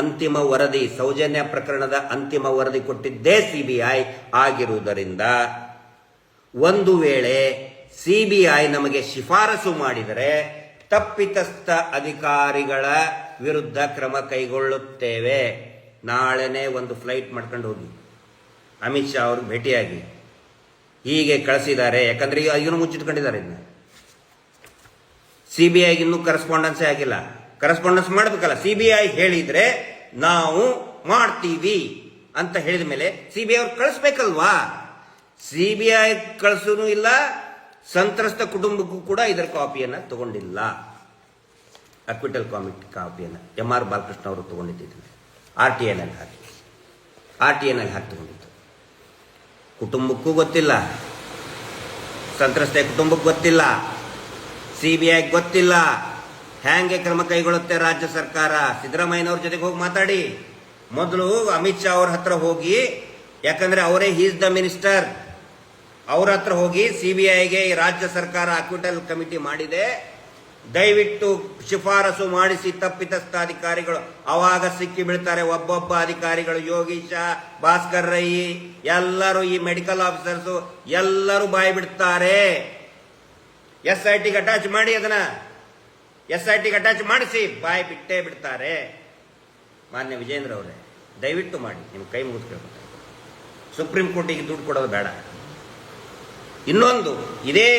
ಅಂತಿಮ ವರದಿ, ಸೌಜನ್ಯ ಪ್ರಕರಣದ ಅಂತಿಮ ವರದಿ ಕೊಟ್ಟಿದ್ದೇ CBI ಆಗಿರುವುದರಿಂದ ಒಂದು ವೇಳೆ CBI ನಮಗೆ ಶಿಫಾರಸು ಮಾಡಿದರೆ ತಪ್ಪಿತಸ್ಥ ಅಧಿಕಾರಿಗಳ ವಿರುದ್ಧ ಕ್ರಮ ಕೈಗೊಳ್ಳುತ್ತೇವೆ. ನಾಳೆನೇ ಒಂದು ಫ್ಲೈಟ್ ಮಾಡ್ಕೊಂಡು ಹೋಗಿ ಅಮಿತ್ ಶಾ ಅವ್ರಿಗೆ ಭೇಟಿಯಾಗಿ ಹೀಗೆ ಕಳಿಸಿದ್ದಾರೆ. ಯಾಕಂದ್ರೆ ಇದನ್ನು ಮುಚ್ಚಿಟ್ಕೊಂಡಿದ್ದಾರೆ. ಇದನ್ನ CBIಗೆ ಇನ್ನೂ ಕರೆಸ್ಪಾಂಡೆನ್ಸೇ ಆಗಿಲ್ಲ. ಕರೆಸ್ಪಾಂಡೆನ್ಸ್ ಮಾಡಬೇಕಲ್ಲ. CBI ಹೇಳಿದ್ರೆ ನಾವು ಮಾಡ್ತೀವಿ ಅಂತ ಹೇಳಿದ ಮೇಲೆ CBI ಅವ್ರು ಕಳಿಸ್ಬೇಕಲ್ವಾ? CBI ಕಳಿಸೂ ಇಲ್ಲ, ಸಂತ್ರಸ್ತ ಕುಟುಂಬಕ್ಕೂ ಕೂಡ ಇದರ ಕಾಪಿಯನ್ನು ತಗೊಂಡಿಲ್ಲ. ಅಕ್ವಿಟಲ್ ಕಾಪಿಯನ್ನು MR ಬಾಲಕೃಷ್ಣ ಅವರು ತಗೊಂಡಿದ್ದಿದ್ದಾರೆ. RTIನಲ್ಲಿ ಹಾಕಿ ತಗೊಂಡಿದ್ದು. ಕುಟುಂಬಕ್ಕೂ ಗೊತ್ತಿಲ್ಲ, ಸಂತ್ರಸ್ತ ಕುಟುಂಬಕ್ಕೆ ಗೊತ್ತಿಲ್ಲ, CBI ಗೊತ್ತಿಲ್ಲ. ಹ್ಯಾಂಗೆ ಕ್ರಮ ಕೈಗೊಳ್ಳುತ್ತೆ ರಾಜ್ಯ ಸರ್ಕಾರ? ಸಿದ್ದರಾಮಯ್ಯನವ್ರ ಜೊತೆಗೆ ಹೋಗಿ ಮಾತಾಡಿ. ಮೊದಲು ಅಮಿತ್ ಶಾ ಅವ್ರ ಹತ್ರ ಹೋಗಿ, ಯಾಕಂದ್ರೆ ಅವರೇ ಈಸ್ ದ ಮಿನಿಸ್ಟರ್, ಅವ್ರ ಹತ್ರ ಹೋಗಿ CBIಗೆ ರಾಜ್ಯ ಸರ್ಕಾರ ಅಕ್ವಿಟಲ್ ಕಮಿಟಿ ಮಾಡಿದೆ, ದಯವಿಟ್ಟು ಶಿಫಾರಸು ಮಾಡಿಸಿ ತಪ್ಪಿತಸ್ಥ ಅಧಿಕಾರಿಗಳು ಅವಾಗ ಸಿಕ್ಕಿ ಬೀಳ್ತಾರೆ. ಒಬ್ಬೊಬ್ಬ ಅಧಿಕಾರಿಗಳು, ಯೋಗೀಶ, ಭಾಸ್ಕರ್ ರೈ, ಎಲ್ಲರೂ ಈ ಮೆಡಿಕಲ್ ಆಫೀಸರ್ಸು ಎಲ್ಲರೂ ಬಾಯಿ ಬಿಡ್ತಾರೆ. SITಗೆ ಅಟ್ಯಾಚ್ ಮಾಡಿ, ಅದನ್ನ SITಗೆ ಅಟ್ಯಾಚ್ ಮಾಡಿಸಿ ಬಾಯಿ ಬಿಟ್ಟೇ ಬಿಡ್ತಾರೆ. ಮಾನ್ಯ ವಿಜೇಂದ್ರ ಅವರೇ, ದಯವಿಟ್ಟು ಮಾಡಿ, ನಿಮ್ಮ ಕೈ ಮುಗಿಸ್ಕೊಳ್ತಾರೆ. ಸುಪ್ರೀಂ ಕೋರ್ಟಿಗೆ ದುಡ್ಡು ಕೊಡೋದು ಬೇಡ. ಇನ್ನೊಂದು, ಇದೇ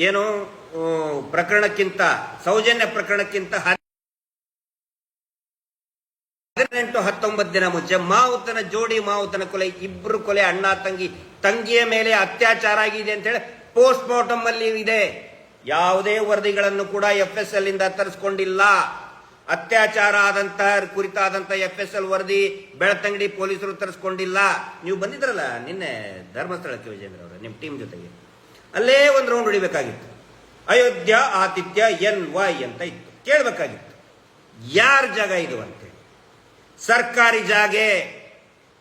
ಏನು ಪ್ರಕರಣಕ್ಕಿಂತ, ಸೌಜನ್ಯ ಪ್ರಕರಣಕ್ಕಿಂತ 18-19 ದಿನ ಮುಂಚೆ ಮಾವುತನ ಕೊಲೆ, ಇಬ್ರು ಕೊಲೆ, ಅಣ್ಣ ತಂಗಿಯ ಮೇಲೆ ಅತ್ಯಾಚಾರ ಆಗಿದೆ ಅಂತ ಹೇಳಿ ಪೋಸ್ಟ್ ಮಾರ್ಟಮ್ ಅಲ್ಲಿ ಇದೆ. ಯಾವುದೇ ವರದಿಗಳನ್ನು ಕೂಡ FSL ಇಂದ ತರಿಸಿಕೊಂಡಿಲ್ಲ. ಅತ್ಯಾಚಾರ ಕುರಿತಾದಂತ FSL ವರದಿ ಬೆಳ್ತಂಗಡಿ ಪೊಲೀಸರು ತರಿಸ್ಕೊಂಡಿಲ್ಲ. ನೀವು ಬಂದಿದ್ರಲ್ಲ ನಿನ್ನೆ ಧರ್ಮಸ್ಥಳಕ್ಕೆ ವಿಜೇಂದ್ರ ಅವರ ನಿಮ್ಮ ಟೀಮ್ ಜೊತೆಗೆ, ಅಲ್ಲೇ ಒಂದು ರೌಂಡ್ ಹೊಡಿಬೇಕಾಗಿತ್ತು. ಅಯೋಧ್ಯ ಆತಿಥ್ಯ NY ಅಂತ ಇತ್ತು. ಕೇಳಬೇಕಾಗಿತ್ತು ಯಾರ ಜಾಗ ಇದು ಅಂತೇಳಿ. ಸರ್ಕಾರಿ ಜಾಗೆ,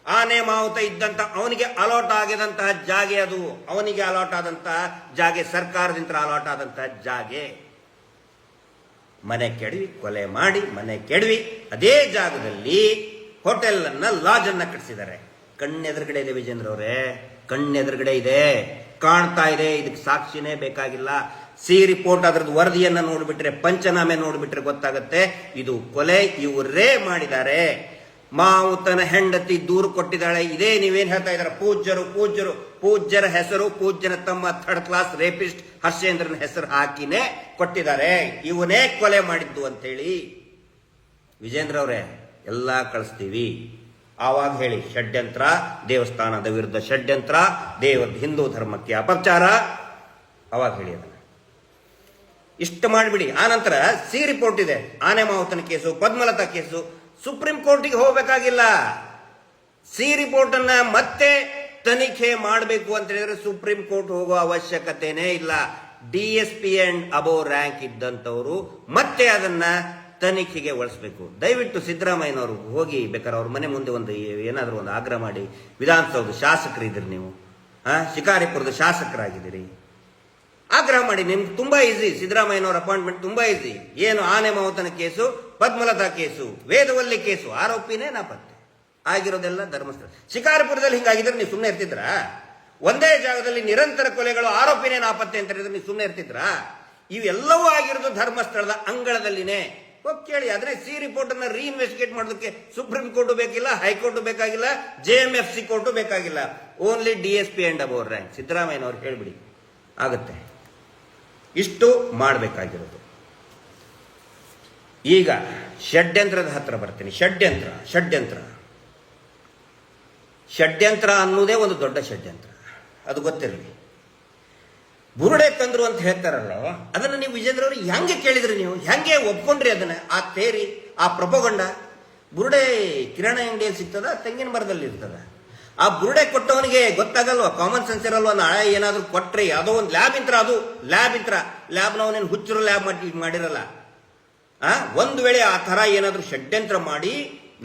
ಆನೆ ಮಾವುತ ಇದ್ದಂತ ಅವನಿಗೆ ಅಲಾಟ್ ಆಗಿದಂತಹ ಜಾಗೆ, ಅದು ಅವನಿಗೆ ಅಲಾಟ್ ಆದಂತಹ ಜಾಗೆ, ಸರ್ಕಾರದಿಂದ ಅಲಾಟ್ ಆದಂತಹ ಜಾಗೆ. ಮನೆ ಕೆಡವಿ, ಕೊಲೆ ಮಾಡಿ ಮನೆ ಕೆಡವಿ ಅದೇ ಜಾಗದಲ್ಲಿ ಹೋಟೆಲ್ ಅನ್ನ, ಲಾಜ್ ಅನ್ನ ಕಟ್ಟಿಸಿದ್ದಾರೆ. ಕಣ್ಣೆದುರುಗಡೆ ಇದೆ ವಿಜೇಂದ್ರ ಅವರೇ, ಕಣ್ಣೆದುರುಗಡೆ ಇದೆ, ಕಾಣ್ತಾ ಇದೆ. ಇದಕ್ಕೆ ಸಾಕ್ಷಿನೇ ಬೇಕಾಗಿಲ್ಲ. ರಿಪೋರ್ಟ್ ಅದರದ್ದು ವರದಿಯನ್ನ ನೋಡ್ಬಿಟ್ರೆ, ಪಂಚನಾಮೆ ನೋಡ್ಬಿಟ್ರೆ ಗೊತ್ತಾಗುತ್ತೆ ಇದು ಕೊಲೆ ಇವರೇ ಮಾಡಿದ್ದಾರೆ. ಮಾವುತನ ಹೆಂಡತಿ ದೂರು ಕೊಟ್ಟಿದ್ದಾಳೆ. ಇದೇ ನೀವೇನ್ ಹೇಳ್ತಾ ಇದ್ದಾರೆ, ಪೂಜ್ಯರ ಹೆಸರು, ಪೂಜ್ಯನ ತಮ್ಮ ಥರ್ಡ್ ಕ್ಲಾಸ್ ರೇಪಿಸ್ಟ್ ಹರ್ಷೇಂದ್ರನ ಹೆಸರು ಹಾಕಿನೇ ಕೊಟ್ಟಿದ್ದಾರೆ, ಇವನೇ ಕೊಲೆ ಮಾಡಿದ್ದು ಅಂತೇಳಿ. ವಿಜೇಂದ್ರ ಅವರೇ, ಎಲ್ಲ ಕಳಿಸ್ತೀವಿ. ಆವಾಗ ಹೇಳಿ, ಷಡ್ಯಂತ್ರ, ದೇವಸ್ಥಾನದ ವಿರುದ್ಧ ಷಡ್ಯಂತ್ರ, ಹಿಂದೂ ಧರ್ಮಕ್ಕೆ ಅಪಚಾರ, ಅವಾಗ ಹೇಳಿ ಅದನ್ನ. ಇಷ್ಟು ಮಾಡಿಬಿಡಿ. ಆನಂತರ ರಿಪೋರ್ಟ್ ಇದೆ, ಆನೆ ಮಾವುತನ ಕೇಸು, ಪದ್ಮಲತಾ ಕೇಸು, ಸುಪ್ರೀಂ ಕೋರ್ಟಿಗೆ ಹೋಗಬೇಕಾಗಿಲ್ಲ. ರಿಪೋರ್ಟ್ ಅನ್ನ ಮತ್ತೆ ತನಿಖೆ ಮಾಡಬೇಕು ಅಂತ ಹೇಳಿದ್ರೆ ಸುಪ್ರೀಂ ಕೋರ್ಟ್ ಹೋಗೋ ಅವಶ್ಯಕತೆನೇ ಇಲ್ಲ. DSP ಅಂಡ್ ಅಬೋವ್ ರ್ಯಾಂಕ್ ಇದ್ದಂಥವರು ಮತ್ತೆ ಅದನ್ನ ತನಿಖೆಗೆ ಒಳಿಸ್ಬೇಕು. ದಯವಿಟ್ಟು ಸಿದ್ದರಾಮಯ್ಯನವರು ಹೋಗಿ, ಬೇಕಾದ್ರೆ ಅವ್ರ ಮನೆ ಮುಂದೆ ಏನಾದರೂ ಒಂದು ಆಗ್ರಹ ಮಾಡಿ. ವಿಧಾನಸೌಧ ಶಾಸಕರಿದ್ದೀರಿ ನೀವು, ಶಿಕಾರಿಪುರದ ಶಾಸಕರಾಗಿದ್ದೀರಿ, ಆಗ್ರಹ ಮಾಡಿ. ನಿಮ್ಗೆ ತುಂಬಾ ಈಸಿ, ಸಿದ್ದರಾಮಯ್ಯನವರ ಅಪಾಯಿಂಟ್ಮೆಂಟ್ ತುಂಬಾ ಈಸಿ. ಏನು ಆನೆ ಮಾವುತನ case, Padmalatha case, Vedavalli case, ಆರೋಪಿನೇ ನಾಪತ್ತೆ ಆಗಿರೋದೆಲ್ಲ ಧರ್ಮಸ್ಥಳ. ಶಿಕಾರಿಪುರದಲ್ಲಿ ಹಿಂಗಾಗಿದ್ರೆ ನೀವು ಸುಮ್ಮನೆ ಇರ್ತಿದ್ರಾ? ಒಂದೇ ಜಾಗದಲ್ಲಿ ನಿರಂತರ ಕೊಲೆಗಳು, ಆರೋಪಿನೇ ನಾಪತ್ತೆ ಅಂತ ಹೇಳಿದ್ರೆ ನೀವು ಸುಮ್ಮನೆ ಇರ್ತಿದ್ರಾ? ಇವೆಲ್ಲವೂ ಆಗಿರೋದು ಧರ್ಮಸ್ಥಳದ ಅಂಗಳದಲ್ಲಿನೇ. ಹೋಗಿ ಕೇಳಿ. ಆದ್ರೆ ರಿಪೋರ್ಟ್ ಅನ್ನ ರೀಇನ್ವೆಸ್ಟಿಗೇಟ್ ಮಾಡೋದಕ್ಕೆ ಸುಪ್ರೀಂ ಕೋರ್ಟ್ ಬೇಕಿಲ್ಲ, ಹೈಕೋರ್ಟ್ ಬೇಕಾಗಿಲ್ಲ, JMFC ಕೋರ್ಟ್ ಬೇಕಾಗಿಲ್ಲ. Only DSP and above rank. ಸಿದ್ದರಾಮಯ್ಯನವ್ರು ಹೇಳ್ಬಿಡಿ, ಆಗುತ್ತೆ. ಇಷ್ಟು ಮಾಡಬೇಕಾಗಿರೋದು. ಈಗ ಷಡ್ಯಂತ್ರದ ಹತ್ರ ಬರ್ತೀನಿ. ಷಡ್ಯಂತ್ರ ಅನ್ನೋದೇ ಒಂದು ದೊಡ್ಡ ಷಡ್ಯಂತ್ರ, ಅದು ಗೊತ್ತಿರಲಿ. ಬುರುಡೆ ತಂದ್ರು ಅಂತ ಹೇಳ್ತಾರಲ್ಲ, ಅದನ್ನ ನೀವು ವಿಜೇಂದ್ರ ಅವರು ಹೆಂಗೆ ಕೇಳಿದ್ರಿ? ನೀವು ಹೆಂಗೆ ಒಪ್ಕೊಂಡ್ರಿ ಅದನ್ನ? ಆ ತೇರಿ, ಆ ಪ್ರಪೋಗಂಡ ಬುರುಡೆ ಕಿರಾಣಿ ಅಂಗಡಿಯಲ್ಲಿ ಸಿಗ್ತದ, ತೆಂಗಿನ ಮರದಲ್ಲಿ ಇರ್ತದ. ಆ ಬುರುಡೆ ಕೊಟ್ಟವನಿಗೆ ಗೊತ್ತಾಗಲ್ವ, ಕಾಮನ್ ಸೆನ್ಸ್ ಇರಲ್ವ, ನಾಳೆ ಏನಾದರೂ ಕೊಟ್ರೆ ಯಾವುದೋ ಒಂದು ಲ್ಯಾಬ್ ಇಂತ್ರ, ಅದು ಲ್ಯಾಬ್ನವನೇನು ಹುಚ್ಚರು ಲ್ಯಾಬ್ ಮಾಡಿರಲ್ಲ. ಒಂದು ವೇಳೆ ಆ ಥರ ಏನಾದರೂ ಷಡ್ಯಂತ್ರ ಮಾಡಿ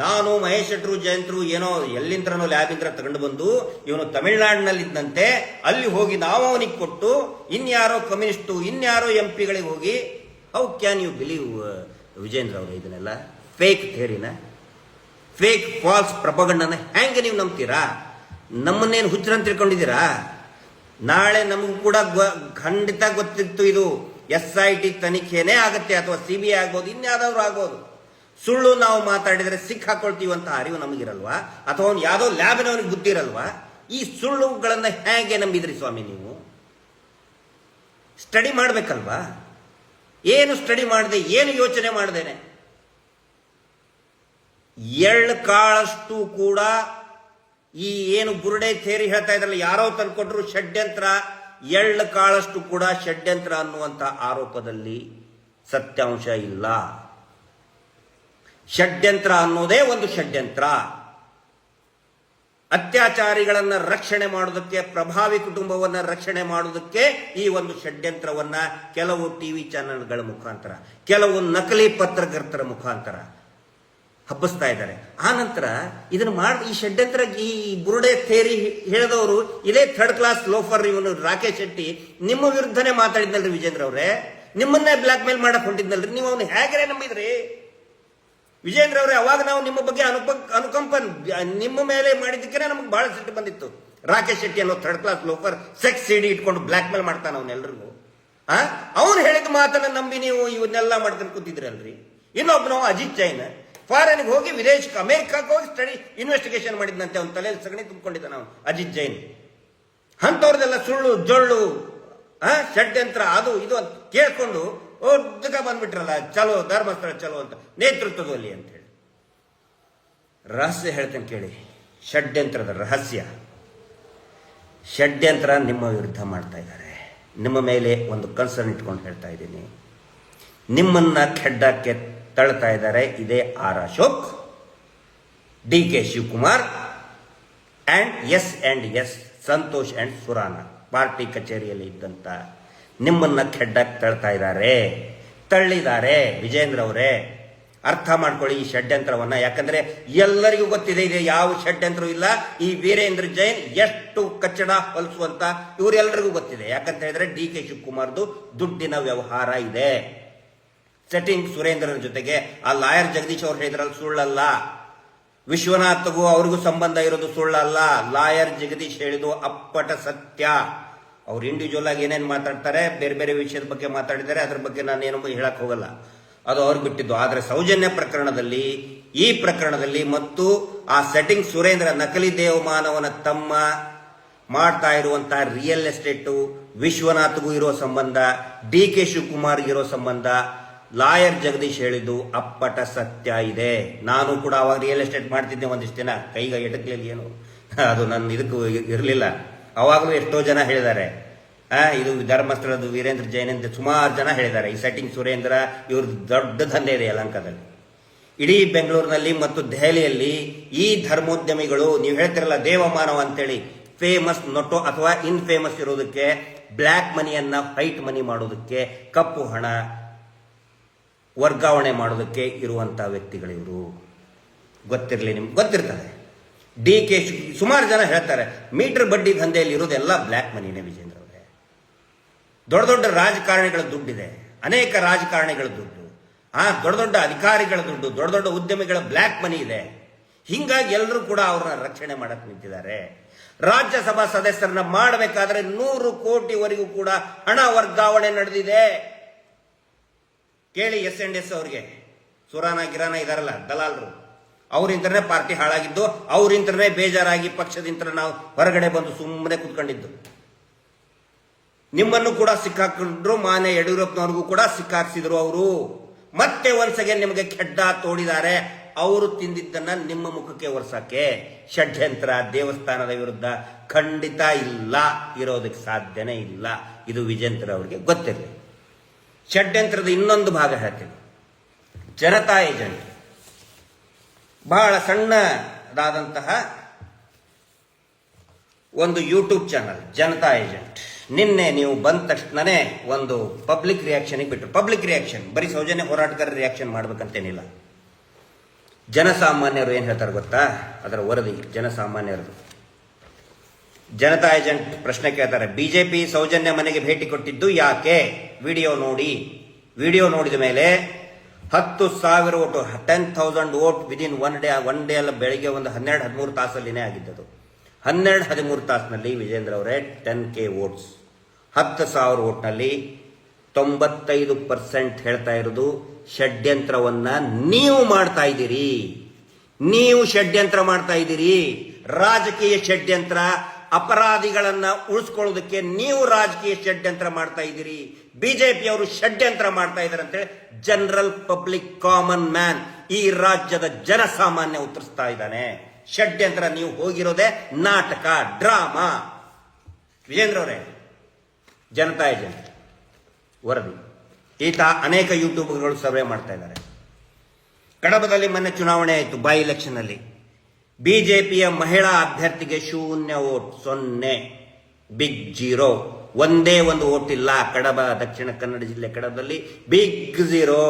ನಾನು ಮಹೇಶ್ ಶೆಟ್ರು ಜಯಂತ್ರು ಏನೋ ಎಲ್ಲಿಂತ್ರನೋ ಲ್ಯಾಬ್ ಇಂತ್ರ ತಗೊಂಡು ಬಂದು ಇವನು ತಮಿಳುನಾಡಿನಲ್ಲಿದ್ದಂತೆ ಅಲ್ಲಿ ಹೋಗಿ ನಾವು ಅವನಿಗೆ ಕೊಟ್ಟು ಇನ್ಯಾರೋ ಕಮ್ಯುನಿಸ್ಟು ಇನ್ಯಾರೋ MP ಗಳಿಗೆ ಹೋಗಿ, how can you believe Vijendra ಅವರು ಇದನ್ನೆಲ್ಲ ಫೇಕ್ ಥಿಯರಿನ, ಫೇಕ್ ಫಾಲ್ಸ್ ಪ್ರಪಗಂಡನ ಹೆಂಗೆ ನೀವು ನಂಬ್ತೀರಾ? ನಮ್ಮನ್ನೇನು ಹುಚ್ಚರಂತ ತಿಳ್ಕೊಂಡಿದ್ದೀರಾ? ನಾಳೆ ನಮಗೂ ಕೂಡ ಖಂಡಿತ ಗೊತ್ತಿತ್ತು ಇದು SIT ತನಿಖೆನೇ ಆಗುತ್ತೆ, ಅಥವಾ CBI ಆಗ್ಬೋದು, ಇನ್ಯಾವುದಾದ್ರು ಆಗ್ಬೋದು. ಸುಳ್ಳು ನಾವು ಮಾತಾಡಿದರೆ ಸಿಕ್ಕಾಕೊಳ್ತೀವಂತ ಅರಿವು ನಮಗಿರಲ್ವಾ? ಅಥವಾ ಅವ್ನು ಯಾವುದೋ ಲ್ಯಾಬಿನವನಿಗೆ ಬುದ್ಧಿ ಇರಲ್ವಾ? ಈ ಸುಳ್ಳುಗಳನ್ನ ಹೇಗೆ ನಂಬಿದ್ರಿ ಸ್ವಾಮಿ ನೀವು? ಸ್ಟಡಿ ಮಾಡ್ಬೇಕಲ್ವಾ? ಏನು ಸ್ಟಡಿ ಮಾಡದೆ, ಏನು ಯೋಚನೆ ಮಾಡ್ದೇನೆ, ಎಳ್ಳು ಕಾಳಷ್ಟು ಕೂಡ ಈ ಏನು ಬುರುಡೆ ಥೇರಿ ಹೇಳ್ತಾ ಇದ್ರಲ್ಲ, ಯಾರೋ ತಂದ್ಕೊಟ್ರು ಷಡ್ಯಂತ್ರ, ಎಳ್ಳು ಕಾಳಷ್ಟು ಕೂಡ ಷಡ್ಯಂತ್ರ ಅನ್ನುವಂಥ ಆರೋಪದಲ್ಲಿ ಸತ್ಯಾಂಶ ಇಲ್ಲ. ಷಡ್ಯಂತ್ರ ಅನ್ನೋದೇ ಒಂದು ಷಡ್ಯಂತ್ರ. ಅತ್ಯಾಚಾರಿಗಳನ್ನ ರಕ್ಷಣೆ ಮಾಡೋದಕ್ಕೆ, ಪ್ರಭಾವಿ ಕುಟುಂಬವನ್ನ ರಕ್ಷಣೆ ಮಾಡೋದಕ್ಕೆ ಈ ಒಂದು ಷಡ್ಯಂತ್ರವನ್ನ ಕೆಲವು TV ಚಾನೆಲ್ಗಳ ಮುಖಾಂತರ, ಕೆಲವು ನಕಲಿ ಪತ್ರಕರ್ತರ ಮುಖಾಂತರ ಹಬ್ಬಿಸ್ತಾ ಇದ್ದಾರೆ. ಆ ನಂತರ ಇದನ್ನು ಈ ಷಡ್ಯಂತ್ರ, ಈ ಬುರುಡೆ ಥೇರಿ ಹೇಳಿದವರು ಇದೇ ಥರ್ಡ್ ಕ್ಲಾಸ್ ಲೋಫರ್ ಇವನು ರಾಕೇಶ್ ಶೆಟ್ಟಿ ನಿಮ್ಮ ವಿರುದ್ಧನೇ ಮಾತಾಡಿದ್ನಲ್ರಿ ವಿಜೇಂದ್ರ ಅವರೇ, ನಿಮ್ಮನ್ನೇ ಬ್ಲಾಕ್ ಮೇಲ್ ಮಾಡಕ್ ಹೊಂಟಿದ್ನಲ್ರಿ, ನೀವು ಅವನು ಹೇಗೆ ನಂಬಿದ್ರಿ ವಿಜೇಂದ್ರ ಅವರೇ? ಅವಾಗ ನಾವು ನಿಮ್ಮ ಬಗ್ಗೆ ಅನುಕಂಪ ನಿಮ್ಮ ಮೇಲೆ ಮಾಡಿದ್ದಕ್ಕೆ ನಮಗೆ ಬಹಳ ಸಿಟ್ಟು ಬಂದಿತ್ತು. ರಾಕೇಶ್ ಶೆಟ್ಟಿ ಅನ್ನೋ third class loafer sex CD ಇಟ್ಕೊಂಡು ಬ್ಲಾಕ್ ಮೇಲ್ ಮಾಡ್ತಾನ ಅವನ್ನೆಲ್ಲರಿಗೂ. ಅವ್ನು ಹೇಳಿದ ಮಾತನ್ನ ನಂಬಿ ನೀವು ಇವನ್ನೆಲ್ಲ ಮಾಡ್ಕೊಂಡು ಕೂತಿದ್ರಲ್ರಿ. ಇನ್ನೊಬ್ಬ ಅಜಿತ್ ಜೈನ್ ಫಾರಿನ್ಗೆ ಹೋಗಿ ವಿದೇಶಕ್ಕೆ, ಅಮೆರಿಕಕ್ಕೆ ಹೋಗಿ ಸ್ಟಡಿ ಇನ್ವೆಸ್ಟಿಗೇಷನ್ ಮಾಡಿದ್ನಂತೆ, ಅವನ ತಲೆಯಲ್ಲಿ ಸಗಣಿ ತುಂಬಿಕೊಂಡಿದ್ದ ನಾವು ಅಜಿತ್ ಜೈನ್. ಅಂಥವ್ರದೆಲ್ಲ ಸುಳ್ಳು ಜೊಳ್ಳು ಷಡ್ಯಂತ್ರ ಅದು ಇದು ಅಂತ ಕೇಳ್ಕೊಂಡು ಒದ್ದಗ ಬಂದ್ಬಿಟ್ರಲ್ಲ, ಚಲೋ ಧರ್ಮಸ್ಥಳ ಚಲೋ ಅಂತ ನೇತೃತ್ವದಲ್ಲಿ ಅಂತ ಹೇಳಿ. ರಹಸ್ಯ ಹೇಳ್ತೇನೆ ಕೇಳಿ, ಷಡ್ಯಂತ್ರದ ರಹಸ್ಯ. ಷಡ್ಯಂತ್ರ ನಿಮ್ಮ ವಿರುದ್ಧ ಮಾಡ್ತಾ ಇದ್ದಾರೆ. ನಿಮ್ಮ ಮೇಲೆ ಒಂದು ಕನ್ಸರ್ನ್ ಇಟ್ಕೊಂಡು ಹೇಳ್ತಾ ಇದ್ದೀನಿ, ನಿಮ್ಮನ್ನ ಖೆಡ್ಡಕ್ಕೆ ತಳ್ತಾ ಇದ್ದಾರೆ. ಇದೇ R Ashok, DK Shivakumar and S Santosh and ಸುರಾನ ಪಾರ್ಟಿ ಕಚೇರಿಯಲ್ಲಿ ಇದ್ದಂತ ನಿಮ್ಮನ್ನ ಖೆಡ್ಡಕ್ಕೆ ತಳ್ತಾ ಇದ್ದಾರೆ, ತಳ್ಳಿದ್ದಾರೆ. ವಿಜೇಂದ್ರ ಅವರೇ ಅರ್ಥ ಮಾಡ್ಕೊಳ್ಳಿ ಈ ಷಡ್ಯಂತ್ರವನ್ನ. ಯಾಕಂದ್ರೆ ಎಲ್ಲರಿಗೂ ಗೊತ್ತಿದೆ ಇದೆ ಯಾವ ಷಡ್ಯಂತ್ರ ಇಲ್ಲ. ಈ ವೀರೇಂದ್ರ ಜೈನ್ ಎಷ್ಟು ಕಚ್ಚಡ ಹೊಲಿಸುವಂತ ಇವರೆಲ್ಲರಿಗೂ ಗೊತ್ತಿದೆ. ಯಾಕಂತ ಹೇಳಿದ್ರೆ DK ಶಿವಕುಮಾರ್ದು ದುಡ್ಡಿನ ವ್ಯವಹಾರ ಇದೆ. ಸೆಟ್ಟಿಂಗ್ ಸುರೇಂದ್ರನ ಜೊತೆಗೆ ಆ ಲಾಯರ್ ಜಗದೀಶ್ ಅವ್ರು ಹೇಳಿದ್ರಲ್ಲಿ ಸುಳ್ಳಲ್ಲ. ವಿಶ್ವನಾಥ್ಗೂ ಅವ್ರಿಗೂ ಸಂಬಂಧ ಇರೋದು ಸುಳ್ಳಲ್ಲ. ಲಾಯರ್ ಜಗದೀಶ್ ಹೇಳಿದ್ದು ಅಪ್ಪಟ ಸತ್ಯ. ಅವ್ರು ಇಂಡಿವಿಜುವಲ್ ಆಗಿ ಏನೇನು ಮಾತಾಡ್ತಾರೆ, ಬೇರೆ ಬೇರೆ ವಿಷಯದ ಬಗ್ಗೆ ಮಾತಾಡಿದ್ದಾರೆ, ಅದ್ರ ಬಗ್ಗೆ ನಾನೇನು ಹೇಳಕ್ ಹೋಗಲ್ಲ, ಅದು ಅವ್ರಿಗೆ ಬಿಟ್ಟಿದ್ದು. ಆದರೆ ಸೌಜನ್ಯ ಪ್ರಕರಣದಲ್ಲಿ, ಈ ಪ್ರಕರಣದಲ್ಲಿ ಮತ್ತು ಆ ಸೆಟ್ಟಿಂಗ್ ಸುರೇಂದ್ರ ನಕಲಿ ದೇವಮಾನವನ ತಮ್ಮ ಮಾಡ್ತಾ ಇರುವಂತಹ ರಿಯಲ್ ಎಸ್ಟೇಟು, ವಿಶ್ವನಾಥ್ಗೂ ಇರೋ ಸಂಬಂಧ, DK ಶಿವಕುಮಾರ್ಗೆ ಇರೋ ಸಂಬಂಧ, ಲಾಯರ್ ಜಗದೀಶ್ ಹೇಳಿದ್ದು ಅಪ್ಪಟ ಸತ್ಯ ಇದೆ. ನಾನು ಕೂಡ ಅವಾಗ ರಿಯಲ್ ಎಸ್ಟೇಟ್ ಮಾಡ್ತಿದ್ದೆ ಒಂದಿಷ್ಟು ದಿನ, ಕೈಗ ಎಟಕ್ಲಿಲ್ಲ, ಏನು ಅದು ನನ್ನ ಇದಕ್ಕೂ ಇರಲಿಲ್ಲ. ಅವಾಗಲೂ ಎಷ್ಟೋ ಜನ ಹೇಳಿದ್ದಾರೆ ಇದು ಧರ್ಮಸ್ಥಳದ ವೀರೇಂದ್ರ ಜೈನ್ ಅಂತ ಸುಮಾರು ಜನ ಹೇಳಿದ್ದಾರೆ. ಈ ಸೆಟ್ಟಿಂಗ್ ಸುರೇಂದ್ರ ಇವ್ರ ದೊಡ್ಡ ದಂಧೆ ಇದೆ ಯಲಹಂಕದಲ್ಲಿ. ಇಡೀ ಬೆಂಗಳೂರಿನಲ್ಲಿ ಮತ್ತು ದೆಹಲಿಯಲ್ಲಿ ಈ ಧರ್ಮೋದ್ಯಮಿಗಳು, ನೀವು ಹೇಳ್ತಿರಲ್ಲ ದೇವಮಾನವ ಅಂತೇಳಿ, ಫೇಮಸ್ ನೊಟೋ ಅಥವಾ ಇನ್ಫೇಮಸ್ ಇರೋದಕ್ಕೆ, ಬ್ಲ್ಯಾಕ್ ಮನಿಯನ್ನ ವೈಟ್ ಮನಿ ಮಾಡೋದಕ್ಕೆ, ಕಪ್ಪು ಹಣ ವರ್ಗಾವಣೆ ಮಾಡೋದಕ್ಕೆ ಇರುವಂತಹ ವ್ಯಕ್ತಿಗಳಿವರು. ಗೊತ್ತಿರಲಿ, ನಿಮ್ಗೆ ಗೊತ್ತಿರ್ತದೆ. DK ಸುಮಾರು ಜನ ಹೇಳ್ತಾರೆ ಮೀಟರ್ ಬಡ್ಡಿ ದಂಧೆಯಲ್ಲಿ ಇರೋದೆಲ್ಲ ಬ್ಲ್ಯಾಕ್ ಮನಿನೇ ವಿಜೇಂದ್ರ ಅವರೇ. ದೊಡ್ಡ ದೊಡ್ಡ ರಾಜಕಾರಣಿಗಳ ದುಡ್ಡಿದೆ, ಅನೇಕ ರಾಜಕಾರಣಿಗಳ ದುಡ್ಡು, ದೊಡ್ಡ ದೊಡ್ಡ ಅಧಿಕಾರಿಗಳ ದುಡ್ಡು, ದೊಡ್ಡ ದೊಡ್ಡ ಉದ್ಯಮಿಗಳ ಬ್ಲ್ಯಾಕ್ ಮನಿ ಇದೆ. ಹಿಂಗಾಗಿ ಎಲ್ಲರೂ ಕೂಡ ಅವ್ರನ್ನ ರಕ್ಷಣೆ ಮಾಡಕ್ ನಿಂತಿದ್ದಾರೆ. ರಾಜ್ಯಸಭಾ ಸದಸ್ಯರನ್ನ ಮಾಡಬೇಕಾದ್ರೆ 100 ಕೋಟಿವರೆಗೂ ಕೂಡ ಹಣ ವರ್ಗಾವಣೆ ನಡೆದಿದೆ. ಕೇಳಿ S&S ಅವ್ರಿಗೆ, ಸುರಾನ ಗಿರಾನ ಇದಾರಲ್ಲ ದಲಾಲರು, ಅವರಿಂದನೇ ಪಾರ್ಟಿ ಹಾಳಾಗಿದ್ದು, ಅವರಿಂದನೇ ಬೇಜಾರಾಗಿ ಪಕ್ಷದಿಂದ ನಾವು ಹೊರಗಡೆ ಬಂದು ಸುಮ್ಮನೆ ಕುತ್ಕೊಂಡಿದ್ದು. ನಿಮ್ಮನ್ನು ಕೂಡ ಸಿಕ್ಕಾಕೊಂಡ್ರು, ಮಾನ್ಯ ಯಡಿಯೂರಪ್ಪನವ್ರಿಗೂ ಕೂಡ ಸಿಕ್ಕಾಕ್ಸಿದ್ರು ಅವರು. ಮತ್ತೆ ಒಂದ್ಸಗೆ ನಿಮಗೆ ಖೆಡ್ಡ ತೋಡಿದ್ದಾರೆ. ಅವರು ತಿಂದಿದ್ದನ್ನ ನಿಮ್ಮ ಮುಖಕ್ಕೆ ಒರೆಸಕ್ಕೆ ಷಡ್ಯಂತ್ರ ದೇವಸ್ಥಾನದ ವಿರುದ್ಧ ಖಂಡಿತ ಇಲ್ಲ, ಇರೋದಕ್ಕೆ ಸಾಧ್ಯನೇ ಇಲ್ಲ. ಇದು ವಿಜೇಂದ್ರ ಅವರಿಗೆ ಗೊತ್ತಿರಲಿ. ಷಡ್ಯಂತ್ರದ ಇನ್ನೊಂದು ಭಾಗ ಹೇಳ್ತೀನಿ, ಜನತಾ ಏಜೆಂಟ್. ಬಹಳ ಸಣ್ಣದಾದಂತಹ ಒಂದು ಯೂಟ್ಯೂಬ್ ಚಾನಲ್ ಜನತಾ ಏಜೆಂಟ್. ನಿನ್ನೆ ನೀವು ಬಂದ ತಕ್ಷಣನೇ ಒಂದು ಪಬ್ಲಿಕ್ ರಿಯಾಕ್ಷನ್ಗೆ ಬಿಟ್ಟರು. ಪಬ್ಲಿಕ್ ರಿಯಾಕ್ಷನ್ ಬರೀ ಸೌಜನ್ಯ ಹೋರಾಟಗಾರರ ರಿಯಾಕ್ಷನ್ ಮಾಡ್ಬೇಕಂತೇನಿಲ್ಲ. ಜನಸಾಮಾನ್ಯರು ಏನು ಹೇಳ್ತಾರೆ ಗೊತ್ತಾ? ಅದರ ವರದಿ ಜನಸಾಮಾನ್ಯರದು. ಜನತಾ ಏಜೆಂಟ್ ಪ್ರಶ್ನೆ ಕೇಳ್ತಾರೆ, ಬಿಜೆಪಿ ಸೌಜನ್ಯ ಮನೆಗೆ ಭೇಟಿ ಕೊಟ್ಟಿದ್ದು ಯಾಕೆ? ವಿಡಿಯೋ ನೋಡಿದ ಮೇಲೆ 10,000 vote, 10,000 vote within one day ಅಲ್ಲ, ಬೆಳಿಗ್ಗೆ ಒಂದು 12-13 ತಾಸಲ್ಲಿನೇ ಆಗಿದ್ದದು. 12-13 ತಾಸಿನಲ್ಲಿ ವಿಜೇಂದ್ರ ಅವರೇ 10K ವೋಟ್ಸ್, 10,000 ಓಟ್ನಲ್ಲಿ 95% ಹೇಳ್ತಾ ಇರೋದು ಷಡ್ಯಂತ್ರವನ್ನ ನೀವು ಮಾಡ್ತಾ ಇದ್ದೀರಿ. ನೀವು ಷಡ್ಯಂತ್ರ ಮಾಡ್ತಾ ಇದ್ದೀರಿ, ರಾಜಕೀಯ ಷಡ್ಯಂತ್ರ. ಅಪರಾಧಿಗಳನ್ನ ಉಳಿಸ್ಕೊಳ್ಳೋದಕ್ಕೆ ನೀವು ರಾಜಕೀಯ ಷಡ್ಯಂತ್ರ ಮಾಡ್ತಾ ಇದ್ದೀರಿ. ಬಿಜೆಪಿಯವರು ಷಡ್ಯಂತ್ರ ಮಾಡ್ತಾ ಇದ್ದಾರೆ ಅಂತೇಳಿ ಜನರಲ್ ಪಬ್ಲಿಕ್ ಕಾಮನ್ ಮ್ಯಾನ್, ಈ ರಾಜ್ಯದ ಜನಸಾಮಾನ್ಯ ಉತ್ತರಿಸ್ತಾ ಇದ್ದಾನೆ. ಷಡ್ಯಂತ್ರ ನೀವು ಹೋಗಿರೋದೇ ನಾಟಕ, ಡ್ರಾಮಾ. ವಿಜೇಂದ್ರ ಅವರೇ, ಜನತಾ ಏಜೆಂಟ್ ವರದಿ. ಈತ ಅನೇಕ ಯೂಟ್ಯೂಬ್ಗಳು ಸರ್ವೆ ಮಾಡ್ತಾ ಇದ್ದಾರೆ. ಕಡಬದಲ್ಲಿ ಮೊನ್ನೆ ಚುನಾವಣೆ ಆಯಿತು, ಬೈ ಎಲೆಕ್ಷನ್ ಅಲ್ಲಿ ಬಿಜೆಪಿಯ ಮಹಿಳಾ ಅಭ್ಯರ್ಥಿಗೆ 0 ವೋಟ್, 0, ಬಿಗ್ 0. ಒಂದೇ ಒಂದು ವೋಟ್ ಇಲ್ಲ. ಕಡಬ, ದಕ್ಷಿಣ ಕನ್ನಡ ಜಿಲ್ಲೆ ಕಡಬದಲ್ಲಿ ಬಿಗ್ 0.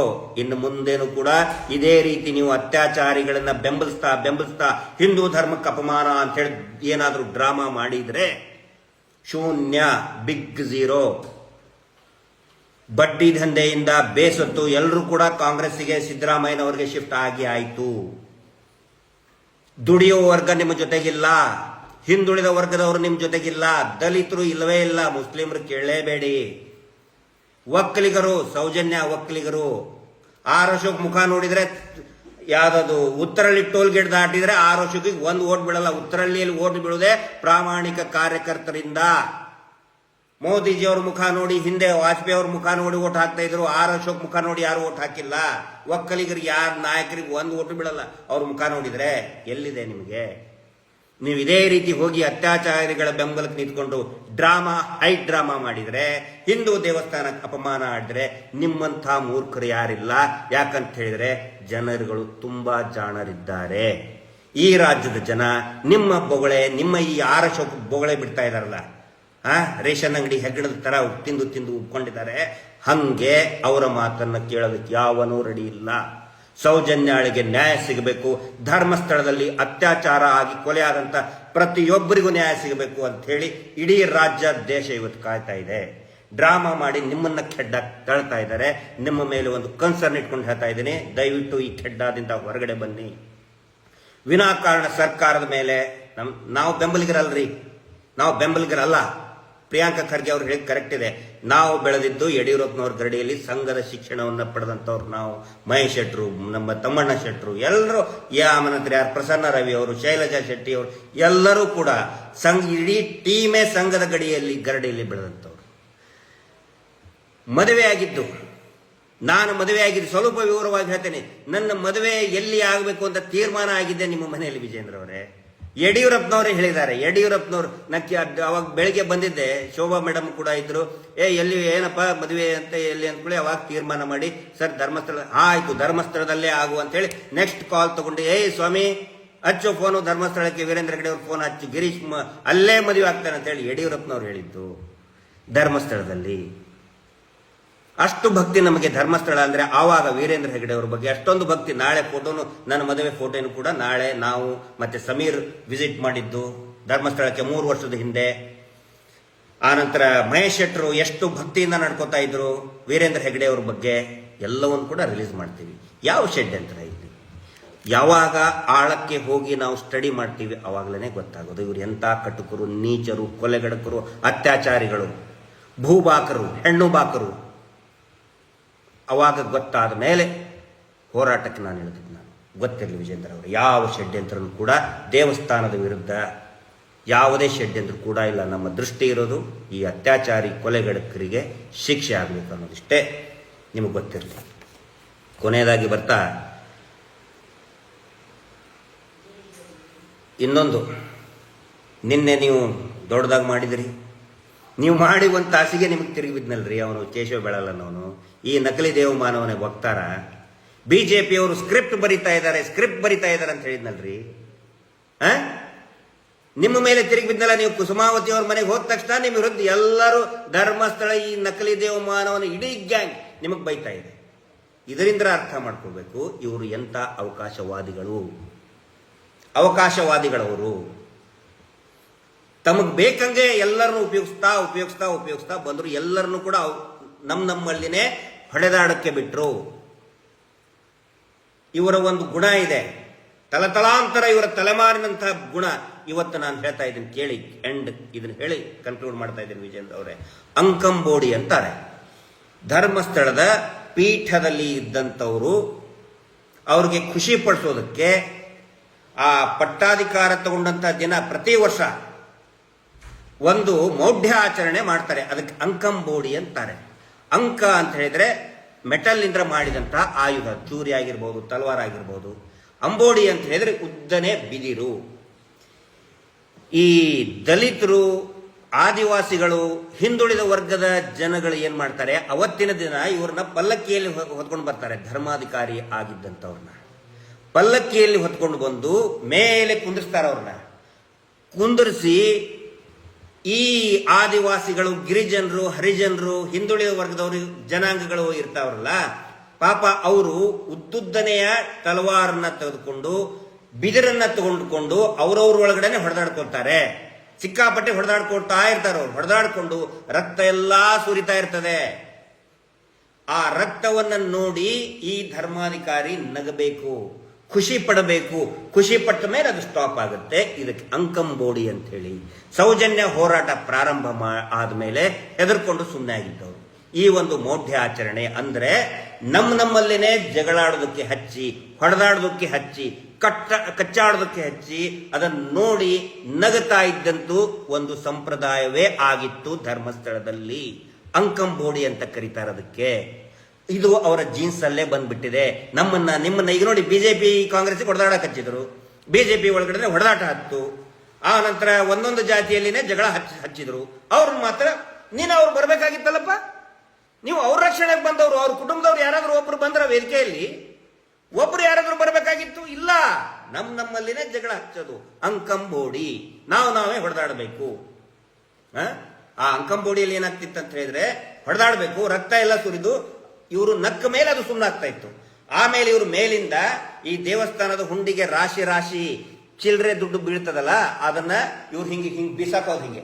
ಇನ್ನು ಮುಂದೇನು ಕೂಡ ಇದೇ ರೀತಿ ನೀವು ಅತ್ಯಾಚಾರಿಗಳನ್ನ ಬೆಂಬಲಿಸ್ತಾ ಹಿಂದೂ ಧರ್ಮಕ್ಕೆ ಅಪಮಾನ ಅಂತ ಹೇಳಿ ಏನಾದರೂ ಡ್ರಾಮಾ ಮಾಡಿದ್ರೆ 0, ಬಿಗ್ 0. ಬಡ್ಡಿ ದಂಧೆಯಿಂದ ಬೇಸತ್ತು ಎಲ್ಲರೂ ಕೂಡ ಕಾಂಗ್ರೆಸ್ಸಿಗೆ, ಸಿದ್ದರಾಮಯ್ಯನವರಿಗೆ ಶಿಫ್ಟ್ ಆಗಿ ಆಯಿತು. ದುಡಿಯುವ ವರ್ಗ ನಿಮ್ಮ ಜೊತೆಗಿಲ್ಲ, ಹಿಂದುಳಿದ ವರ್ಗದವರು ನಿಮ್ಮ ಜೊತೆಗಿಲ್ಲ, ದಲಿತರು ಇಲ್ಲವೇ ಇಲ್ಲ, ಮುಸ್ಲಿಮರು ಕೇಳಲೇಬೇಡಿ. ಒಕ್ಕಲಿಗರು, ಸೌಜನ್ಯ ಒಕ್ಕಲಿಗರು. ಆರ್ ಅಶೋಕ್ ಮುಖ ನೋಡಿದ್ರೆ ಯಾವ್ದದು ಉತ್ತರಳ್ಳಿ ಟೋಲ್ ಗೇಟ್ ದಾಟಿದ್ರೆ ಆರ್ ಅಶೋಕಿಗೆ ಒಂದು ಓಟ್ ಬೀಳಲ್ಲ. ಉತ್ತರಳ್ಳಿಯಲ್ಲಿ ಓಟ್ ಬೀಳುವುದೇ ಪ್ರಾಮಾಣಿಕ ಕಾರ್ಯಕರ್ತರಿಂದ. ಮೋದಿಜಿ ಅವ್ರ ಮುಖ ನೋಡಿ, ಹಿಂದೆ ವಾಜಪೇಯಿ ಅವ್ರ ಮುಖ ನೋಡಿ ಓಟ್ ಹಾಕ್ತಾ ಇದ್ರು. ಆರ್ ಅಶೋಕ್ ಮುಖ ನೋಡಿ ಯಾರು ಓಟ್ ಹಾಕಿಲ್ಲ. ಒಕ್ಕಲಿಗರಿಗೆ ಯಾರ ನಾಯಕರಿಗೆ ಒಂದು ಓಟು ಬೀಳಲ್ಲ ಅವ್ರ ಮುಖ ನೋಡಿದ್ರೆ. ಎಲ್ಲಿದೆ ನಿಮಗೆ? ನೀವು ಇದೇ ರೀತಿ ಹೋಗಿ ಅತ್ಯಾಚಾರಿಗಳ ಬೆಂಬಲಕ್ಕೆ ನಿಂತ್ಕೊಂಡು ಹೈ ಡ್ರಾಮಾ ಮಾಡಿದ್ರೆ, ಹಿಂದೂ ದೇವಸ್ಥಾನಕ್ಕೆ ಅಪಮಾನ ಆಡಿದ್ರೆ ನಿಮ್ಮಂಥ ಮೂರ್ಖರು ಯಾರಿಲ್ಲ. ಯಾಕಂತ ಹೇಳಿದ್ರೆ ಜನರುಗಳು ತುಂಬಾ ಜಾಣರಿದ್ದಾರೆ. ಈ ರಾಜ್ಯದ ಜನ ನಿಮ್ಮ ಬೊಗಳೆ, ನಿಮ್ಮ ಈ ಆರ್ ಅಶೋಕ್ ಬೊಗಳೆ ಬಿಡ್ತಾ ಇದಾರಲ್ಲ, ರೇಷನ್ ಅಂಗಡಿ ಹೆಗ್ಗಣದ ತರ ತಿಂದು ಉಪ್ಕೊಂಡಿದ್ದಾರೆ. ಹಂಗೆ ಅವರ ಮಾತನ್ನ ಕೇಳೋದಕ್ಕೆ ಯಾವನೂ ರೆಡಿ ಇಲ್ಲ. ಸೌಜನ್ಯಾಳಿಗೆ ನ್ಯಾಯ ಸಿಗಬೇಕು. ಧರ್ಮಸ್ಥಳದಲ್ಲಿ ಅತ್ಯಾಚಾರ ಆಗಿ ಕೊಲೆ ಆದಂತ ಪ್ರತಿಯೊಬ್ಬರಿಗೂ ನ್ಯಾಯ ಸಿಗಬೇಕು ಅಂತ ಹೇಳಿ ಇಡೀ ರಾಜ್ಯ, ದೇಶ ಇವತ್ತು ಕಾಯ್ತಾ ಇದೆ. ಡ್ರಾಮಾ ಮಾಡಿ ನಿಮ್ಮನ್ನ ಖೆಡ್ಡ ತಳ್ತಾ ಇದ್ದಾರೆ. ನಿಮ್ಮ ಮೇಲೆ ಒಂದು ಕನ್ಸರ್ನ್ ಇಟ್ಕೊಂಡು ಹೇಳ್ತಾ ಇದ್ದೀನಿ, ದಯವಿಟ್ಟು ಈ ಖೆಡ್ಡದಿಂದ ಹೊರಗಡೆ ಬನ್ನಿ. ವಿನಾಕಾರಣ ಸರ್ಕಾರದ ಮೇಲೆ ನಾವು ಬೆಂಬಲಿಗರಲ್ರಿ, ನಾವು ಬೆಂಬಲಿಗರಲ್ಲ. ಪ್ರಿಯಾಂಕಾ ಖರ್ಗೆ ಅವ್ರು ಹೇಳಿ ಕರೆಕ್ಟ್ ಇದೆ. ನಾವು ಬೆಳೆದಿದ್ದು ಯಡಿಯೂರಪ್ಪನವ್ರ ಗರಡಿಯಲ್ಲಿ ಸಂಘದ ಶಿಕ್ಷಣವನ್ನು ಪಡೆದಂಥವ್ರು ನಾವು. ಮಹೇಶ್ ಶೆಟ್ರು, ನಮ್ಮ ತಮ್ಮಣ್ಣ ಶೆಟ್ರು, ಎಲ್ಲರೂ, ಆಮನಂತರ ಯಾರು ಪ್ರಸನ್ನ ರವಿ ಅವರು, ಶೈಲಜಾ ಶೆಟ್ಟಿ ಅವರು, ಎಲ್ಲರೂ ಕೂಡ ಇಡೀ ಟೀಮೇ ಸಂಘದ ಗರಡಿಯಲ್ಲಿ ಬೆಳೆದಂಥವ್ರು. ಮದುವೆಯಾಗಿದ್ದು, ನಾನು ಮದುವೆಯಾಗಿದ್ದು ಸ್ವಲ್ಪ ವಿವರವಾಗಿ ಹೇಳ್ತೇನೆ. ನನ್ನ ಮದುವೆ ಎಲ್ಲಿ ಆಗಬೇಕು ಅಂತ ತೀರ್ಮಾನ ಆಗಿದ್ದೆ ನಿಮ್ಮ ಮನೆಯಲ್ಲಿ ವಿಜೇಂದ್ರ ಅವರೇ. ಯಡಿಯೂರಪ್ಪನವರೇ ಹೇಳಿದ್ದಾರೆ. ಯಡಿಯೂರಪ್ಪನವ್ರು ನಕ್ಕಿ ಅವಾಗ ಬೆಳಿಗ್ಗೆ ಬಂದಿದ್ದೆ, ಶೋಭಾ ಮೇಡಮ್ ಕೂಡ ಇದ್ರು. ಎಲ್ಲಿ ಏನಪ್ಪ ಮದುವೆ ಅಂತ ಎಲ್ಲಿ ಅಂದ್ಕೊಳ್ಳಿ. ಅವಾಗ ತೀರ್ಮಾನ ಮಾಡಿ, ಸರ್ ಧರ್ಮಸ್ಥಳ, ಆಯ್ತು ಧರ್ಮಸ್ಥಳದಲ್ಲೇ ಆಗು ಅಂತ ಹೇಳಿ ನೆಕ್ಸ್ಟ್ ಕಾಲ್ ತಗೊಂಡು, ಸ್ವಾಮಿ ಹಚ್ಚು ಫೋನು ಧರ್ಮಸ್ಥಳಕ್ಕೆ, ವೀರೇಂದ್ರ ಹೆಗಡೆ ಅವ್ರ ಫೋನ್ ಹಚ್ಚು, ಗಿರೀಶ್ ಅಲ್ಲೇ ಮದುವೆ ಆಗ್ತಾನೆ ಅಂತ ಹೇಳಿ ಯಡಿಯೂರಪ್ಪನವ್ರು ಹೇಳಿದ್ದು. ಧರ್ಮಸ್ಥಳದಲ್ಲಿ ಅಷ್ಟು ಭಕ್ತಿ ನಮಗೆ ಧರ್ಮಸ್ಥಳ ಅಂದ್ರೆ. ಆವಾಗ ವೀರೇಂದ್ರ ಹೆಗಡೆ ಅವ್ರ ಬಗ್ಗೆ ಅಷ್ಟೊಂದು ಭಕ್ತಿ. ನಾಳೆ ಫೋಟೋನು, ನನ್ನ ಮದುವೆ ಫೋಟೋನು ಕೂಡ ನಾಳೆ ನಾವು ಮತ್ತೆ ಸಮೀರ್ ವಿಸಿಟ್ ಮಾಡಿದ್ದು ಧರ್ಮಸ್ಥಳಕ್ಕೆ 3 ವರ್ಷದ ಹಿಂದೆ. ಆನಂತರ ಮಹೇಶ್ ಶೆಟ್ರು ಎಷ್ಟು ಭಕ್ತಿಯಿಂದ ನಡ್ಕೋತಾ ಇದ್ರು ವೀರೇಂದ್ರ ಹೆಗಡೆ ಅವ್ರ ಬಗ್ಗೆ, ಎಲ್ಲವನ್ನು ಕೂಡ ರಿಲೀಸ್ ಮಾಡ್ತೀವಿ. ಯಾವ ಷಡ್ಯಂತ್ರ ಇಲ್ಲಿ, ಯಾವಾಗ ಆಳಕ್ಕೆ ಹೋಗಿ ನಾವು ಸ್ಟಡಿ ಮಾಡ್ತೀವಿ ಅವಾಗಲೇ ಗೊತ್ತಾಗೋದು ಇವರು ಎಂಥ ಕಟುಕರು, ನೀಚರು, ಕೊಲೆಗಡಕರು, ಅತ್ಯಾಚಾರಿಗಳು, ಭೂಬಾಕರು, ಹೆಣ್ಣು ಬಾಕರು. ಅವಾಗ ಗೊತ್ತಾದ ಮೇಲೆ ಹೋರಾಟಕ್ಕೆ ನಾನು ಹೇಳಿದ್ದು. ನಾನು ಗೊತ್ತಿರಲಿ ವಿಜೇಂದ್ರ ಅವರು, ಯಾವ ಷಡ್ಯಂತ್ರನೂ ಕೂಡ ದೇವಸ್ಥಾನದ ವಿರುದ್ಧ ಯಾವುದೇ ಷಡ್ಯಂತ್ರ ಕೂಡ ಇಲ್ಲ. ನಮ್ಮ ದೃಷ್ಟಿ ಇರೋದು ಈ ಅತ್ಯಾಚಾರಿ ಕೊಲೆಗಡಕರಿಗೆ ಶಿಕ್ಷೆ ಆಗಬೇಕು ಅನ್ನೋದಿಷ್ಟೇ ನಿಮಗೆ ಗೊತ್ತಿರಲಿ. ಕೊನೆಯದಾಗಿ ಬರ್ತಾ ಇನ್ನೊಂದು, ನಿನ್ನೆ ನೀವು ದೊಡ್ಡದಾಗಿ ಮಾಡಿದಿರಿ. ನೀವು ಮಾಡಿ ಒಂದು ತಾಸಿಗೆ ನಿಮಗೆ ತಿರುಗಿ ಬಿದ್ನಲ್ರಿ ಅವನು ಕೇಶವ ಬೆಳಲ್ಲನವನು, ಈ ನಕಲಿ ದೇವಮಾನವನೇ ವಕ್ತಾರ. ಬಿಜೆಪಿಯವರು ಸ್ಕ್ರಿಪ್ಟ್ ಬರಿತಾ ಇದ್ದಾರೆ ಅಂತ ಹೇಳಿದ್ನಲ್ರಿ. ನಿಮ್ಮ ಮೇಲೆ ತಿರುಗಿ ಬಿದ್ದಲ್ಲ. ನೀವು ಕುಸುಮಾವತಿ ಅವ್ರ ಮನೆಗೆ ಹೋದ ತಕ್ಷಣ ನಿಮ್ಮ ವಿರುದ್ಧ ಎಲ್ಲರೂ ಧರ್ಮಸ್ಥಳ, ಈ ನಕಲಿ ದೇವಮಾನವನ ಇಡೀ ಗ್ಯಾಂಗ್ ನಿಮಗೆ ಬೈತಾ ಇದೆ. ಇದರಿಂದ ಅರ್ಥ ಮಾಡ್ಕೋಬೇಕು, ಇವರು ಎಂಥ ಅವಕಾಶವಾದಿಗಳವರು. ತಮಗೆ ಬೇಕಂಗೆ ಎಲ್ಲರನ್ನು ಉಪಯೋಗಿಸ್ತಾ ಬಂದರು. ಎಲ್ಲರನ್ನು ಕೂಡ ನಮ್ಮಲ್ಲಿನೇ ಹೊಡೆದಾಡಕ್ಕೆ ಬಿಟ್ರು. ಇವರ ಒಂದು ಗುಣ ಇದೆ, ತಲತಲಾಂತರ ಇವರ ತಲೆಮಾರಿನಂತಹ ಗುಣ. ಇವತ್ತು ನಾನು ಹೇಳ್ತಾ ಇದ್ದೀನಿ ಕೇಳಿ, ಇದನ್ನ ಹೇಳಿ ಕನ್ಕ್ಲೂಡ್ ಮಾಡ್ತಾ ಇದ್ದೀನಿ ವಿಜೇಂದ್ರ ಅವರೇ. ಅಂಕಂಬೋಡಿ ಅಂತಾರೆ. ಧರ್ಮಸ್ಥಳದ ಪೀಠದಲ್ಲಿ ಇದ್ದಂಥವರು ಅವ್ರಿಗೆ ಖುಷಿ ಪಡಿಸೋದಕ್ಕೆ ಆ ಪಟ್ಟಾಧಿಕಾರ ತಗೊಂಡಂತ ದಿನ ಪ್ರತಿ ವರ್ಷ ಒಂದು ಮೌಢ್ಯ ಆಚರಣೆ ಮಾಡ್ತಾರೆ. ಅದಕ್ಕೆ ಅಂಕಂಬೋಡಿ ಅಂತಾರೆ. ಅಂಕ ಅಂತ ಹೇಳಿದ್ರೆ ಮೆಟಲ್ ಇಂದ ಮಾಡಿದಂತ ಆಯುಧ, ಚೂರಿ ಆಗಿರ್ಬೋದು, ತಲವಾರ ಆಗಿರ್ಬೋದು. ಅಂಬೋಡಿ ಅಂತ ಹೇಳಿದ್ರೆ ಉದ್ದನೆ ಬಿದಿರು. ಈ ದಲಿತರು, ಆದಿವಾಸಿಗಳು, ಹಿಂದುಳಿದ ವರ್ಗದ ಜನಗಳು ಏನ್ ಮಾಡ್ತಾರೆ, ಅವತ್ತಿನ ದಿನ ಇವ್ರನ್ನ ಪಲ್ಲಕ್ಕಿಯಲ್ಲಿ ಹೊತ್ಕೊಂಡು ಬರ್ತಾರೆ. ಧರ್ಮಾಧಿಕಾರಿ ಆಗಿದ್ದಂಥವ್ರನ್ನ ಪಲ್ಲಕ್ಕಿಯಲ್ಲಿ ಹೊತ್ಕೊಂಡು ಬಂದು ಮೇಲೆ ಕುಂದಿರ್ತಾರೆ. ಅವ್ರನ್ನ ಕುಂದಿರಿಸಿ ಈ ಆದಿವಾಸಿಗಳು, ಗಿರಿಜನರು, ಹರಿಜನರು, ಹಿಂದುಳಿದ ವರ್ಗದವರು, ಜನಾಂಗಗಳು ಇರ್ತಾವ್ರಲ್ಲ, ಪಾಪ ಅವರು ಉದ್ದುದ್ದನೆಯ ತಲವಾರನ್ನ ತೆಗೆದುಕೊಂಡು ಬಿದಿರನ್ನ ತಗೊಂಡುಕೊಂಡು ಅವ್ರವ್ರ ಒಳಗಡೆನೆ ಹೊಡೆದಾಡ್ಕೊಳ್ತಾರೆ. ಸಿಕ್ಕಾಪಟ್ಟೆ ಹೊಡೆದಾಡ್ಕೊಳ್ತಾ ಇರ್ತಾರೆ. ಅವ್ರು ಹೊಡೆದಾಡ್ಕೊಂಡು ರಕ್ತ ಎಲ್ಲಾ ಸುರಿತಾ ಇರ್ತದೆ. ಆ ರಕ್ತವನ್ನ ನೋಡಿ ಈ ಧರ್ಮಾಧಿಕಾರಿ ನಗಬೇಕು, ಖುಷಿ ಪಡಬೇಕು. ಖುಷಿ ಪಟ್ಟ ಮೇಲೆ ಅದು ಸ್ಟಾಪ್ ಆಗುತ್ತೆ. ಇದಕ್ಕೆ ಅಂಕಂಬೋಡಿ ಅಂತ ಹೇಳಿ. ಸೌಜನ್ಯ ಹೋರಾಟ ಪ್ರಾರಂಭ ಆದ್ಮೇಲೆ ಹೆದರ್ಕೊಂಡು ಸುಮ್ಮನೆ ಆಗಿದ್ದವರು. ಈ ಒಂದು ಮೌಢ್ಯ ಆಚರಣೆ ಅಂದ್ರೆ ನಮ್ಮಲ್ಲಿನೇ ಜಗಳಾಡೋದಕ್ಕೆ ಹಚ್ಚಿ, ಹೊಡೆದಾಡೋದಕ್ಕೆ ಹಚ್ಚಿ, ಕಚ್ಚಾಡೋದಕ್ಕೆ ಹಚ್ಚಿ, ಅದನ್ನು ನೋಡಿ ನಗತಾ ಇದ್ದಂತೂ ಒಂದು ಸಂಪ್ರದಾಯವೇ ಆಗಿತ್ತು ಧರ್ಮಸ್ಥಳದಲ್ಲಿ. ಅಂಕಂಬೋಡಿ ಅಂತ ಕರೀತಾರೆ ಅದಕ್ಕೆ. ಇದು ಅವರ ಜೀನ್ಸ್ ಅಲ್ಲೇ ಬಂದ್ಬಿಟ್ಟಿದೆ. ನಿಮ್ಮನ್ನ ಈಗ ನೋಡಿ, ಬಿಜೆಪಿ ಕಾಂಗ್ರೆಸ್ ಹೊಡೆದಾಡಕ್ಕೆ ಹಚ್ಚಿದ್ರು, ಬಿಜೆಪಿ ಒಳಗಡೆ ಹೊಡೆದಾಟ ಹತ್ತು. ಆ ನಂತರ ಒಂದೊಂದು ಜಾತಿಯಲ್ಲಿನೇ ಜಗಳ ಹಚ್ಚಿದ್ರು. ಅವ್ರನ್ನ ಮಾತ್ರ ನೀನು ಅವ್ರು ಬರ್ಬೇಕಾಗಿತ್ತಲ್ಲಪ್ಪ, ನೀವು ಅವ್ರ ರಕ್ಷಣೆಗೆ ಬಂದವರು, ಅವ್ರ ಕುಟುಂಬದವ್ರು ಯಾರಾದ್ರೂ ಒಬ್ರು ಬಂದ್ರ ವೇದಿಕೆಯಲ್ಲಿ, ಒಬ್ರು ಯಾರಾದ್ರೂ ಬರ್ಬೇಕಾಗಿತ್ತು? ಇಲ್ಲ. ನಮ್ಮಲ್ಲಿನೇ ಜಗಳ ಹಚ್ಚೋದು ಅಂಕಂಬೋಡಿ. ನಾವೇ ಹೊಡೆದಾಡಬೇಕು. ಆ ಅಂಕಂಬೋಡಿಯಲ್ಲಿ ಏನಾಗ್ತಿತ್ತು ಅಂತ ಹೇಳಿದ್ರೆ, ಹೊಡೆದಾಡಬೇಕು, ರಕ್ತ ಎಲ್ಲ ಸುರಿದು ಇವರು ನಕ್ಕ ಮೇಲೆ ಅದು ಸುಮ್ಮನಾಗ್ತಾ ಇತ್ತು. ಆಮೇಲೆ ಇವರು ಮೇಲಿಂದ ಈ ದೇವಸ್ಥಾನದ ಹುಂಡಿಗೆ ರಾಶಿ ಚಿಲ್ಲರೆ ದುಡ್ಡು ಬೀಳ್ತದಲ್ಲ, ಅದನ್ನ ಇವ್ರು ಹಿಂಗೆ ಬೀಸಾಕೋದು. ಹಿಂಗೆ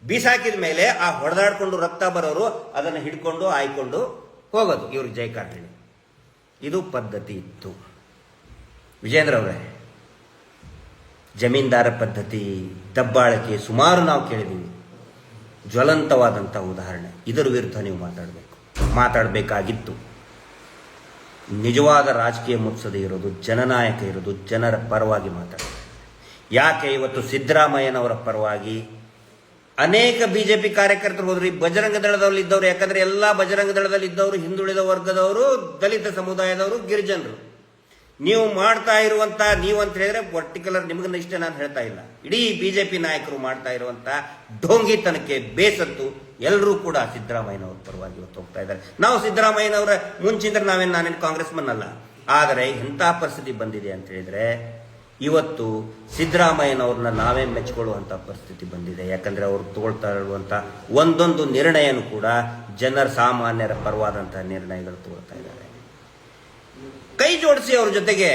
ಬೀಸಾಕಿದ ಮೇಲೆ ಆ ಹೊಡೆದಾಡ್ಕೊಂಡು ರಕ್ತ ಬರೋರು ಅದನ್ನು ಹಿಡ್ಕೊಂಡು ಆಯ್ಕೊಂಡು ಹೋಗೋದು, ಇವ್ರಿಗೆ ಜೈಕಾರ ಹೇಳಿ. ಇದು ಪದ್ಧತಿ ಇತ್ತು. ವಿಜೇಂದ್ರ ಅವರೇ, ಜಮೀನ್ದಾರ ಪದ್ಧತಿ, ದಬ್ಬಾಳಿಕೆ ಸುಮಾರು ನಾವು ಕೇಳಿದ್ದೀವಿ. ಜ್ವಲಂತವಾದಂಥ ಉದಾಹರಣೆ. ಇದರ ವಿರುದ್ಧ ನೀವು ಮಾತಾಡಬೇಕಾಗಿತ್ತು. ನಿಜವಾದ ರಾಜಕೀಯ ಮುತ್ಸದೆ ಇರೋದು, ಜನನಾಯಕ ಇರೋದು, ಜನರ ಪರವಾಗಿ ಮಾತಾಡೋದು. ಯಾಕೆ ಇವತ್ತು ಸಿದ್ದರಾಮಯ್ಯನವರ ಪರವಾಗಿ ಅನೇಕ ಬಿಜೆಪಿ ಕಾರ್ಯಕರ್ತರು ಹೋದ್ರು. ಬಜರಂಗ ದಳದಲ್ಲಿ ಇದ್ದವರು, ಯಾಕಂದ್ರೆ ಎಲ್ಲಾ ಬಜರಂಗ ದಳದಲ್ಲಿ ಇದ್ದವರು ಹಿಂದುಳಿದ ವರ್ಗದವರು, ದಲಿತ ಸಮುದಾಯದವರು, ಗಿರಿಜನರು. ನೀವು ಮಾಡ್ತಾ ಇರುವಂತ, ನೀವು ಅಂತ ಹೇಳಿದ್ರೆ ಪರ್ಟಿಕ್ಯುಲರ್ ನಿಮಗನ್ನ ಇಷ್ಟ ನಾನು ಹೇಳ್ತಾ ಇಲ್ಲ, ಇಡೀ ಬಿಜೆಪಿ ನಾಯಕರು ಮಾಡ್ತಾ ಇರುವಂತ ಢೋಂಗಿತನಕ್ಕೆ ಬೇಸತ್ತು ಎಲ್ಲರೂ ಕೂಡ ಸಿದ್ದರಾಮಯ್ಯನವ್ರ ಪರವಾಗಿ ಇವತ್ತು ಹೋಗ್ತಾ ಇದ್ದಾರೆ. ನಾವು ಸಿದ್ದರಾಮಯ್ಯನವರ ಮುಂಚಿಂದ್ರೆ ನಾನೇನು ಕಾಂಗ್ರೆಸ್ ಮನ್ ಅಲ್ಲ. ಆದರೆ ಎಂಥ ಪರಿಸ್ಥಿತಿ ಬಂದಿದೆ ಅಂತ ಹೇಳಿದ್ರೆ, ಇವತ್ತು ಸಿದ್ದರಾಮಯ್ಯನವ್ರನ್ನ ನಾವೇ ಮೆಚ್ಕೊಳ್ಳುವಂತ ಪರಿಸ್ಥಿತಿ ಬಂದಿದೆ. ಯಾಕಂದ್ರೆ ಅವರು ತಗೊಳ್ತಾ ಇರುವಂತ ಒಂದೊಂದು ನಿರ್ಣಯನೂ ಕೂಡ ಜನರ ಸಾಮಾನ್ಯರ ಪರವಾದಂತಹ ನಿರ್ಣಯಗಳು ತಗೊಳ್ತಾ ಇದ್ದಾರೆ. ಕೈ ಜೋಡಿಸಿ ಅವ್ರ ಜೊತೆಗೆ,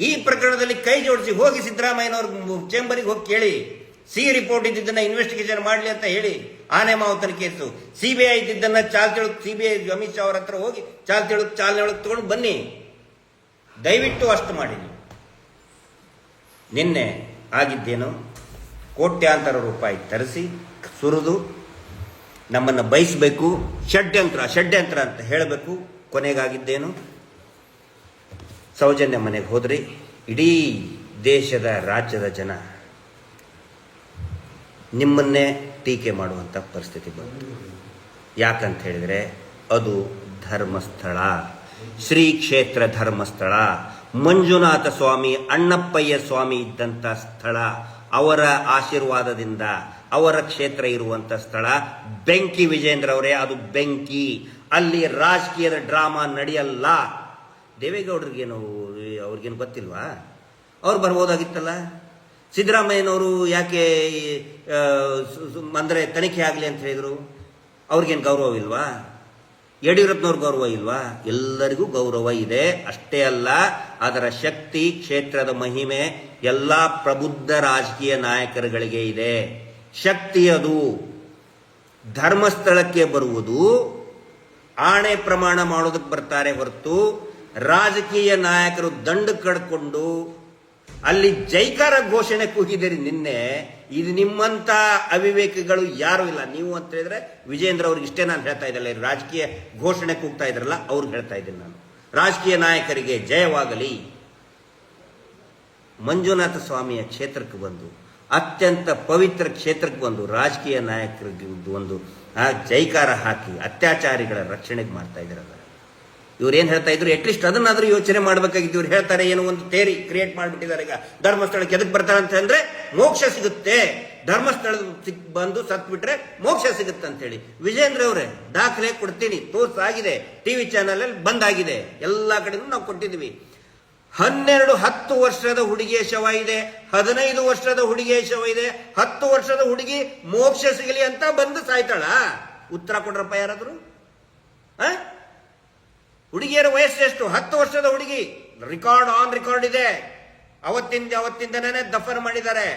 ಈ ಪ್ರಕರಣದಲ್ಲಿ ಕೈ ಜೋಡಿಸಿ ಹೋಗಿ ಸಿದ್ದರಾಮಯ್ಯನವ್ರ ಚೇಂಬರಿಗೆ ಹೋಗಿ ಕೇಳಿ. ರಿಪೋರ್ಟ್ ಇದ್ದಿದ್ದನ್ನ ಇನ್ವೆಸ್ಟಿಗೇಷನ್ ಮಾಡಲಿ ಅಂತ ಹೇಳಿ, ಆನೆ ಮಾವುತನ ಕೇಸು, ಸಿಬಿಐ ಇದ್ದಿದ್ದನ್ನ ಸಿಬಿಐ ಅಮಿತ್ ಶಾ ಅವರ ಹತ್ರ ಹೋಗಿ ಚಾಲನೆ ಒಳಗೆ ತಗೊಂಡು ಬನ್ನಿ. ದಯವಿಟ್ಟು ಅಷ್ಟು ಮಾಡಿ. ನಿನ್ನೆ ಆಗಿದ್ದೇನು, ಕೋಟ್ಯಾಂತರ ರೂಪಾಯಿ ತರಿಸಿ ಸುರಿದು ನಮ್ಮನ್ನು ಬಯಸಬೇಕು, ಷಡ್ಯಂತ್ರ ಅಂತ ಹೇಳಬೇಕು. ಕೊನೆಗಾಗಿದ್ದೇನು, ಸೌಜನ್ಯ ಮನೆಗೆ ಹೋದ್ರಿ, ಇಡೀ ದೇಶದ ರಾಜ್ಯದ ಜನ ನಿಮ್ಮನ್ನೇ ಟೀಕೆ ಮಾಡುವಂಥ ಪರಿಸ್ಥಿತಿ ಬಂತು. ಯಾಕಂತ ಹೇಳಿದರೆ ಅದು ಧರ್ಮಸ್ಥಳ, ಶ್ರೀ ಕ್ಷೇತ್ರ ಧರ್ಮಸ್ಥಳ, ಮಂಜುನಾಥ ಸ್ವಾಮಿ, ಅಣ್ಣಪ್ಪಯ್ಯ ಸ್ವಾಮಿ ಇದ್ದಂಥ ಸ್ಥಳ, ಅವರ ಆಶೀರ್ವಾದದಿಂದ ಅವರ ಕ್ಷೇತ್ರ ಇರುವಂಥ ಸ್ಥಳ. ಬೆಂಕಿ ವಿಜೇಂದ್ರ ಅವರೇ, ಅದು ಬೆಂಕಿ. ಅಲ್ಲಿ ರಾಜಕೀಯದ ಡ್ರಾಮಾ ನಡೆಯಲ್ಲ. ದೇವೇಗೌಡರಿಗೇನು ಅವ್ರಿಗೇನು ಗೊತ್ತಿಲ್ವಾ? ಅವ್ರು ಬರ್ಬೋದಾಗಿತ್ತಲ್ಲ. ಸಿದ್ದರಾಮಯ್ಯನವರು ಯಾಕೆ ಅಂದರೆ ತನಿಖೆ ಆಗಲಿ ಅಂತ ಹೇಳಿದರು? ಅವ್ರಿಗೇನು ಗೌರವ ಇಲ್ವಾ? ಯಡಿಯೂರಪ್ಪನವ್ರ ಗೌರವ ಇಲ್ವಾ? ಎಲ್ಲರಿಗೂ ಗೌರವ ಇದೆ. ಅಷ್ಟೇ ಅಲ್ಲ, ಅದರ ಶಕ್ತಿ, ಕ್ಷೇತ್ರದ ಮಹಿಮೆ ಎಲ್ಲ ಪ್ರಬುದ್ಧ ರಾಜಕೀಯ ನಾಯಕರುಗಳಿಗೆ ಇದೆ. ಶಕ್ತಿ ಅದು. ಧರ್ಮಸ್ಥಳಕ್ಕೆ ಬರುವುದು, ಆಣೆ ಪ್ರಮಾಣ ಮಾಡೋದಕ್ಕೆ ಬರ್ತಾರೆ ಹೊರತು ರಾಜಕೀಯ ನಾಯಕರು ದಂಡು ಕಡ್ಕೊಂಡು ಅಲ್ಲಿ ಜೈಕಾರ ಘೋಷಣೆ ಕೂಗಿದಿರಿ ನಿನ್ನೆ. ಇದು ನಿಮ್ಮಂತ ಅವಿವೇಕಿಗಳು ಯಾರು ಇಲ್ಲ. ನೀವು ಅಂತ ಹೇಳಿದ್ರೆ ವಿಜೇಂದ್ರ ಅವ್ರಿಗೆ ಇಷ್ಟೇ ನಾನು ಹೇಳ್ತಾ ಇದ್ದಲ್ಲ, ರಾಜಕೀಯ ಘೋಷಣೆ ಕೂಗ್ತಾ ಇದ್ರಲ್ಲ ಅವ್ರಿಗೆ ಹೇಳ್ತಾ ಇದ್ದೀನಿ ನಾನು. ರಾಜಕೀಯ ನಾಯಕರಿಗೆ ಜಯವಾಗಲಿ. ಮಂಜುನಾಥ ಸ್ವಾಮಿಯ ಕ್ಷೇತ್ರಕ್ಕೆ ಬಂದು, ಅತ್ಯಂತ ಪವಿತ್ರ ಕ್ಷೇತ್ರಕ್ಕೆ ಬಂದು ರಾಜಕೀಯ ನಾಯಕರಿಗೆ ಒಂದು ಜೈಕಾರ ಹಾಕಿ ಅತ್ಯಾಚಾರಿಗಳ ರಕ್ಷಣೆಗೆ ಮಾಡ್ತಾ ಇದ್ದಾರಲ್ಲ. ಇವ್ರೇನು ಹೇಳ್ತಾ ಇದ್ರು, ಅಟ್ಲೀಸ್ಟ್ ಅದನ್ನಾದ್ರೂ ಯೋಚನೆ ಮಾಡಬೇಕಾಗಿದ್ದು. ಇವ್ರು ಹೇಳ್ತಾರೆ ಏನೋ ಒಂದು ಥೇರಿ ಕ್ರಿಯೇಟ್ ಮಾಡಿಬಿಟ್ಟಿದ್ದಾರೆ. ಈಗ ಧರ್ಮಸ್ಥಳಕ್ಕೆ ಎದಕ್ಕೆ ಬರ್ತಾರೆ ಅಂತ ಅಂದ್ರೆ ಮೋಕ್ಷ ಸಿಗುತ್ತೆ, ಧರ್ಮಸ್ಥಳ ಬಂದು ಸತ್ಬಿಟ್ರೆ ಮೋಕ್ಷ ಸಿಗುತ್ತೆ ಅಂತ ಹೇಳಿ. ವಿಜೇಂದ್ರ ಅವರೇ, ದಾಖಲೆ ಕೊಡ್ತೀನಿ, ತೋರ್ಸಾಗಿದೆ, ಟಿವಿ ಚಾನಲ್ ಅಲ್ಲಿ ಬಂದಾಗಿದೆ, ಎಲ್ಲಾ ಕಡೆನೂ ನಾವು ಕೊಟ್ಟಿದ್ವಿ. 10 ವರ್ಷದ ಹುಡುಗಿಯ ಶವ ಇದೆ, 15 ವರ್ಷದ ಹುಡುಗಿಯ ಶವ ಇದೆ. 10 ವರ್ಷದ ಹುಡುಗಿ ಮೋಕ್ಷ ಸಿಗಲಿ ಅಂತ ಬಂದು ಸಾಯ್ತಾಳ? ಉತ್ತರ ಕೊಡ್ರಪ್ಪ ಯಾರಾದ್ರು. ಹುಡುಗಿಯರ ವಯಸ್ಸು ಎಷ್ಟು? 10 ವರ್ಷದ ಹುಡುಗಿ. ರೆಕಾರ್ಡ್ ಆನ್ ರೆಕಾರ್ಡ್ ಇದೆ. ಅವತ್ತಿಂದನೇ ದಫನ್ ಮಾಡಿದ್ದಾರೆ.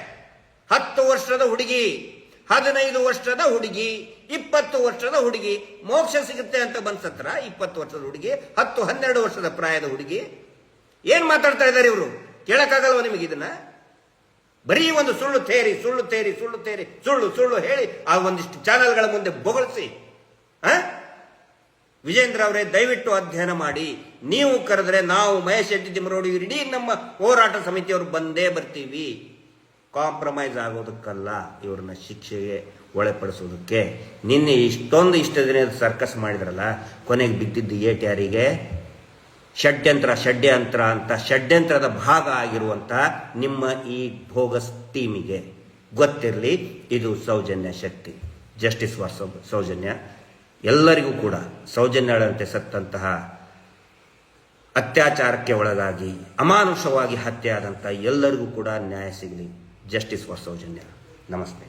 10 ವರ್ಷದ ಹುಡುಗಿ, 15 ವರ್ಷದ ಹುಡುಗಿ, 20 ವರ್ಷದ ಹುಡುಗಿ ಮೋಕ್ಷ ಸಿಗುತ್ತೆ ಅಂತ ಬಂದ್ಸತ್ರ. 20 ವರ್ಷದ ಹುಡುಗಿ, 10-12 ವರ್ಷದ ಪ್ರಾಯದ ಹುಡುಗಿ. ಏನ್ ಮಾತಾಡ್ತಾ ಇದ್ದಾರೆ ಇವರು? ಕೇಳಕ್ಕಾಗಲ್ವ ನಿಮಗೆ ಇದನ್ನ? ಬರೀ ಒಂದು ಸುಳ್ಳು ತೇರಿ ಸುಳ್ಳು ಹೇಳಿ ಆ ಒಂದಿಷ್ಟು ಚಾನೆಲ್ಗಳ ಮುಂದೆ ಬೊಗಳಿಸಿ. ವಿಜೇಂದ್ರ ಅವರೇ, ದಯವಿಟ್ಟು ಅಧ್ಯಯನ ಮಾಡಿ. ನೀವು ಕರೆದ್ರೆ ನಾವು ಮಹೇಶ್ ಶೆಟ್ಟಿ ತಿಮ್ಮರೋಡಿ ಇಡೀ ನಮ್ಮ ಹೋರಾಟ ಸಮಿತಿಯವರು ಬಂದೇ ಬರ್ತೀವಿ. ಕಾಂಪ್ರಮೈಸ್ ಆಗೋದಕ್ಕಲ್ಲ, ಇವ್ರನ್ನ ಶಿಕ್ಷೆಗೆ ಒಳಪಡಿಸೋದಕ್ಕೆ. ನಿನ್ನೆ ಇಷ್ಟ ದಿನ ಸರ್ಕಸ್ ಮಾಡಿದ್ರಲ್ಲ, ಕೊನೆಗೆ ಬಿದ್ದಿದ್ದು ಏಟ್ ಯಾರಿಗೆ? ಷಡ್ಯಂತ್ರ ಅಂತ ಷಡ್ಯಂತ್ರದ ಭಾಗ ಆಗಿರುವಂತ ನಿಮ್ಮ ಈ ಬೋಗಸ್ ಟೀಮಿಗೆ ಗೊತ್ತಿರಲಿ, ಇದು ಸೌಜನ್ಯ ಶಕ್ತಿ. Justice for Soujanya. ಎಲ್ಲರಿಗೂ ಕೂಡ ಸೌಜನ್ಯಳಂತೆ ಸತ್ತಂತಹ, ಅತ್ಯಾಚಾರಕ್ಕೆ ಒಳಗಾಗಿ ಅಮಾನುಷವಾಗಿ ಹತ್ಯೆ ಆದಂತಹ ಎಲ್ಲರಿಗೂ ಕೂಡ ನ್ಯಾಯ ಸಿಗಲಿ. Justice for Sowjanya. ನಮಸ್ತೆ.